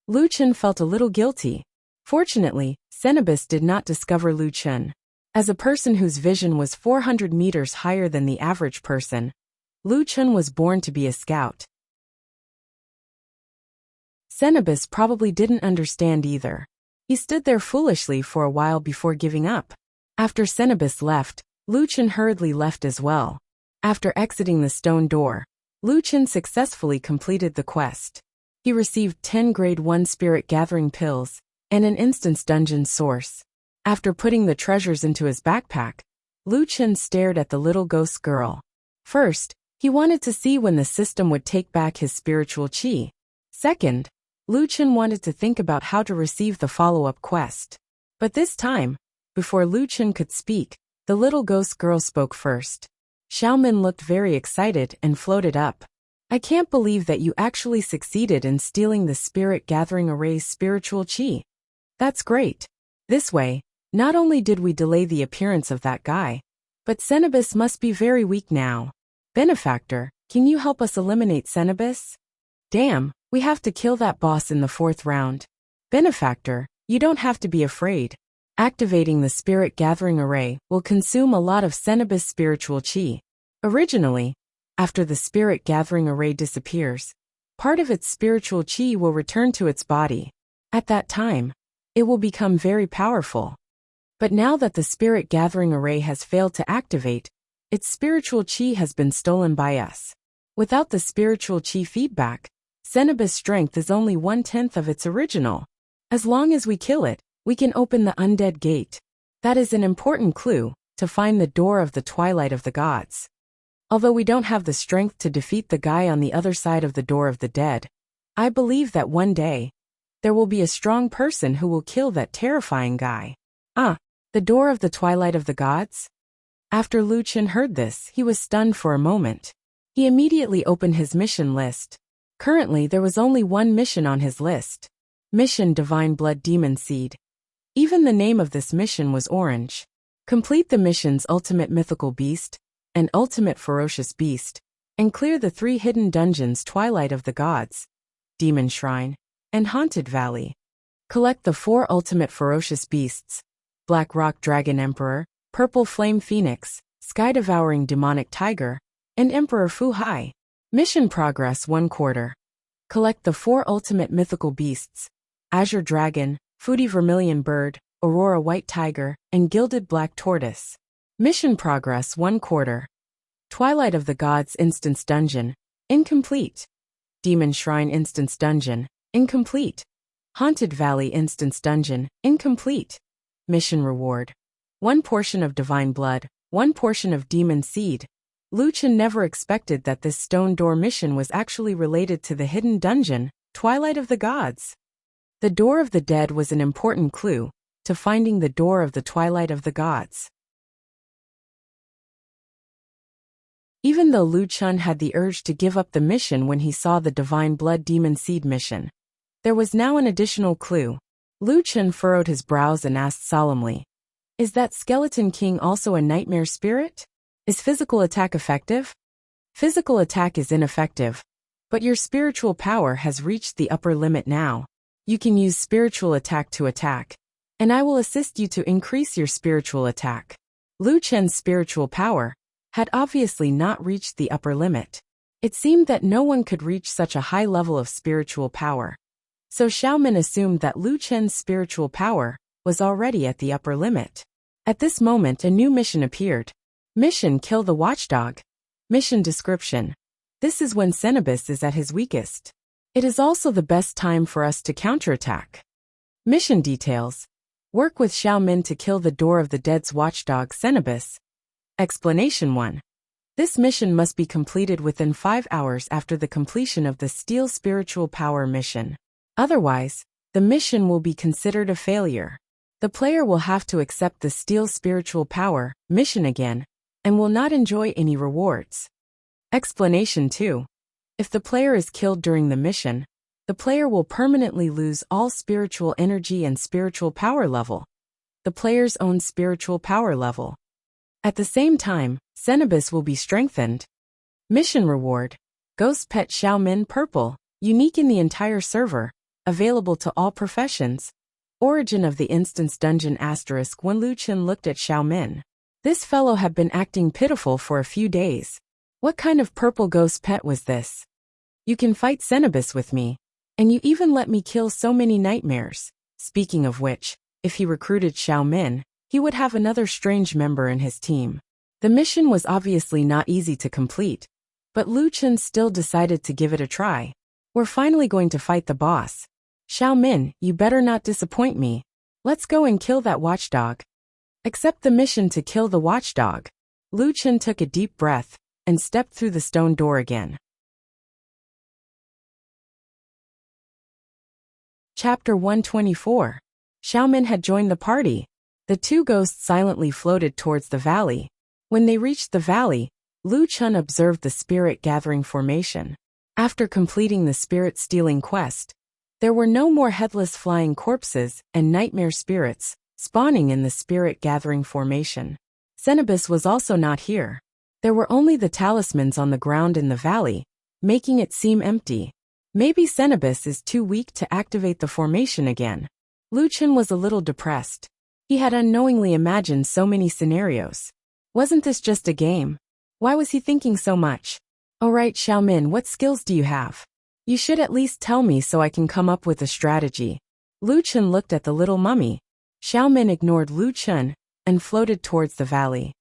A: Lu Qin felt a little guilty. Fortunately, Cenobus did not discover Lu Qin. As a person whose vision was 400 meters higher than the average person, Lu Qin was born to be a scout. Cenobus probably didn't understand either. He stood there foolishly for a while before giving up. After Cenobus left, Lu Qin hurriedly left as well. After exiting the stone door, Lu Qin successfully completed the quest. He received 10 grade 1 spirit gathering pills and an instance dungeon source. After putting the treasures into his backpack, Lu Qin stared at the little ghost girl. First, he wanted to see when the system would take back his spiritual chi. Second, Lu Qin wanted to think about how to receive the follow-up quest. But this time, before Lu Qin could speak, the little ghost girl spoke first. Xiaomin looked very excited and floated up. I can't believe that you actually succeeded in stealing the spirit gathering array's spiritual chi. That's great. This way, not only did we delay the appearance of that guy, but Cenobus must be very weak now. Benefactor, can you help us eliminate Cenobus? Damn, we have to kill that boss in the 4th round. Benefactor, you don't have to be afraid. Activating the spirit gathering array will consume a lot of Cenobus' spiritual chi. Originally, after the spirit gathering array disappears, part of its spiritual chi will return to its body. At that time, it will become very powerful. But now that the spirit gathering array has failed to activate, its spiritual chi has been stolen by us. Without the spiritual chi feedback, Cenobus' strength is only 1/10 of its original. As long as we kill it, we can open the undead gate. That is an important clue to find the door of the twilight of the gods. Although we don't have the strength to defeat the guy on the other side of the door of the dead, I believe that one day, there will be a strong person who will kill that terrifying guy. The door of the twilight of the gods? After Lu Chen heard this, he was stunned for a moment. He immediately opened his mission list. Currently, there was only one mission on his list. Mission Divine Blood Demon Seed. Even the name of this mission was orange. Complete the mission's Ultimate Mythical Beast, and Ultimate Ferocious Beast, and clear the 3 hidden dungeons: Twilight of the Gods, Demon Shrine, and Haunted Valley. Collect the 4 Ultimate Ferocious Beasts: Black Rock Dragon Emperor, Purple Flame Phoenix, Sky Devouring Demonic Tiger, and Emperor Fu Hai. Mission progress 1/4. Collect the 4 Ultimate Mythical Beasts: Azure Dragon, Foodie Vermilion Bird, Aurora White Tiger, and Gilded Black Tortoise. Mission progress 1/4. Twilight of the Gods Instance Dungeon, incomplete. Demon Shrine Instance Dungeon, incomplete. Haunted Valley Instance Dungeon, incomplete. Mission reward: 1 portion of Divine Blood, 1 portion of Demon Seed. Lu Chen never expected that this stone door mission was actually related to the hidden dungeon, Twilight of the Gods. The Door of the Dead was an important clue to finding the door of the Twilight of the Gods. Even though Lu Chen had the urge to give up the mission when he saw the Divine Blood Demon Seed mission, there was now an additional clue. Lu Chen furrowed his brows and asked solemnly, "Is that Skeleton King also a nightmare spirit? Is physical attack effective?" Physical attack is ineffective, but your spiritual power has reached the upper limit now. You can use spiritual attack to attack, and I will assist you to increase your spiritual attack. Lu Chen's spiritual power had obviously not reached the upper limit. It seemed that no one could reach such a high level of spiritual power. So Xiaomin assumed that Lu Chen's spiritual power was already at the upper limit. At this moment, a new mission appeared. Mission Kill the Watchdog. Mission description: this is when Cenobus is at his weakest. It is also the best time for us to counterattack. Mission details: work with Xiaomin to kill the Door of the Dead's watchdog Cenobus. Explanation 1. This mission must be completed within 5 hours after the completion of the Steel Spiritual Power mission. Otherwise, the mission will be considered a failure. The player will have to accept the Steel Spiritual Power mission again, and will not enjoy any rewards. Explanation 2. If the player is killed during the mission, the player will permanently lose all spiritual energy and spiritual power level. The player's own spiritual power level. At the same time, Cenobus will be strengthened. Mission reward: Ghost Pet Xiaomin Purple, unique in the entire server, available to all professions. Origin of the Instance Dungeon *. When Lu Chen looked at Xiaomin, this fellow had been acting pitiful for a few days. What kind of purple ghost pet was this? You can fight Cenobus with me, and you even let me kill so many nightmares. Speaking of which, if he recruited Xiaomin, he would have another strange member in his team. The mission was obviously not easy to complete, but Lu Chen still decided to give it a try. We're finally going to fight the boss. Xiaomin, you better not disappoint me. Let's go and kill that watchdog. Accept the mission to kill the watchdog. Lu Chen took a deep breath and stepped through the stone door again. Chapter 124. Xiaomin had joined the party. The 2 ghosts silently floated towards the valley. When they reached the valley, Lu Chen observed the spirit gathering formation. After completing the spirit stealing quest, there were no more headless flying corpses and nightmare spirits spawning in the spirit gathering formation. Cenobus was also not here. There were only the talismans on the ground in the valley, making it seem empty. Maybe Cenobus is too weak to activate the formation again. Lu Chen was a little depressed. He had unknowingly imagined so many scenarios. Wasn't this just a game? Why was he thinking so much? Alright Xiaomin, what skills do you have? You should at least tell me so I can come up with a strategy. Lu Chen looked at the little mummy. Xiaomin ignored Lu Chen and floated towards the valley.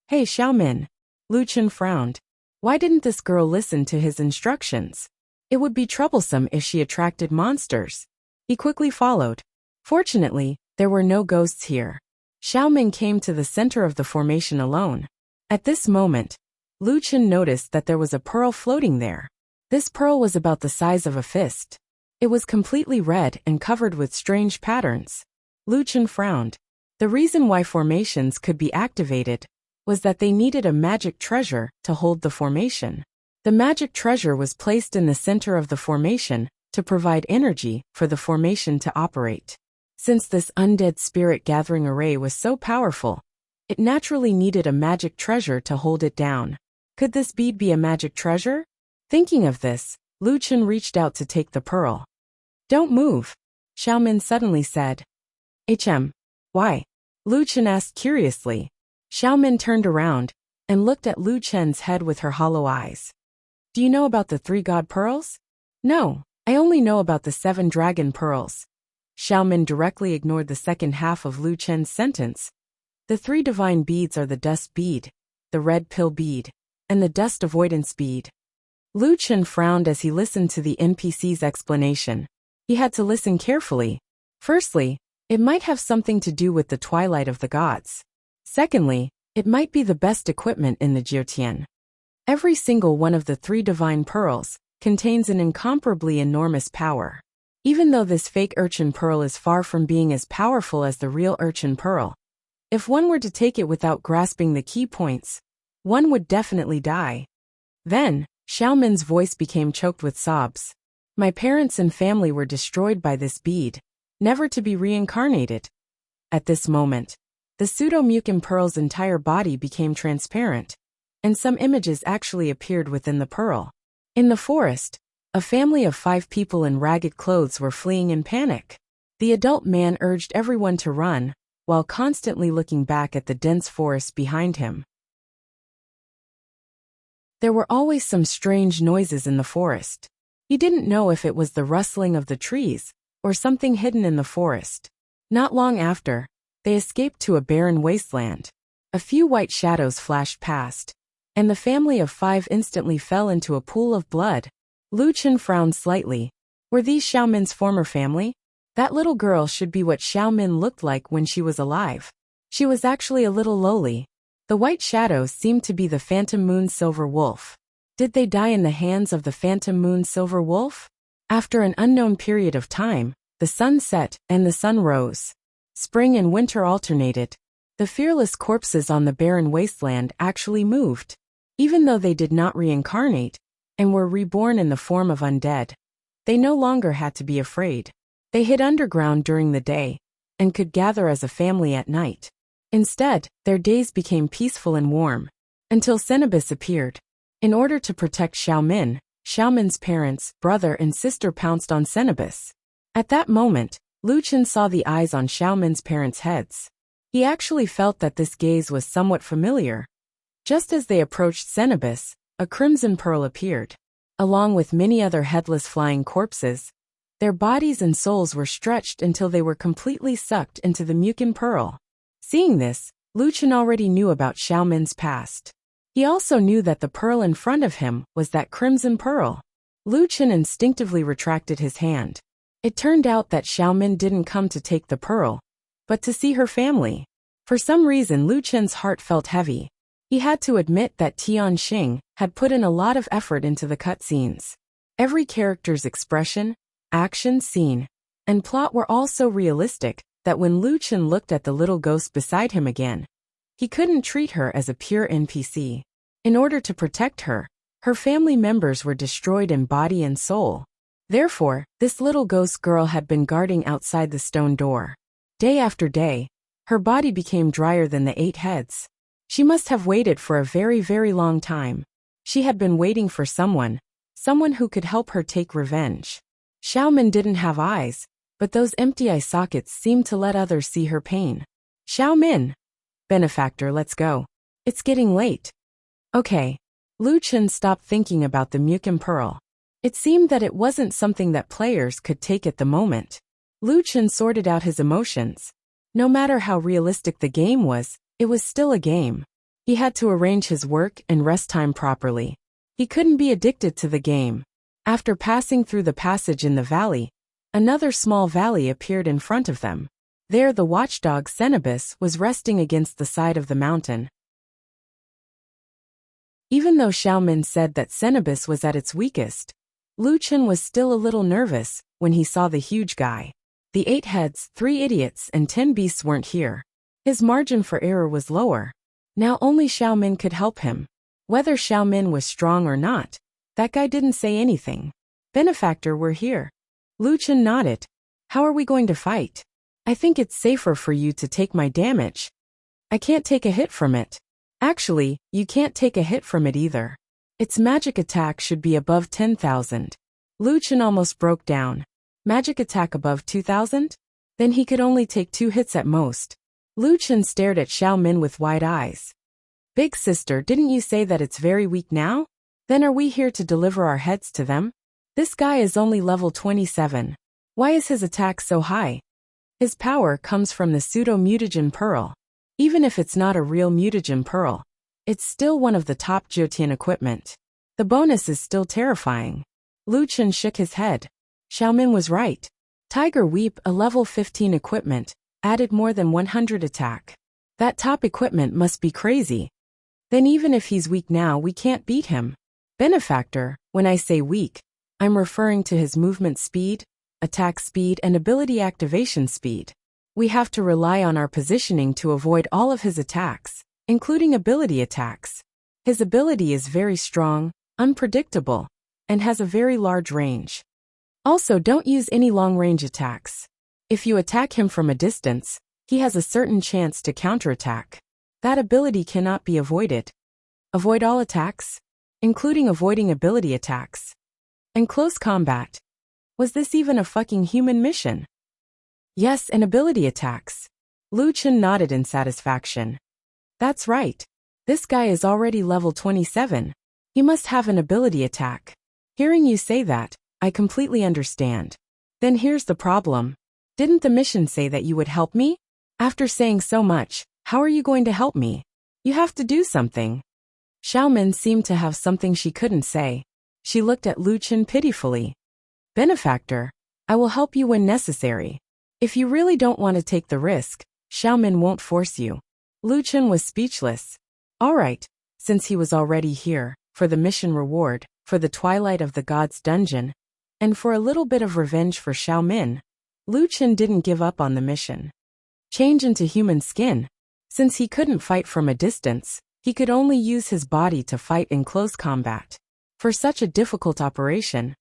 A: Hey Xiaomin. Lu Chen frowned. Why didn't this girl listen to his instructions? It would be troublesome if she attracted monsters. He quickly followed. Fortunately, there were no ghosts here. Xiaomin came to the center of the formation alone. At this moment, Lu Chen noticed that there was a pearl floating there. This pearl was about the size of a fist. It was completely red and covered with strange patterns. Lu Chen frowned. The reason why formations could be activated was that they needed a magic treasure to hold the formation. The magic treasure was placed in the center of the formation to provide energy for the formation to operate. Since this undead spirit gathering array was so powerful, it naturally needed a magic treasure to hold it down. Could this bead be a magic treasure? Thinking of this, Lu Chen reached out to take the pearl. Don't move, Xiaomin suddenly said. Why? Lu Chen asked curiously. Xiaomin turned around and looked at Lu Chen's head with her hollow eyes. Do you know about the 3 god pearls? No, I only know about the 7 dragon pearls. Xiaomin directly ignored the second half of Lu Chen's sentence. The 3 divine beads are the dust bead, the red pill bead, and the dust avoidance bead. Lu Chen frowned as he listened to the NPC's explanation. He had to listen carefully. Firstly, it might have something to do with the twilight of the gods. Secondly, it might be the best equipment in the Jiutian. Every single one of the 3 divine pearls contains an incomparably enormous power. Even though this fake urchin pearl is far from being as powerful as the real urchin pearl, if one were to take it without grasping the key points, one would definitely die. Then, Xiaomin's voice became choked with sobs. My parents and family were destroyed by this bead, never to be reincarnated. At this moment, the pseudo-mucin pearl's entire body became transparent, and some images actually appeared within the pearl. In the forest, a family of 5 people in ragged clothes were fleeing in panic. The adult man urged everyone to run, while constantly looking back at the dense forest behind him. There were always some strange noises in the forest. He didn't know if it was the rustling of the trees, or something hidden in the forest. Not long after, they escaped to a barren wasteland. A few white shadows flashed past, and the family of 5 instantly fell into a pool of blood. Lu Chen frowned slightly. Were these Xiaomin's former family? That little girl should be what Xiaomin looked like when she was alive. She was actually a little lowly. The white shadows seemed to be the Phantom Moon Silver Wolf. Did they die in the hands of the Phantom Moon Silver Wolf? After an unknown period of time, the sun set and the sun rose. Spring and winter alternated. The fearless corpses on the barren wasteland actually moved. Even though they did not reincarnate, and were reborn in the form of undead, they no longer had to be afraid. They hid underground during the day, and could gather as a family at night. Instead, their days became peaceful and warm, until Cenobus appeared. In order to protect Xiaomin, Xiaomin's parents, brother and sister pounced on Cenobus. At that moment, Lu Chen saw the eyes on Xiaomin's parents' heads. He actually felt that this gaze was somewhat familiar. Just as they approached Cenobus, a crimson pearl appeared. Along with many other headless flying corpses, their bodies and souls were stretched until they were completely sucked into the mucin pearl. Seeing this, Lu Chen already knew about Xiaomin's past. He also knew that the pearl in front of him was that crimson pearl. Lu Chen instinctively retracted his hand. It turned out that Xiaomin didn't come to take the pearl, but to see her family. For some reason Lu Chen's heart felt heavy. He had to admit that Tian Xing had put in a lot of effort into the cutscenes. Every character's expression, action, scene, and plot were all so realistic that when Lu Chen looked at the little ghost beside him again, he couldn't treat her as a pure NPC. In order to protect her, her family members were destroyed in body and soul. Therefore, this little ghost girl had been guarding outside the stone door. Day after day, her body became drier than the 8 heads. She must have waited for a very, very long time. She had been waiting for someone who could help her take revenge. Xiaomin didn't have eyes, but those empty eye sockets seemed to let others see her pain. Xiaomin! Benefactor, let's go. It's getting late. Okay. Lu Chen stopped thinking about the mucin pearl. It seemed that it wasn't something that players could take at the moment. Lu Chen sorted out his emotions. No matter how realistic the game was, it was still a game. He had to arrange his work and rest time properly. He couldn't be addicted to the game. After passing through the passage in the valley, another small valley appeared in front of them. There the watchdog Cenobus was resting against the side of the mountain. Even though Xiaomin said that Cenobus was at its weakest, Lu Chen was still a little nervous when he saw the huge guy. The 8 heads, 3 idiots and 10 beasts weren't here. His margin for error was lower. Now only Xiaomin could help him. Whether Xiaomin was strong or not, that guy didn't say anything. Benefactor, we're here. Lu Chen nodded. How are we going to fight? I think it's safer for you to take my damage. I can't take a hit from it. Actually, you can't take a hit from it either. Its magic attack should be above 10,000. Lu Chen almost broke down. Magic attack above 2,000? Then he could only take 2 hits at most. Lu Chen stared at Xiaomin with wide eyes. Big sister, didn't you say that it's very weak now? Then are we here to deliver our heads to them? This guy is only level 27. Why is his attack so high? His power comes from the pseudo-mutagen pearl. Even if it's not a real mutagen pearl, it's still one of the top Jyotian equipment. The bonus is still terrifying. Lu Chen shook his head. Xiaomin was right. Tiger Weep, a level 15 equipment, added more than 100 attack. That top equipment must be crazy. Then even if he's weak now, we can't beat him. Benefactor, when I say weak, I'm referring to his movement speed, attack speed and ability activation speed. We have to rely on our positioning to avoid all of his attacks, including ability attacks. His ability is very strong, unpredictable, and has a very large range. Also, don't use any long-range attacks. If you attack him from a distance, he has a certain chance to counterattack. That ability cannot be avoided. Avoid all attacks, including avoiding ability attacks. And close combat. Was this even a fucking human mission? Yes, and ability attacks. Lu Chen nodded in satisfaction. That's right. This guy is already level 27. He must have an ability attack. Hearing you say that, I completely understand. Then here's the problem. Didn't the mission say that you would help me? After saying so much, how are you going to help me? You have to do something. Xiaomin seemed to have something she couldn't say. She looked at Lu Chen pitifully. Benefactor, I will help you when necessary. If you really don't want to take the risk, Xiaomin won't force you. Lu Chen was speechless. All right, since he was already here, for the mission reward, for the Twilight of the Gods dungeon, and for a little bit of revenge for Xiaomin, Lu Chen didn't give up on the mission. Change into human skin. Since he couldn't fight from a distance, he could only use his body to fight in close combat. For such a difficult operation,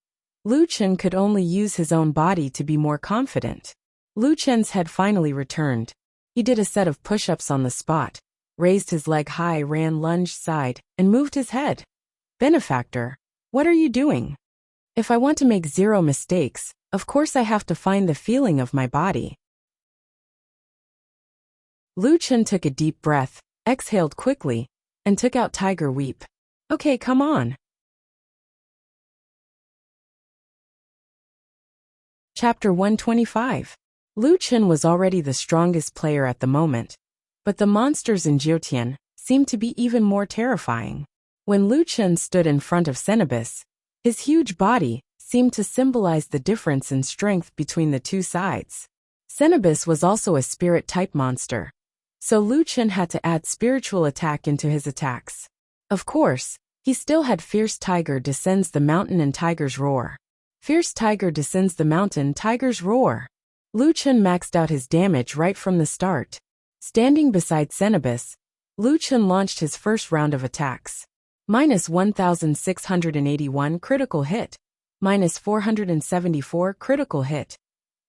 A: Lu Chen could only use his own body to be more confident. Lu Chen's head finally returned. He did a set of push-ups on the spot, raised his leg high, ran, lunged side, and moved his head. Benefactor, what are you doing? If I want to make 0 mistakes, of course I have to find the feeling of my body. Lu Chen took a deep breath, exhaled quickly, and took out Tiger Weep. Okay, come on. Chapter 125. Lu Chen was already the strongest player at the moment, but the monsters in Jyotian seemed to be even more terrifying. When Lu Chen stood in front of Cenobus, his huge body seemed to symbolize the difference in strength between the two sides. Cenobus was also a spirit-type monster, so Lu Chen had to add spiritual attack into his attacks. Of course, he still had Fierce Tiger Descends the Mountain and Tiger's Roar. Fierce Tiger Descends the Mountain, Tiger's Roar. Lu Chen maxed out his damage right from the start. Standing beside Cenobus, Lu Chen launched his first round of attacks. Minus 1,681 critical hit. Minus 474 critical hit.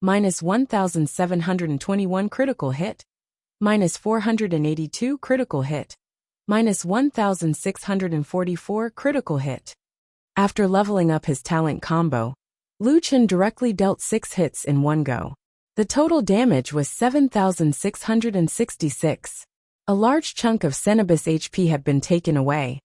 A: Minus 1,721 critical hit. Minus 482 critical hit. Minus 1,644 critical hit. After leveling up his talent combo, Lu Chen directly dealt 6 hits in one go. The total damage was 7,666. A large chunk of Cenobus' HP had been taken away.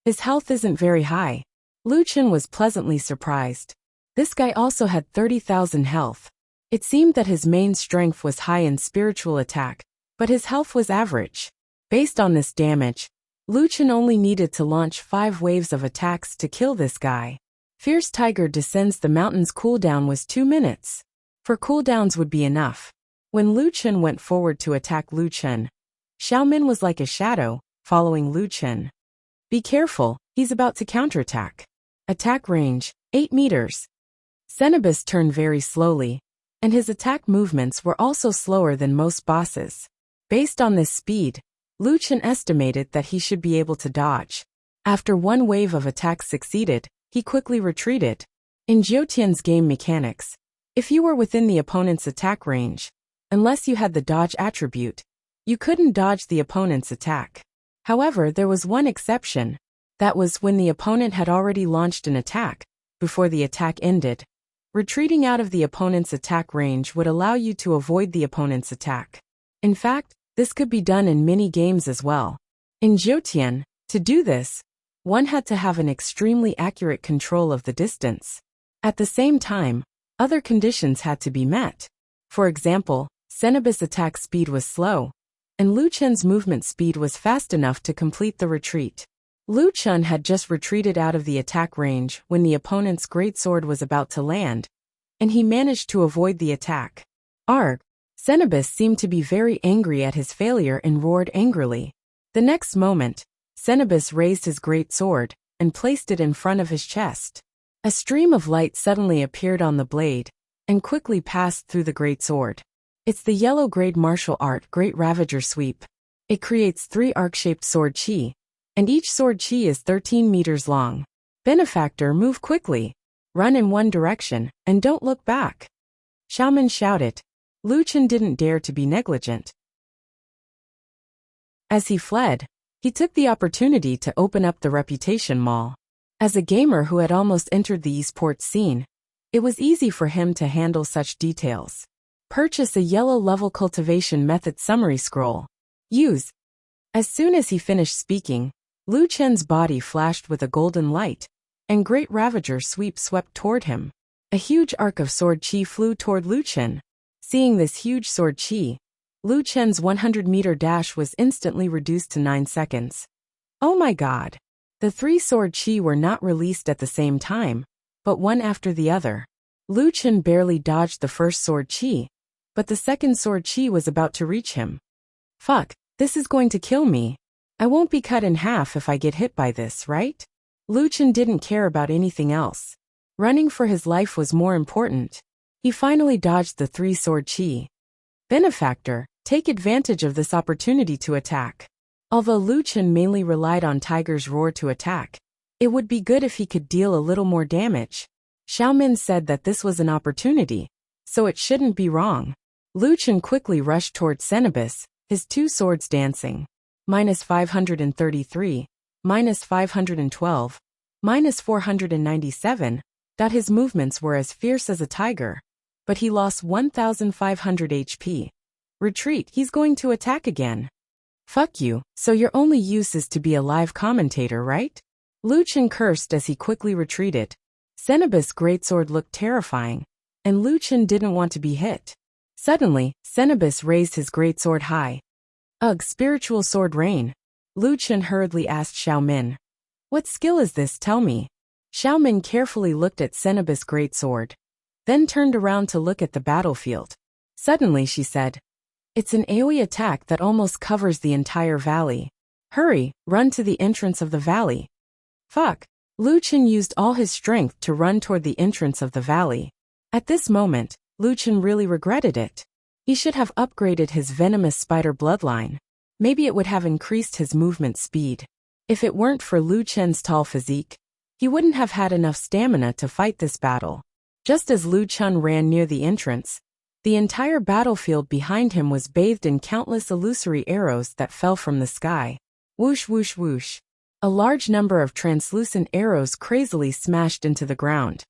A: His health isn't very high. Lu Chen was pleasantly surprised. This guy also had 30,000 health. It seemed that his main strength was high in spiritual attack, but his health was average. Based on this damage, Lu Chen only needed to launch 5 waves of attacks to kill this guy. Fierce Tiger Descends. The mountain's cooldown was 2 minutes. 4 cooldowns would be enough. When Lu Chen went forward to attack Lu Chen, Xiaomin was like a shadow, following Lu Chen. Be careful, he's about to counterattack. Attack range, 8 meters. Cenobus turned very slowly, and his attack movements were also slower than most bosses. Based on this speed, Lu Chen estimated that he should be able to dodge. After 1 wave of attacks succeeded, he quickly retreated. In Jiutian's game mechanics, if you were within the opponent's attack range, unless you had the dodge attribute, you couldn't dodge the opponent's attack. However, there was one exception. That was when the opponent had already launched an attack, before the attack ended. Retreating out of the opponent's attack range would allow you to avoid the opponent's attack. In fact, this could be done in many games as well. In Jiutian, to do this, one had to have an extremely accurate control of the distance. At the same time, other conditions had to be met. For example, Cenobus' attack speed was slow, and Lu Chen's movement speed was fast enough to complete the retreat. Lu Chen had just retreated out of the attack range when the opponent's greatsword was about to land, and he managed to avoid the attack. Arg! Cenobus seemed to be very angry at his failure and roared angrily. The next moment, Cenobus raised his great sword and placed it in front of his chest. A stream of light suddenly appeared on the blade and quickly passed through the great sword. It's the yellow grade martial art Great Ravager Sweep. It creates 3 arc-shaped sword chi, and each sword chi is 13 meters long. Benefactor, move quickly. Run in one direction, and don't look back. Xiaomin shouted. Lu Chen didn't dare to be negligent. As he fled, he took the opportunity to open up the Reputation Mall. As a gamer who had almost entered the esports scene, it was easy for him to handle such details. Purchase a yellow level cultivation method summary scroll. Use. As soon as he finished speaking, Lu Chen's body flashed with a golden light, and Great Ravager Sweep swept toward him. A huge arc of sword chi flew toward Lu Chen. Seeing this huge sword chi, Lu Chen's 100-meter dash was instantly reduced to 9 seconds. Oh my god! The 3 sword chi were not released at the same time, but one after the other. Lu Chen barely dodged the first sword chi, but the second sword chi was about to reach him. Fuck, this is going to kill me. I won't be cut in half if I get hit by this, right? Lu Chen didn't care about anything else. Running for his life was more important. He finally dodged the 3 sword chi. Benefactor, take advantage of this opportunity to attack. Although Lu Chen mainly relied on Tiger's Roar to attack, it would be good if he could deal a little more damage. Xiaomin said that this was an opportunity, so it shouldn't be wrong. Lu Chen quickly rushed towards Cenobus, his 2 swords dancing. -533, -512, -497. His movements were as fierce as a tiger, but he lost 1,500 HP. Retreat, he's going to attack again. Fuck you, so your only use is to be a live commentator, right? Lu Chen cursed as he quickly retreated. Cenobus' greatsword looked terrifying, and Lu Chen didn't want to be hit. Suddenly, Cenobus raised his greatsword high. Ugh, spiritual sword rain. Lu Chen hurriedly asked Xiaomin. What skill is this, tell me? Xiaomin carefully looked at Cenobus' greatsword, then turned around to look at the battlefield. Suddenly she said, it's an AoE attack that almost covers the entire valley. Hurry, run to the entrance of the valley. Fuck. Lu Chen used all his strength to run toward the entrance of the valley. At this moment, Lu Chen really regretted it. He should have upgraded his venomous spider bloodline. Maybe it would have increased his movement speed. If it weren't for Lu Chen's tall physique, he wouldn't have had enough stamina to fight this battle. Just as Lu Chen ran near the entrance, the entire battlefield behind him was bathed in countless illusory arrows that fell from the sky. Whoosh whoosh whoosh. A large number of translucent arrows crazily smashed into the ground.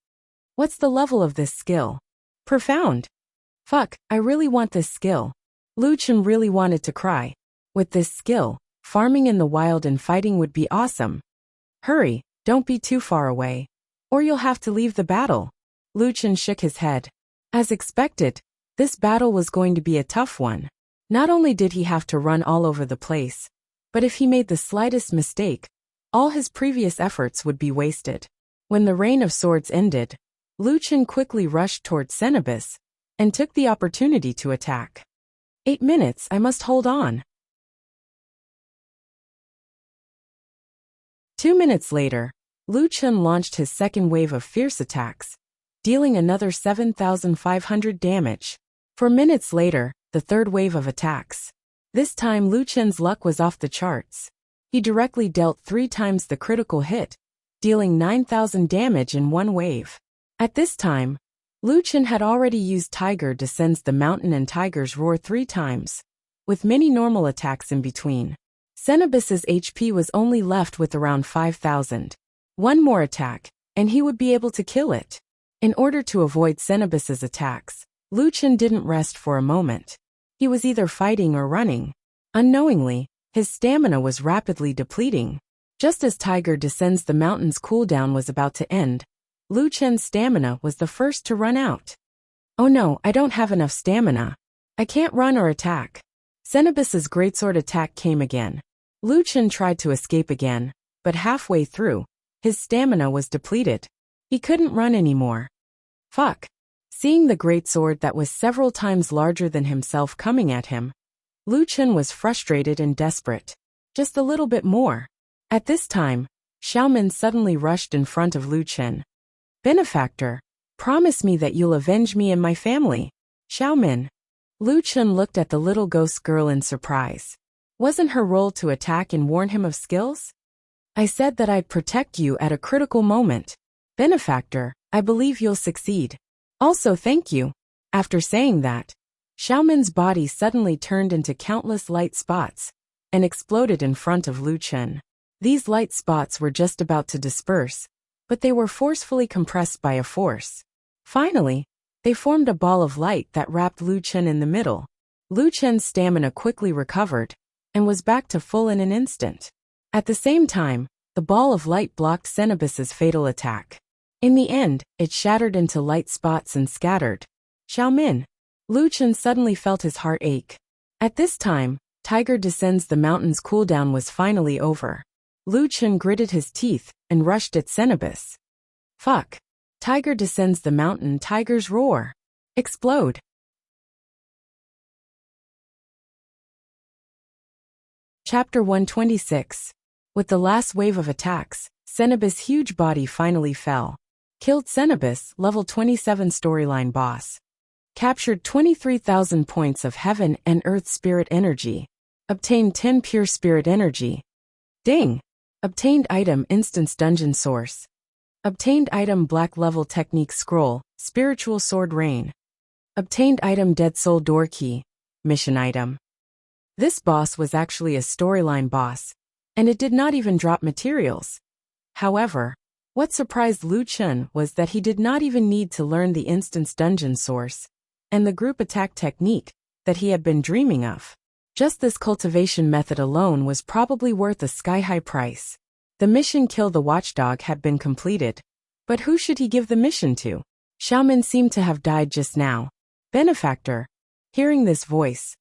A: What's the level of this skill? Profound. Fuck, I really want this skill. Lu Chen really wanted to cry. With this skill, farming in the wild and fighting would be awesome. Hurry, don't be too far away, or you'll have to leave the battle. Lu Chen shook his head. As expected, this battle was going to be a tough one. Not only did he have to run all over the place, But if he made the slightest mistake, all his previous efforts would be wasted. When the Rain of Swords ended, Lu Chen quickly rushed towards Cenobus and took the opportunity to attack. 8 minutes, I must hold on. 2 minutes later, Lu Chen launched his second wave of fierce attacks, dealing another 7,500 damage. 4 minutes later, the third wave of attacks. This time Lu Chen's luck was off the charts. He directly dealt 3 times the critical hit, dealing 9,000 damage in one wave. At this time, Lu Chen had already used Tiger Descends the Mountain and Tiger's Roar 3 times, with many normal attacks in between. Cenobus's HP was only left with around 5,000. One more attack, and he would be able to kill it. In order to avoid Cenobus's attacks, Lu Chen didn't rest for a moment. He was either fighting or running. Unknowingly, his stamina was rapidly depleting. Just as Tiger Descends the Mountain's cooldown was about to end, Lu Chen's stamina was the first to run out. Oh no, I don't have enough stamina. I can't run or attack. Cenobus's greatsword attack came again. Lu Chen tried to escape again, but halfway through, his stamina was depleted. He couldn't run anymore. Fuck. Seeing the greatsword that was several times larger than himself coming at him, Lu Chen was frustrated and desperate. Just a little bit more. At this time, Xiaomin suddenly rushed in front of Lu Chen. Benefactor, promise me that you'll avenge me and my family. Xiaomin. Lu Chen looked at the little ghost girl in surprise. Wasn't her role to attack and warn him of skills? I said that I'd protect you at a critical moment. Benefactor, I believe you'll succeed. Also thank you. After saying that, Xiaomin's body suddenly turned into countless light spots and exploded in front of Lu Chen. These light spots were just about to disperse, but they were forcefully compressed by a force. Finally, they formed a ball of light that wrapped Lu Chen in the middle. Lu Chen's stamina quickly recovered and was back to full in an instant. At the same time, the ball of light blocked Cenobus's fatal attack. In the end, it shattered into light spots and scattered. Xiaomin. Lu Chen suddenly felt his heart ache. At this time, Tiger Descends the Mountain's cooldown was finally over. Lu Chen gritted his teeth and rushed at Cenobus. Fuck. Tiger Descends the Mountain, Tiger's Roar. Explode. Chapter 126. With the last wave of attacks, Cenobus' huge body finally fell. Killed Cenobus, level 27 storyline boss. Captured 23,000 points of heaven and earth spirit energy. Obtained 10 pure spirit energy. Ding! Obtained item Instance Dungeon Source. Obtained item Black Level Technique Scroll, Spiritual Sword Rain. Obtained item Dead Soul Door Key, Mission item. This boss was actually a storyline boss, and it did not even drop materials. However, what surprised Lu Chen was that he did not even need to learn the Instance Dungeon Source and the group attack technique that he had been dreaming of. Just this cultivation method alone was probably worth a sky-high price. The mission Kill the Watchdog had been completed, but who should he give the mission to? Xiaomin seemed to have died just now. Benefactor. Hearing this voice,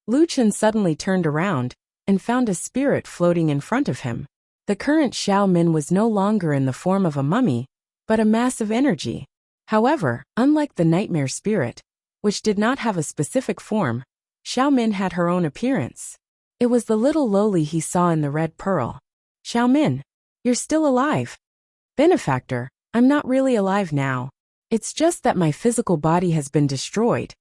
A: Lu Chen suddenly turned around and found a spirit floating in front of him. The current Xiaomin was no longer in the form of a mummy, but a mass of energy. However, unlike the nightmare spirit, which did not have a specific form, Xiaomin had her own appearance. It was the little lowly he saw in the red pearl. Xiaomin, you're still alive. Benefactor, I'm not really alive now. It's just that my physical body has been destroyed,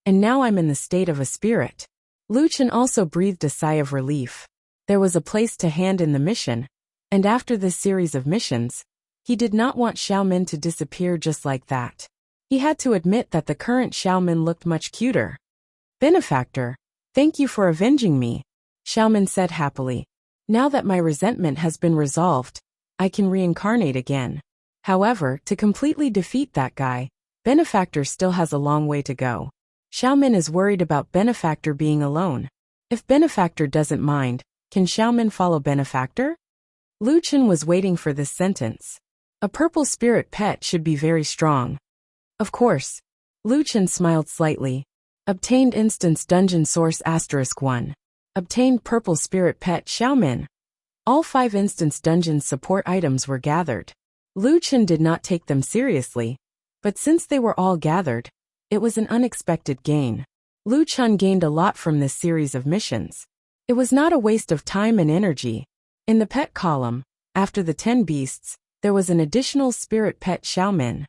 A: and now I'm in the state of a spirit. Lu Chen also breathed a sigh of relief. There was a place to hand in the mission, and after this series of missions, he did not want Xiaomin to disappear just like that. He had to admit that the current Xiaomin looked much cuter. Benefactor, thank you for avenging me, Xiaomin said happily. Now that my resentment has been resolved, I can reincarnate again. However, to completely defeat that guy, Benefactor still has a long way to go. Xiaomin is worried about Benefactor being alone. If Benefactor doesn't mind, can Xiaomin follow Benefactor? Lu Chen was waiting for this sentence. A purple spirit pet should be very strong. Of course. Lu Chen smiled slightly. Obtained Instance Dungeon Source *1. Obtained purple spirit pet Xiaomin. All 5 instance dungeon support items were gathered. Lu Chen did not take them seriously, but since they were all gathered, it was an unexpected gain. Lu Chen gained a lot from this series of missions. It was not a waste of time and energy. In the pet column, after the 10 beasts, there was an additional spirit pet Xiaomin.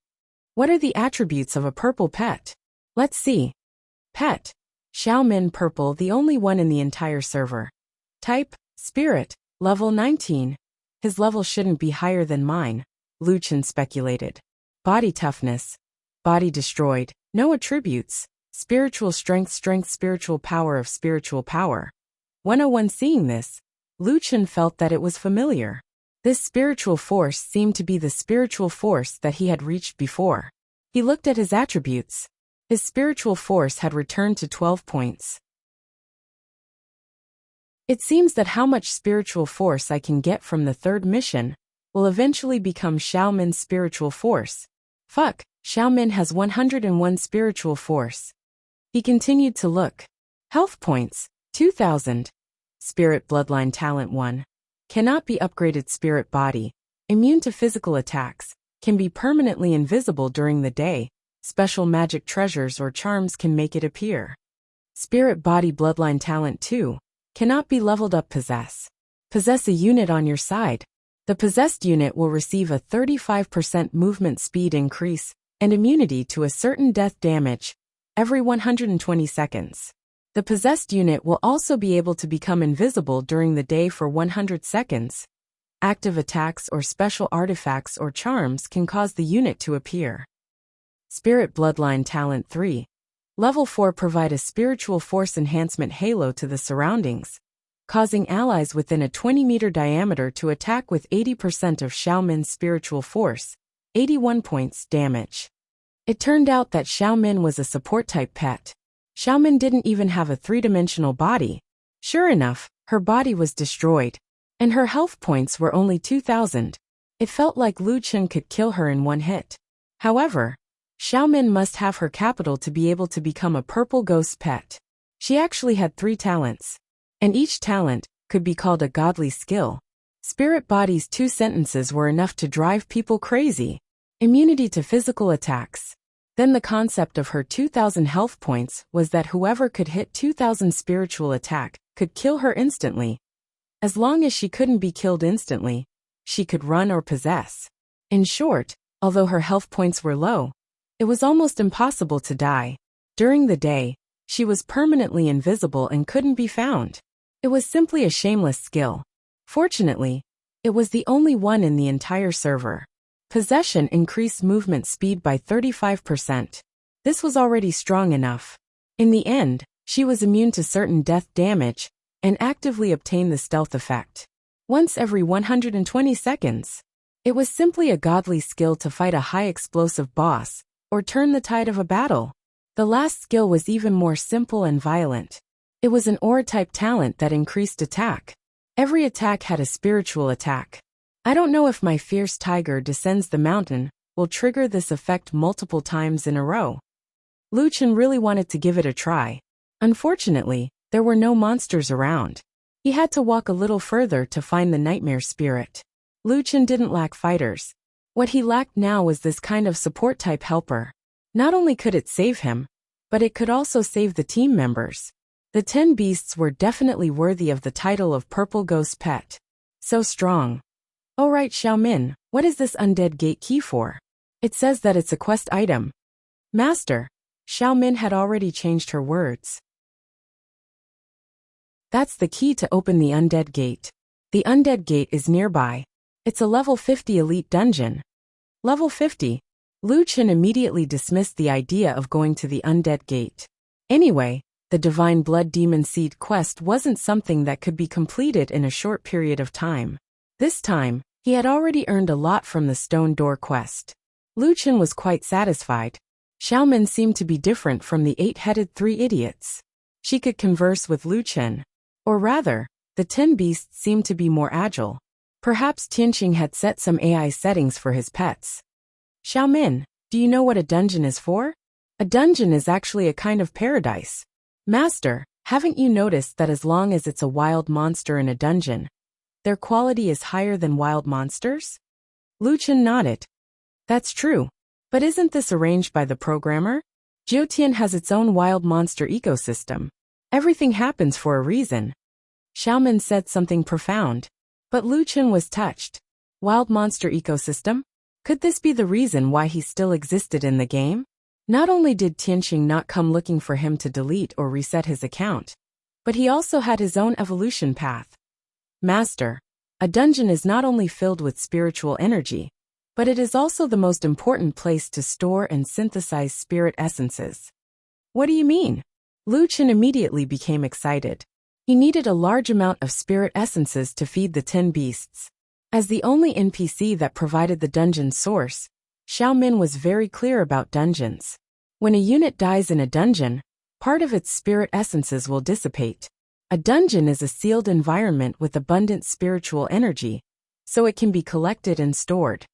A: What are the attributes of a purple pet? Let's see. Pet. Xiaomin purple, the only one in the entire server. Type, spirit, level 19. His level shouldn't be higher than mine, Lu Chen speculated. Body toughness. Body destroyed. No attributes. Spiritual strength, spiritual power of spiritual power. 101. Seeing this, Lu Chen felt that it was familiar. This spiritual force seemed to be the spiritual force that he had reached before. He looked at his attributes. His spiritual force had returned to 12 points. It seems that how much spiritual force I can get from the 3rd mission will eventually become Xiaomin's spiritual force. Fuck, Xiaomin has 101 spiritual force. He continued to look. Health points, 2000. Spirit bloodline talent 1. Cannot be upgraded. Spirit body, immune to physical attacks, can be permanently invisible during the day. Special magic treasures or charms can make it appear. Spirit body bloodline talent 2. Cannot be leveled up. Possess. Possess a unit on your side. The possessed unit will receive a 35% movement speed increase and immunity to a certain death damage every 120 seconds. The possessed unit will also be able to become invisible during the day for 100 seconds. Active attacks or special artifacts or charms can cause the unit to appear. Spirit bloodline talent 3. Level 4. Provide a spiritual force enhancement halo to the surroundings, causing allies within a 20-meter diameter to attack with 80% of Xiaomin's spiritual force, 81 points damage. It turned out that Xiaomin was a support-type pet. Xiaomin didn't even have a 3-dimensional body. Sure enough, her body was destroyed, and her health points were only 2000. It felt like Lu Chen could kill her in one hit. However, Xiaomin must have her capital to be able to become a purple ghost pet. She actually had 3 talents, and each talent could be called a godly skill. Spirit body's 2 sentences were enough to drive people crazy. Immunity to physical attacks. Then the concept of her 2000 health points was that whoever could hit 2000 spiritual attack could kill her instantly. As long as she couldn't be killed instantly, she could run or possess. In short, although her health points were low, it was almost impossible to die. During the day, she was permanently invisible and couldn't be found. It was simply a shameless skill. Fortunately, it was the only one in the entire server. Possession increased movement speed by 35%. This was already strong enough. In the end, she was immune to certain death damage and actively obtained the stealth effect. Once every 120 seconds. It was simply a godly skill to fight a high explosive boss or turn the tide of a battle. The last skill was even more simple and violent. It was an aura-type talent that increased attack. Every attack had a spiritual attack. I don't know if my fierce tiger descends the mountain will trigger this effect multiple times in a row. Lu Chen really wanted to give it a try. Unfortunately, there were no monsters around. He had to walk a little further to find the nightmare spirit. Lu Chen didn't lack fighters. What he lacked now was this kind of support-type helper. Not only could it save him, but it could also save the team members. The 10 beasts were definitely worthy of the title of Purple Ghost Pet. So strong. Oh right, Xiaomin, what is this undead gate key for? It says that it's a quest item. Master, Xiaomin had already changed her words. That's the key to open the undead gate. The undead gate is nearby. It's a level 50 elite dungeon. Level 50. Lu Chen immediately dismissed the idea of going to the undead gate. Anyway, the Divine Blood Demon Seed quest wasn't something that could be completed in a short period of time. This time, he had already earned a lot from the Stone Door quest. Lu Chen was quite satisfied. Xiaomin seemed to be different from the 8-headed 3 idiots. She could converse with Lu Chen. Or rather, the 10 beasts seemed to be more agile. Perhaps Tianqing had set some AI settings for his pets. Xiaomin, do you know what a dungeon is for? A dungeon is actually a kind of paradise. Master, Haven't you noticed that as long as it's a wild monster in a dungeon, their quality is higher than wild monsters? Lucian nodded. That's true. But isn't this arranged by the programmer? Jiutian has its own wild monster ecosystem. Everything happens for a reason. Xiaomin said something profound. But Lucian was touched. Wild monster ecosystem? Could this be the reason why he still existed in the game? Not only did Tianxing not come looking for him to delete or reset his account, but he also had his own evolution path. Master, a dungeon is not only filled with spiritual energy, but it is also the most important place to store and synthesize spirit essences. What do you mean? Lucian immediately became excited. He needed a large amount of spirit essences to feed the 10 beasts. As the only NPC that provided the dungeon source, Xiaomin was very clear about dungeons. When a unit dies in a dungeon, part of its spirit essences will dissipate. A dungeon is a sealed environment with abundant spiritual energy, so it can be collected and stored.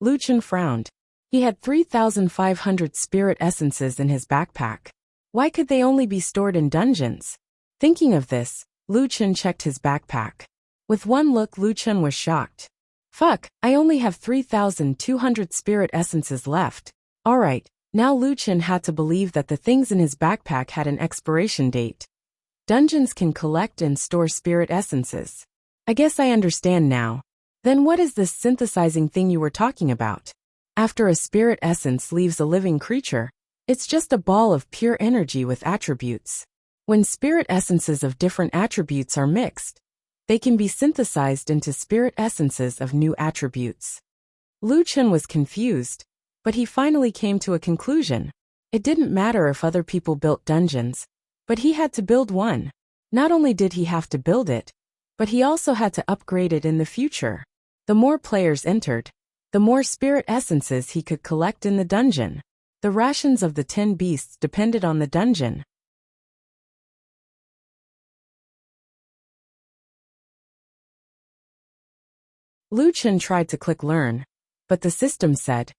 A: Lucian frowned. He had 3,500 spirit essences in his backpack. Why could they only be stored in dungeons? Thinking of this, Lucian checked his backpack. With one look, Lucian was shocked. Fuck, I only have 3,200 spirit essences left. Alright, now Lucian had to believe that the things in his backpack had an expiration date. Dungeons can collect and store spirit essences. I guess I understand now. Then what is this synthesizing thing you were talking about? After a spirit essence leaves a living creature, it's just a ball of pure energy with attributes. When spirit essences of different attributes are mixed, they can be synthesized into spirit essences of new attributes. Lucian was confused, but he finally came to a conclusion. It didn't matter if other people built dungeons, but he had to build one. Not only did he have to build it, but he also had to upgrade it in the future. The more players entered, the more spirit essences he could collect in the dungeon. The rations of the 10 beasts depended on the dungeon. Lucian tried to click learn, but the system said,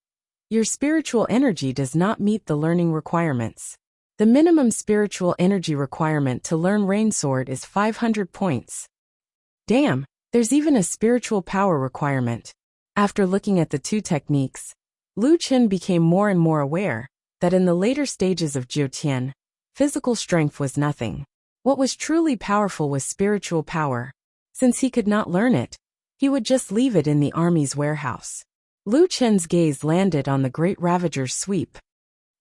A: your spiritual energy does not meet the learning requirements. The minimum spiritual energy requirement to learn Rain Sword is 500 points. Damn, there's even a spiritual power requirement. After looking at the two techniques, Lucian became more and more aware that in the later stages of Jiutian, physical strength was nothing. What was truly powerful was spiritual power. Since he could not learn it, he would just leave it in the army's warehouse. Lucian's gaze landed on the Great Ravager's sweep.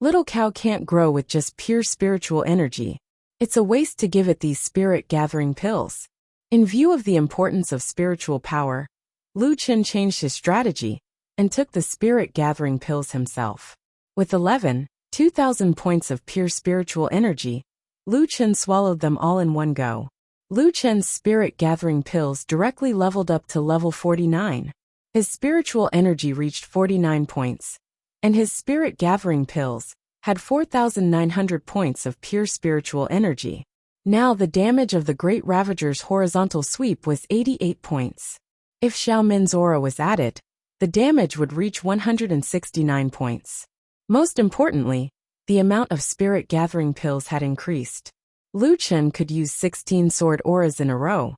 A: Little cow can't grow with just pure spiritual energy. It's a waste to give it these spirit-gathering pills. In view of the importance of spiritual power, Lucian changed his strategy and took the spirit-gathering pills himself. With 2,000 points of pure spiritual energy, Lucian swallowed them all in one go. Lucian's spirit-gathering pills directly leveled up to level 49. His spiritual energy reached 49 points, and his spirit-gathering pills had 4,900 points of pure spiritual energy. Now the damage of the Great Ravager's horizontal sweep was 88 points. If Xiaomin's aura was added, the damage would reach 169 points. Most importantly, the amount of spirit-gathering pills had increased. Lucian could use 16 sword auras in a row,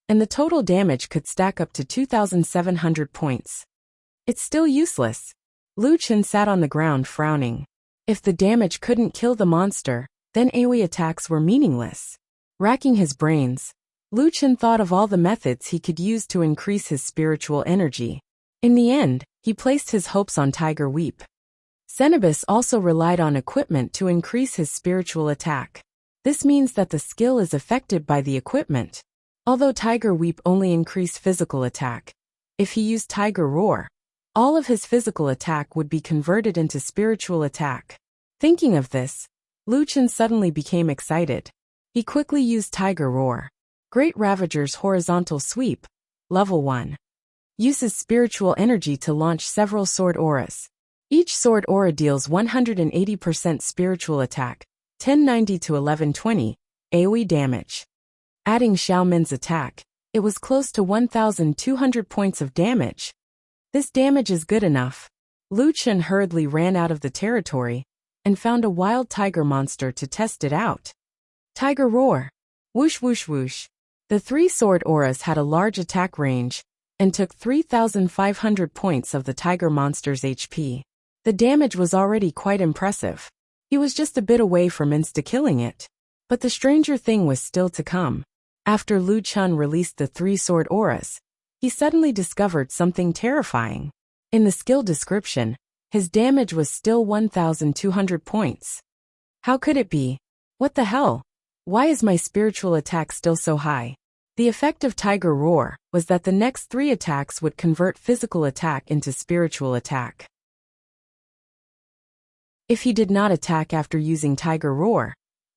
A: and the total damage could stack up to 2,700 points. It's still useless. Lucian sat on the ground frowning. If the damage couldn't kill the monster, then AoE attacks were meaningless. Racking his brains, Lucian thought of all the methods he could use to increase his spiritual energy. In the end, he placed his hopes on Tiger Weep. Cenobus also relied on equipment to increase his spiritual attack. This means that the skill is affected by the equipment. Although Tiger Weep only increased physical attack, if he used Tiger Roar, all of his physical attack would be converted into spiritual attack. Thinking of this, Lucian suddenly became excited. He quickly used Tiger Roar. Great Ravager's horizontal sweep, level 1. Uses spiritual energy to launch several sword auras. Each sword aura deals 180% spiritual attack, 1090 to 1120, AoE damage. Adding Xiaomin's attack, it was close to 1,200 points of damage. This damage is good enough. Lucian hurriedly ran out of the territory and found a wild tiger monster to test it out. Tiger Roar. Whoosh whoosh whoosh. The three sword auras had a large attack range and took 3,500 points of the tiger monster's HP. The damage was already quite impressive. He was just a bit away from insta-killing it. But the stranger thing was still to come. After Lu Chun released the three sword auras, he suddenly discovered something terrifying. In the skill description, his damage was still 1,200 points. How could it be? What the hell? Why is my spiritual attack still so high? The effect of Tiger Roar was that the next three attacks would convert physical attack into spiritual attack. If he did not attack after using Tiger Roar,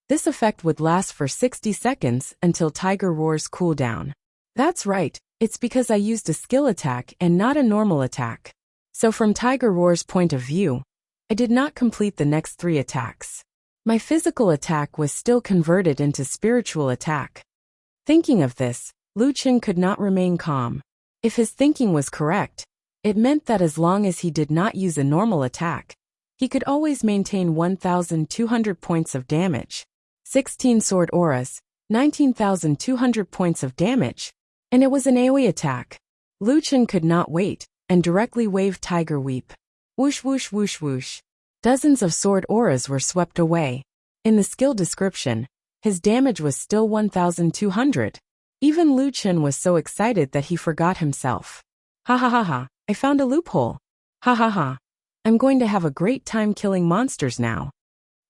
A: this effect would last for 60 seconds until Tiger Roar's cooldown. That's right, it's because I used a skill attack and not a normal attack. So from Tiger Roar's point of view, I did not complete the next three attacks. My physical attack was still converted into spiritual attack. Thinking of this, Lu Chun could not remain calm. If his thinking was correct, it meant that as long as he did not use a normal attack, he could always maintain 1,200 points of damage, 16 sword auras, 19,200 points of damage, and it was an AoE attack. Lu Chun could not wait, and directly waved Tiger Weep. Whoosh whoosh whoosh whoosh. Dozens of sword auras were swept away. In the skill description, his damage was still 1,200. Even Lu Chun was so excited that he forgot himself. Ha ha ha ha, I found a loophole. Ha ha ha. I'm going to have a great time killing monsters now.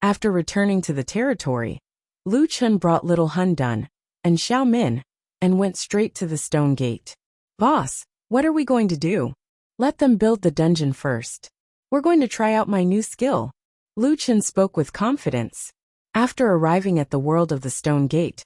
A: After returning to the territory, Lu Chun brought Little Hun Dun and Xiao Min and went straight to the stone gate. Boss, what are we going to do? Let them build the dungeon first. We're going to try out my new skill. Lu Chun spoke with confidence. After arriving at the world of the stone gate,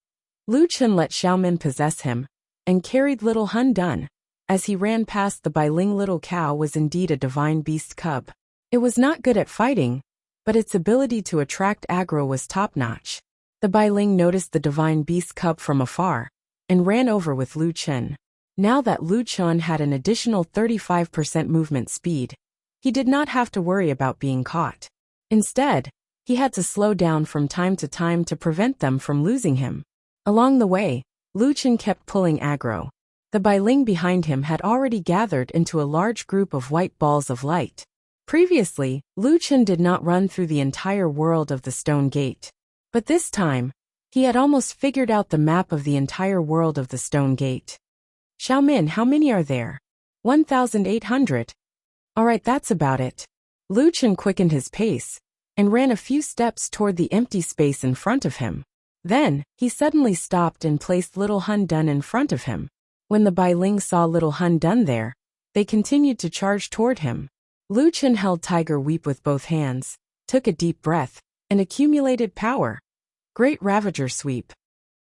A: Lu Chun let Xiao Min possess him and carried Little Hun Dun. As he ran past the Bailing little cow was indeed a divine beast cub. It was not good at fighting, but its ability to attract aggro was top-notch. The Bailing noticed the divine beast cub from afar and ran over with Lu Chun. Now that Lu Chun had an additional 35% movement speed, he did not have to worry about being caught. Instead, he had to slow down from time to time to prevent them from losing him. Along the way, Lu Chun kept pulling aggro. The Bailing behind him had already gathered into a large group of white balls of light. Previously, Lu Chun did not run through the entire world of the stone gate. But this time, he had almost figured out the map of the entire world of the stone gate. Xiao Min, how many are there? 1,800. Alright, that's about it. Lu Chun quickened his pace and ran a few steps toward the empty space in front of him. Then, he suddenly stopped and placed Little Hun Dun in front of him. When the Bailing saw Little Hun Dun there, they continued to charge toward him. Lu Chun held Tiger Weep with both hands, took a deep breath, and accumulated power. Great Ravager Sweep.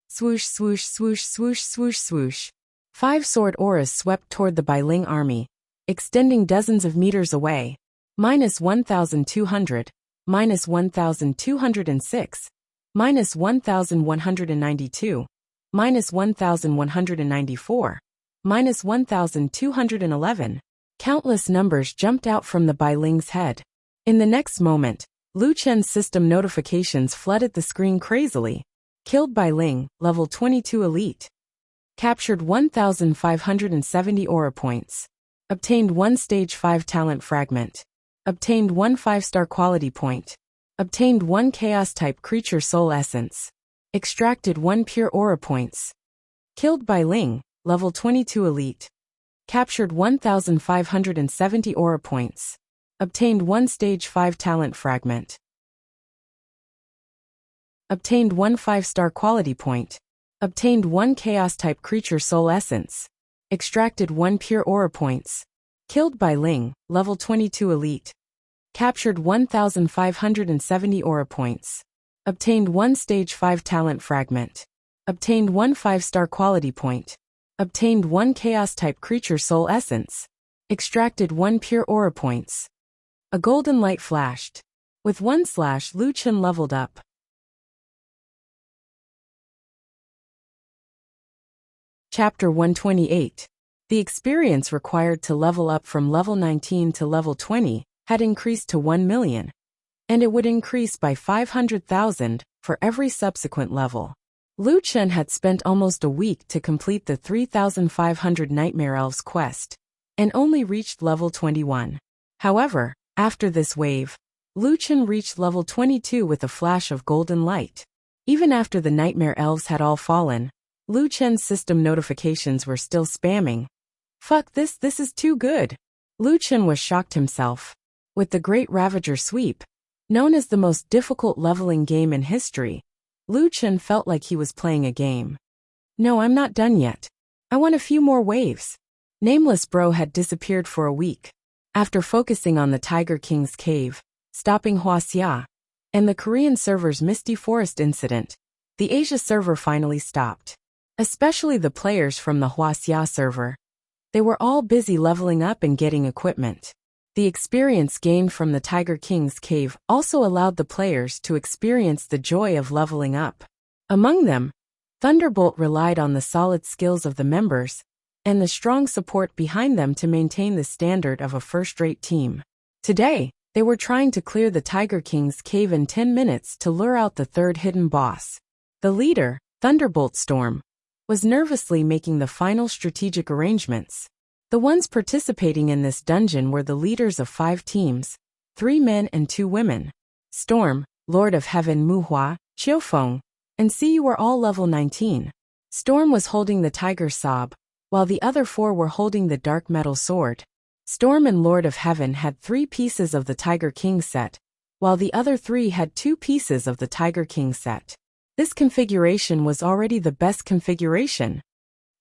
A: Swoosh swoosh swoosh swoosh swoosh swoosh. 5 sword auras swept toward the Bailing army, extending dozens of meters away. Minus 1,200, minus 1,206, minus 1,192, minus 1,194, minus 1,211. Countless numbers jumped out from the Bailing's head. In the next moment, Lu Chun's system notifications flooded the screen crazily. Killed Bailing, level 22 elite. Captured 1,570 aura points. Obtained 1 stage 5 talent fragment. Obtained 1 5-star quality point. Obtained 1 chaos type creature soul essence. Extracted 1 pure aura points. Killed Bailing, level 22 elite. Captured 1,570 aura points. Obtained 1 stage 5 talent fragment. Obtained 1 5-star quality point. Obtained 1 chaos-type creature soul essence. Extracted 1 pure aura points. Killed Bailing, level 22 elite. Captured 1,570 aura points. Obtained 1 stage 5 talent fragment. Obtained 1 5-star quality point. Obtained 1 chaos-type creature soul essence. Extracted 1 pure aura points. A golden light flashed. With 1 slash, Lu Chun leveled up. Chapter 128. The experience required to level up from level 19 to level 20 had increased to 1 million, and it would increase by 500,000 for every subsequent level. Lu Chen had spent almost a week to complete the 3,500 Nightmare Elves quest, and only reached level 21. However, after this wave, Lu Chen reached level 22 with a flash of golden light. Even after the Nightmare Elves had all fallen, Lu Chen's system notifications were still spamming. Fuck this is too good. Lu Chen was shocked himself. With the Great Ravager Sweep, known as the most difficult leveling game in history, Lu Chen felt like he was playing a game. No, I'm not done yet. I want a few more waves. Nameless Bro had disappeared for a week. After focusing on the Tiger King's cave, stopping Wuxia, and the Korean server's Misty Forest incident, the Asia server finally stopped. Especially the players from the Wuxia server. They were all busy leveling up and getting equipment. The experience gained from the Tiger King's cave also allowed the players to experience the joy of leveling up. Among them, Thunderbolt relied on the solid skills of the members and the strong support behind them to maintain the standard of a first-rate team. Today, they were trying to clear the Tiger King's cave in 10 minutes to lure out the third hidden boss. The leader, Thunderbolt Storm, was nervously making the final strategic arrangements. The ones participating in this dungeon were the leaders of 5 teams, 3 men and 2 women. Storm, Lord of Heaven Muhua, Qiufeng, and Siyu were all level 19. Storm was holding the Tiger Sob, while the other 4 were holding the Dark Metal Sword. Storm and Lord of Heaven had 3 pieces of the Tiger King set, while the other 3 had 2 pieces of the Tiger King set. This configuration was already the best configuration.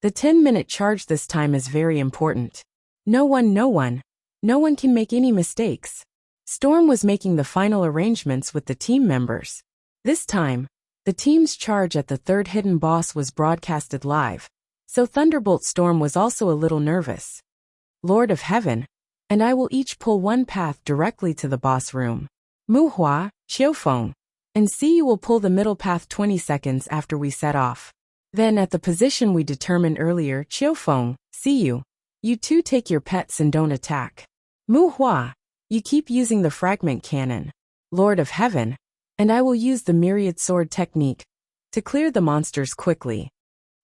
A: The 10-minute charge this time is very important. No one can make any mistakes. Storm was making the final arrangements with the team members. This time, the team's charge at the third hidden boss was broadcasted live, so Thunderbolt Storm was also a little nervous. Lord of Heaven and I will each pull one path directly to the boss room. Muhua, Qiufeng, and Siyu will pull the middle path 20 seconds after we set off. Then at the position we determined earlier, Qiufeng, Siyu, you 2 take your pets and don't attack. Muhua, you keep using the fragment cannon. Lord of Heaven, and I will use the myriad sword technique to clear the monsters quickly.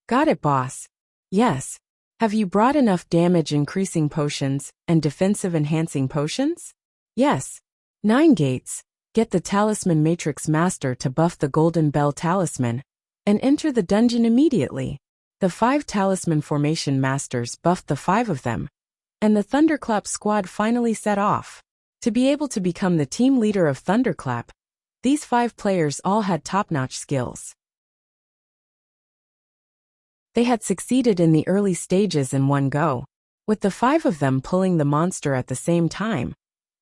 A: Got it, boss. Yes. Have you brought enough damage increasing potions and defensive enhancing potions? Yes. 9 gates. Get the Talisman Matrix Master to buff the Golden Bell Talisman and enter the dungeon immediately. The 5 Talisman Formation Masters buffed the 5 of them, and the Thunderclap squad finally set off. To be able to become the team leader of Thunderclap, these 5 players all had top-notch skills. They had succeeded in the early stages in one go. With the 5 of them pulling the monster at the same time,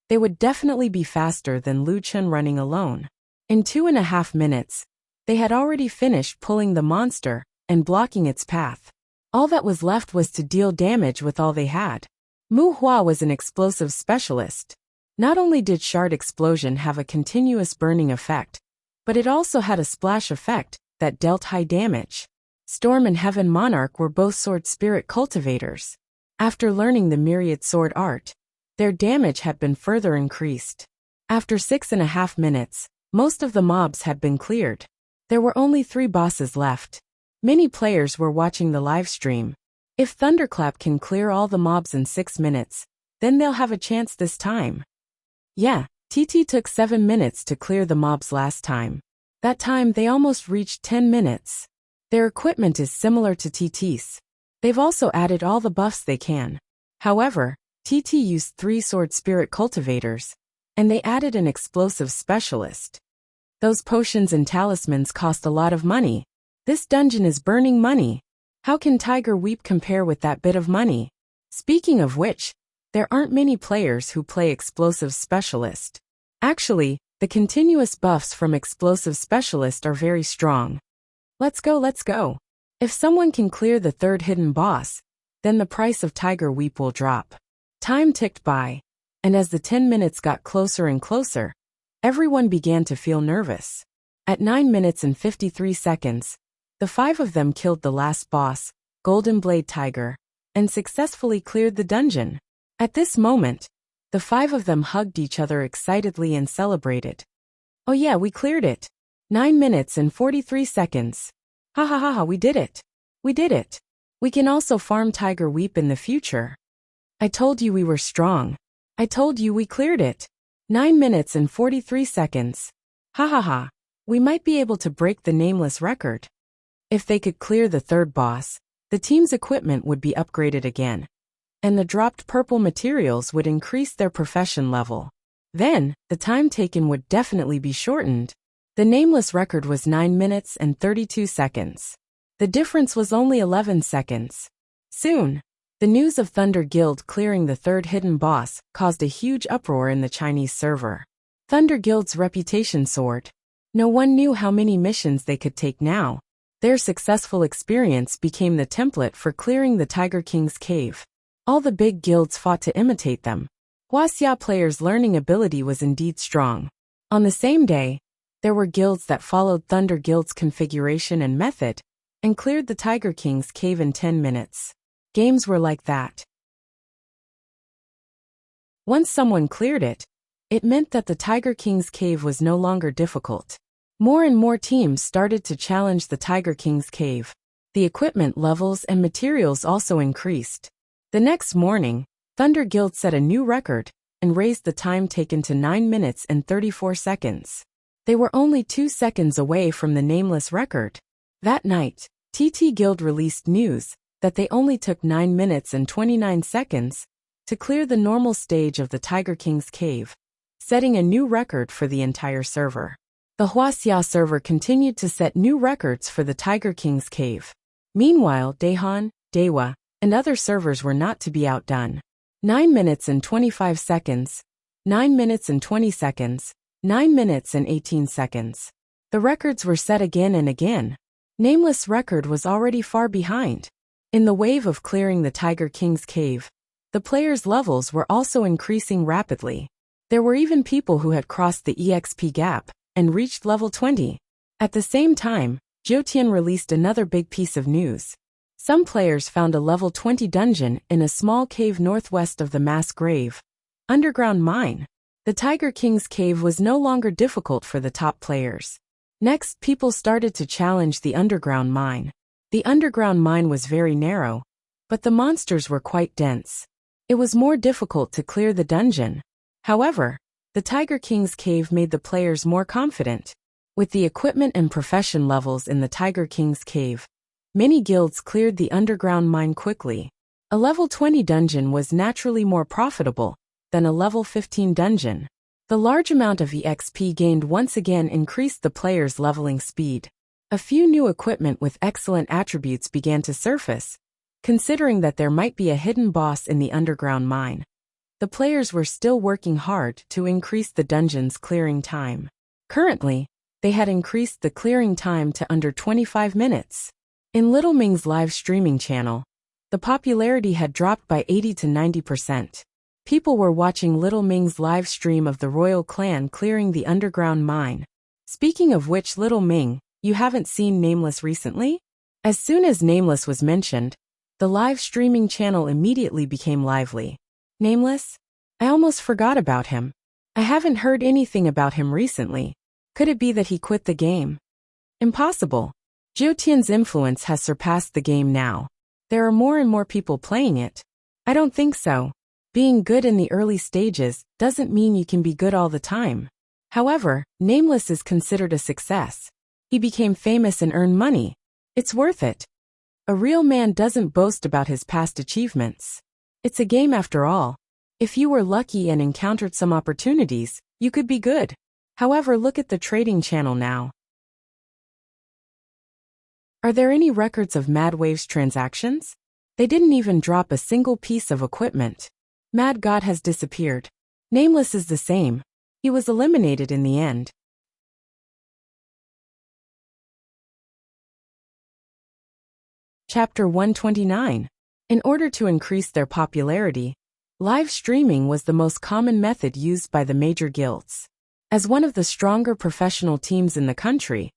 A: they would definitely be faster than Lu Chen running alone. In 2.5 minutes, they had already finished pulling the monster and blocking its path. All that was left was to deal damage with all they had. Mu Hua was an explosive specialist. Not only did Shard Explosion have a continuous burning effect, but it also had a splash effect that dealt high damage. Storm and Heaven Monarch were both sword spirit cultivators. After learning the myriad sword art, their damage had been further increased. After 6.5 minutes, most of the mobs had been cleared. There were only 3 bosses left. Many players were watching the live stream. If Thunderclap can clear all the mobs in 6 minutes, then they'll have a chance this time. Yeah, TT took 7 minutes to clear the mobs last time. That time they almost reached 10 minutes. Their equipment is similar to TT's. They've also added all the buffs they can. However, TT used 3 sword spirit cultivators, and they added an explosive specialist. Those potions and talismans cost a lot of money. This dungeon is burning money. How can Tiger Weep compare with that bit of money? Speaking of which, there aren't many players who play Explosive Specialist. Actually, the continuous buffs from Explosive Specialist are very strong. Let's go. If someone can clear the third hidden boss, then the price of Tiger Weep will drop. Time ticked by, and as the 10 minutes got closer and closer, everyone began to feel nervous. At 9 minutes and 53 seconds, the 5 of them killed the last boss, Golden Blade Tiger, and successfully cleared the dungeon. At this moment, the 5 of them hugged each other excitedly and celebrated. Oh yeah, we cleared it. 9 minutes and 43 seconds. Ha ha ha ha, we did it. We did it. We can also farm Tiger Weep in the future. I told you we were strong. I told you we cleared it. 9 minutes and 43 seconds. Ha ha ha. We might be able to break the nameless record. If they could clear the third boss, the team's equipment would be upgraded again, and the dropped purple materials would increase their profession level. Then, the time taken would definitely be shortened. The nameless record was 9 minutes and 32 seconds. The difference was only 11 seconds. Soon, the news of Thunder Guild clearing the third hidden boss caused a huge uproar in the Chinese server. Thunder Guild's reputation soared. No one knew how many missions they could take now. Their successful experience became the template for clearing the Tiger King's cave. All the big guilds fought to imitate them. Wuxia players' learning ability was indeed strong. On the same day, there were guilds that followed Thunder Guild's configuration and method, and cleared the Tiger King's cave in 10 minutes. Games were like that. Once someone cleared it, it meant that the Tiger King's cave was no longer difficult. More and more teams started to challenge the Tiger King's cave. The equipment levels and materials also increased. The next morning, Thunder Guild set a new record and raised the time taken to 9 minutes and 34 seconds. They were only 2 seconds away from the nameless record. That night, TT Guild released news that they only took 9 minutes and 29 seconds to clear the normal stage of the Tiger King's cave, setting a new record for the entire server. The Wuxia server continued to set new records for the Tiger King's cave. Meanwhile, Daehan, Daewa, and other servers were not to be outdone. 9 minutes and 25 seconds, 9 minutes and 20 seconds, 9 minutes and 18 seconds. The records were set again and again. Nameless record was already far behind. In the wave of clearing the Tiger King's cave, the players' levels were also increasing rapidly. There were even people who had crossed the EXP gap and reached level 20. At the same time, Jotian released another big piece of news. Some players found a level 20 dungeon in a small cave northwest of the mass grave. Underground mine. The Tiger King's cave was no longer difficult for the top players. Next, people started to challenge the underground mine. The underground mine was very narrow, but the monsters were quite dense. It was more difficult to clear the dungeon. However, the Tiger King's cave made the players more confident. With the equipment and profession levels in the Tiger King's cave, many guilds cleared the underground mine quickly. A level 20 dungeon was naturally more profitable than a level 15 dungeon. The large amount of EXP gained once again increased the players' leveling speed. A few new equipment with excellent attributes began to surface, considering that there might be a hidden boss in the underground mine. The players were still working hard to increase the dungeon's clearing time. Currently, they had increased the clearing time to under 25 minutes. In Little Ming's live streaming channel, the popularity had dropped by 80 to 90%. People were watching Little Ming's live stream of the royal clan clearing the underground mine. Speaking of which, Little Ming, you haven't seen Nameless recently? As soon as Nameless was mentioned, the live streaming channel immediately became lively. Nameless? I almost forgot about him. I haven't heard anything about him recently. Could it be that he quit the game? Impossible. Jotian's influence has surpassed the game now. There are more and more people playing it. I don't think so. Being good in the early stages doesn't mean you can be good all the time. However, Nameless is considered a success. He became famous and earned money. It's worth it. A real man doesn't boast about his past achievements. It's a game after all. If you were lucky and encountered some opportunities, you could be good. However, look at the trading channel now. Are there any records of Mad Wave's transactions? They didn't even drop a single piece of equipment. Mad God has disappeared. Nameless is the same. He was eliminated in the end. Chapter 129. In order to increase their popularity, live streaming was the most common method used by the major guilds. As one of the stronger professional teams in the country,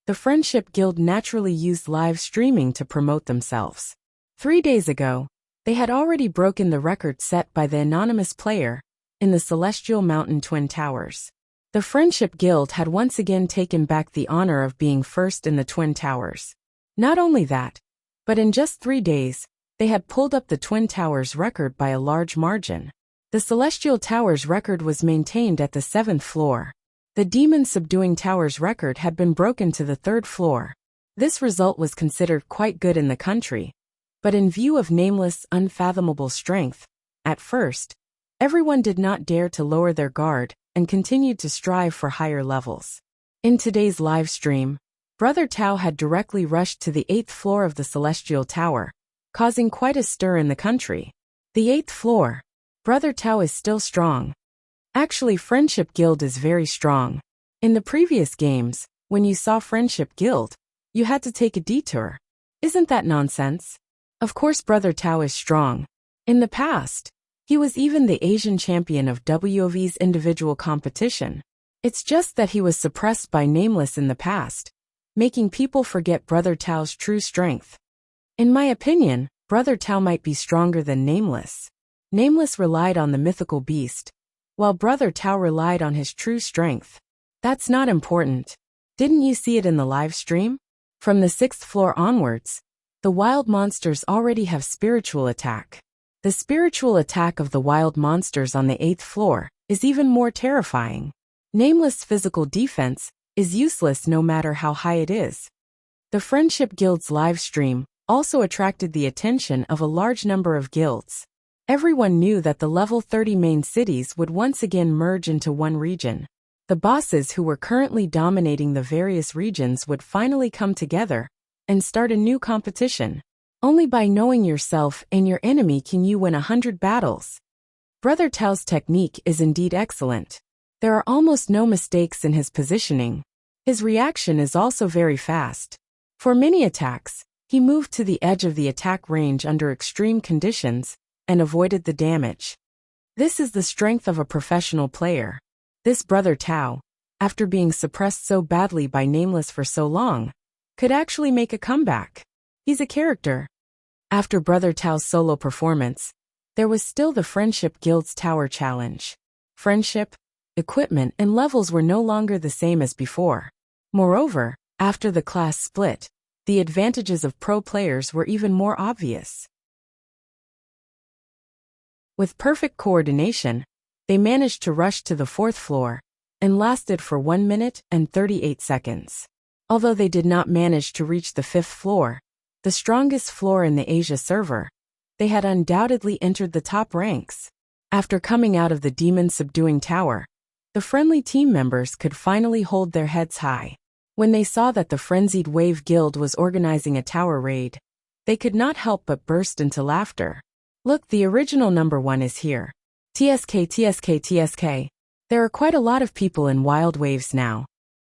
A: the Friendship Guild naturally used live streaming to promote themselves. 3 days ago, they had already broken the record set by the anonymous player in the Celestial Mountain Twin Towers. The Friendship Guild had once again taken back the honor of being first in the Twin Towers. Not only that, but in just 3 days, they had pulled up the Twin Towers record by a large margin. The Celestial Tower's record was maintained at the 7th floor. The Demon Subduing Tower's record had been broken to the 3rd floor. This result was considered quite good in the country, but in view of Nameless' unfathomable strength, at first, everyone did not dare to lower their guard and continued to strive for higher levels. In today's live stream, Brother Tao had directly rushed to the 8th floor of the Celestial Tower, causing quite a stir in the country. The 8th floor. Brother Tao is still strong. Actually, Friendship Guild is very strong. In the previous games, when you saw Friendship Guild, you had to take a detour. Isn't that nonsense? Of course Brother Tao is strong. In the past, he was even the Asian champion of WOV's individual competition. It's just that he was suppressed by Nameless in the past, making people forget Brother Tao's true strength. In my opinion, Brother Tao might be stronger than Nameless. Nameless relied on the mythical beast, while Brother Tao relied on his true strength. That's not important. Didn't you see it in the live stream? From the 6th floor onwards, the wild monsters already have spiritual attack. The spiritual attack of the wild monsters on the 8th floor is even more terrifying. Nameless' physical defense is useless no matter how high it is. The Friendship Guild's live stream also attracted the attention of a large number of guilds. Everyone knew that the level 30 main cities would once again merge into one region. The bosses who were currently dominating the various regions would finally come together and start a new competition. Only by knowing yourself and your enemy can you win 100 battles. Brother Tao's technique is indeed excellent. There are almost no mistakes in his positioning. His reaction is also very fast. For many attacks, he moved to the edge of the attack range under extreme conditions and avoided the damage. This is the strength of a professional player. This Brother Tao, after being suppressed so badly by Nameless for so long, could actually make a comeback. He's a character. After Brother Tao's solo performance, there was still the Friendship Guild's Tower Challenge. Friendship, equipment, and levels were no longer the same as before. Moreover, after the class split, the advantages of pro players were even more obvious. With perfect coordination, they managed to rush to the 4th floor and lasted for 1 minute and 38 seconds. Although they did not manage to reach the 5th floor, the strongest floor in the Asia server, they had undoubtedly entered the top ranks. After coming out of the Demon Subduing Tower, the friendly team members could finally hold their heads high. When they saw that the Frenzied Wave Guild was organizing a tower raid, they could not help but burst into laughter. Look, the original number 1 is here. TSK, TSK, TSK. There are quite a lot of people in Wild Waves now.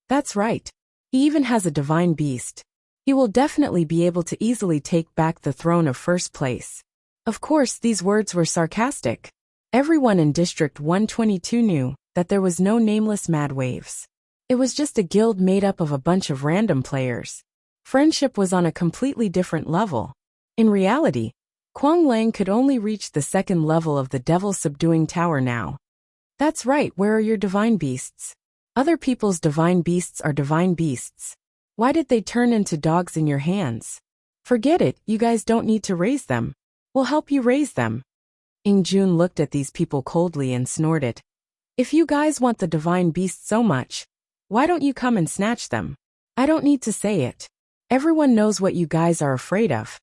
A: That's right. He even has a divine beast. He will definitely be able to easily take back the throne of first place. Of course, these words were sarcastic. Everyone in District 122 knew that there was no nameless Mad Waves. It was just a guild made up of a bunch of random players. Friendship was on a completely different level. In reality, Quang Lang could only reach the 2nd level of the Devil Subduing Tower now. That's right, where are your divine beasts? Other people's divine beasts are divine beasts. Why did they turn into dogs in your hands? Forget it, you guys don't need to raise them. We'll help you raise them. Ing Jun looked at these people coldly and snorted. If you guys want the divine beast so much, why don't you come and snatch them? I don't need to say it. Everyone knows what you guys are afraid of.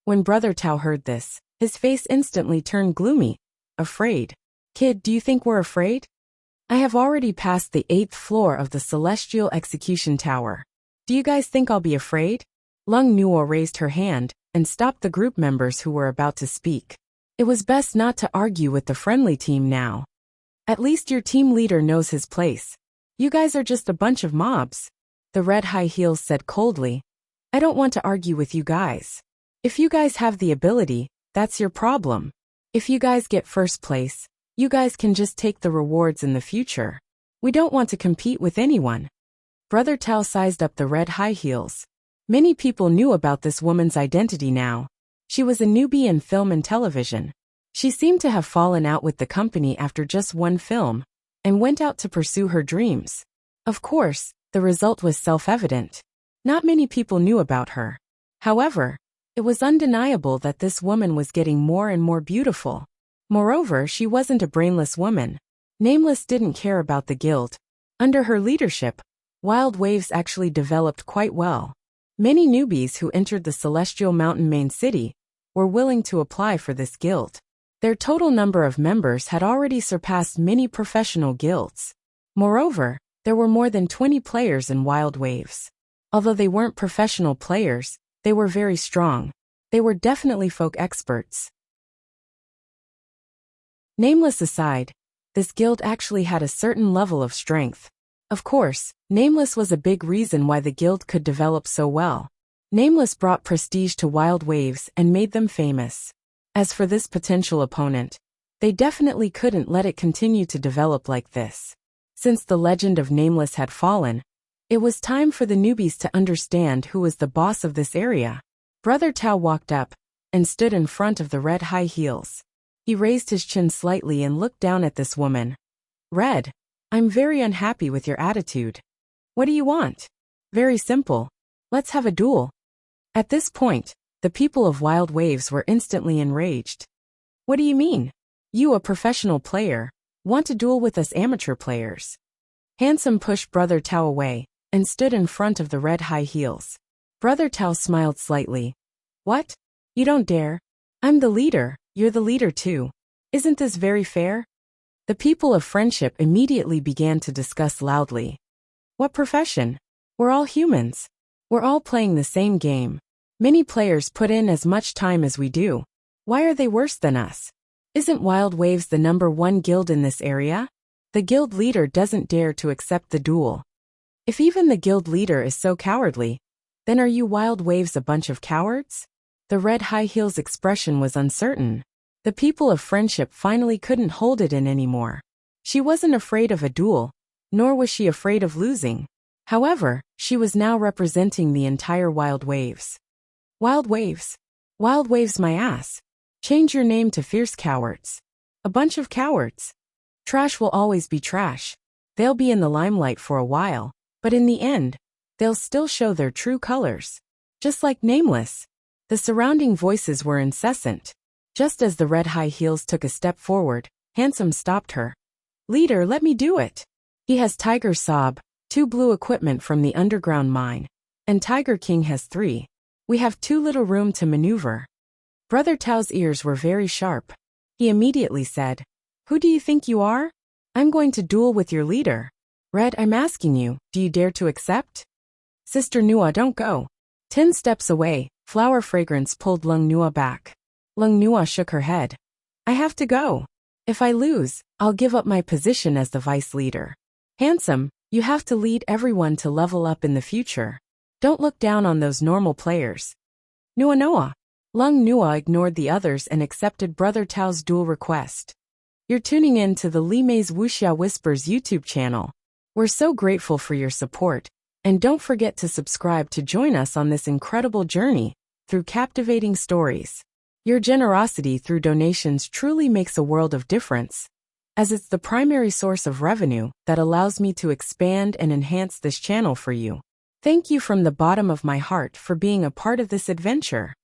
A: When Brother Tao heard this, his face instantly turned gloomy. Afraid? Kid, do you think we're afraid? I have already passed the 8th floor of the Celestial Execution Tower. Do you guys think I'll be afraid? Lung Nuo raised her hand and stopped the group members who were about to speak. It was best not to argue with the friendly team now. At least your team leader knows his place. You guys are just a bunch of mobs. The Red High Heels said coldly. I don't want to argue with you guys. If you guys have the ability, that's your problem. If you guys get first place, you guys can just take the rewards in the future. We don't want to compete with anyone. Brother Tao sized up the Red High Heels. Many people knew about this woman's identity now. She was a newbie in film and television. She seemed to have fallen out with the company after just one film, and went out to pursue her dreams. Of course, the result was self-evident. Not many people knew about her. However, it was undeniable that this woman was getting more and more beautiful. Moreover, she wasn't a brainless woman. Nameless didn't care about the guild. Under her leadership, Wild Waves actually developed quite well. Many newbies who entered the Celestial Mountain main city were willing to apply for this guild. Their total number of members had already surpassed many professional guilds. Moreover, there were more than 20 players in Wild Waves. Although they weren't professional players, they were very strong. They were definitely folk experts. Nameless aside, this guild actually had a certain level of strength. Of course, Nameless was a big reason why the guild could develop so well. Nameless brought prestige to Wild Waves and made them famous. As for this potential opponent, they definitely couldn't let it continue to develop like this. Since the legend of Nameless had fallen, it was time for the newbies to understand who was the boss of this area. Brother Tao walked up and stood in front of the red high heels. He raised his chin slightly and looked down at this woman. Red, I'm very unhappy with your attitude. What do you want? Very simple. Let's have a duel. At this point, the people of Wild Waves were instantly enraged. What do you mean? You, a professional player, want to duel with us amateur players? Handsome pushed Brother Tao away and stood in front of the red high heels. Brother Tao smiled slightly. What? You don't dare? I'm the leader, you're the leader too. Isn't this very fair? The people of Friendship immediately began to discuss loudly. What profession? We're all humans. We're all playing the same game. Many players put in as much time as we do. Why are they worse than us? Isn't Wild Waves the #1 guild in this area? The guild leader doesn't dare to accept the duel. If even the guild leader is so cowardly, then are you Wild Waves a bunch of cowards? The red high heels expression was uncertain. The people of Friendship finally couldn't hold it in anymore. She wasn't afraid of a duel, nor was she afraid of losing. However, she was now representing the entire Wild Waves. Wild Waves? Wild Waves my ass. Change your name to Fierce Cowards. A bunch of cowards. Trash will always be trash. They'll be in the limelight for a while, but in the end, they'll still show their true colors. Just like Nameless. The surrounding voices were incessant. Just as the red high heels took a step forward, Handsome stopped her. Leader, let me do it. He has Tiger Sob, 2 blue equipment from the underground mine, and Tiger King has 3. We have too little room to maneuver. Brother Tao's ears were very sharp. He immediately said, Who do you think you are? I'm going to duel with your leader. Red, I'm asking you, do you dare to accept? Sister Nua, don't go. 10 steps away, Flower Fragrance pulled Lung Nua back. Lung Nua shook her head. I have to go. If I lose, I'll give up my position as the vice leader. Handsome, you have to lead everyone to level up in the future. Don't look down on those normal players. Nua Noa. Lung Nua ignored the others and accepted Brother Tao's duel request. You're tuning in to the Li Mei's Wuxia Whispers YouTube channel. We're so grateful for your support, and don't forget to subscribe to join us on this incredible journey through captivating stories. Your generosity through donations truly makes a world of difference, as it's the primary source of revenue that allows me to expand and enhance this channel for you. Thank you from the bottom of my heart for being a part of this adventure.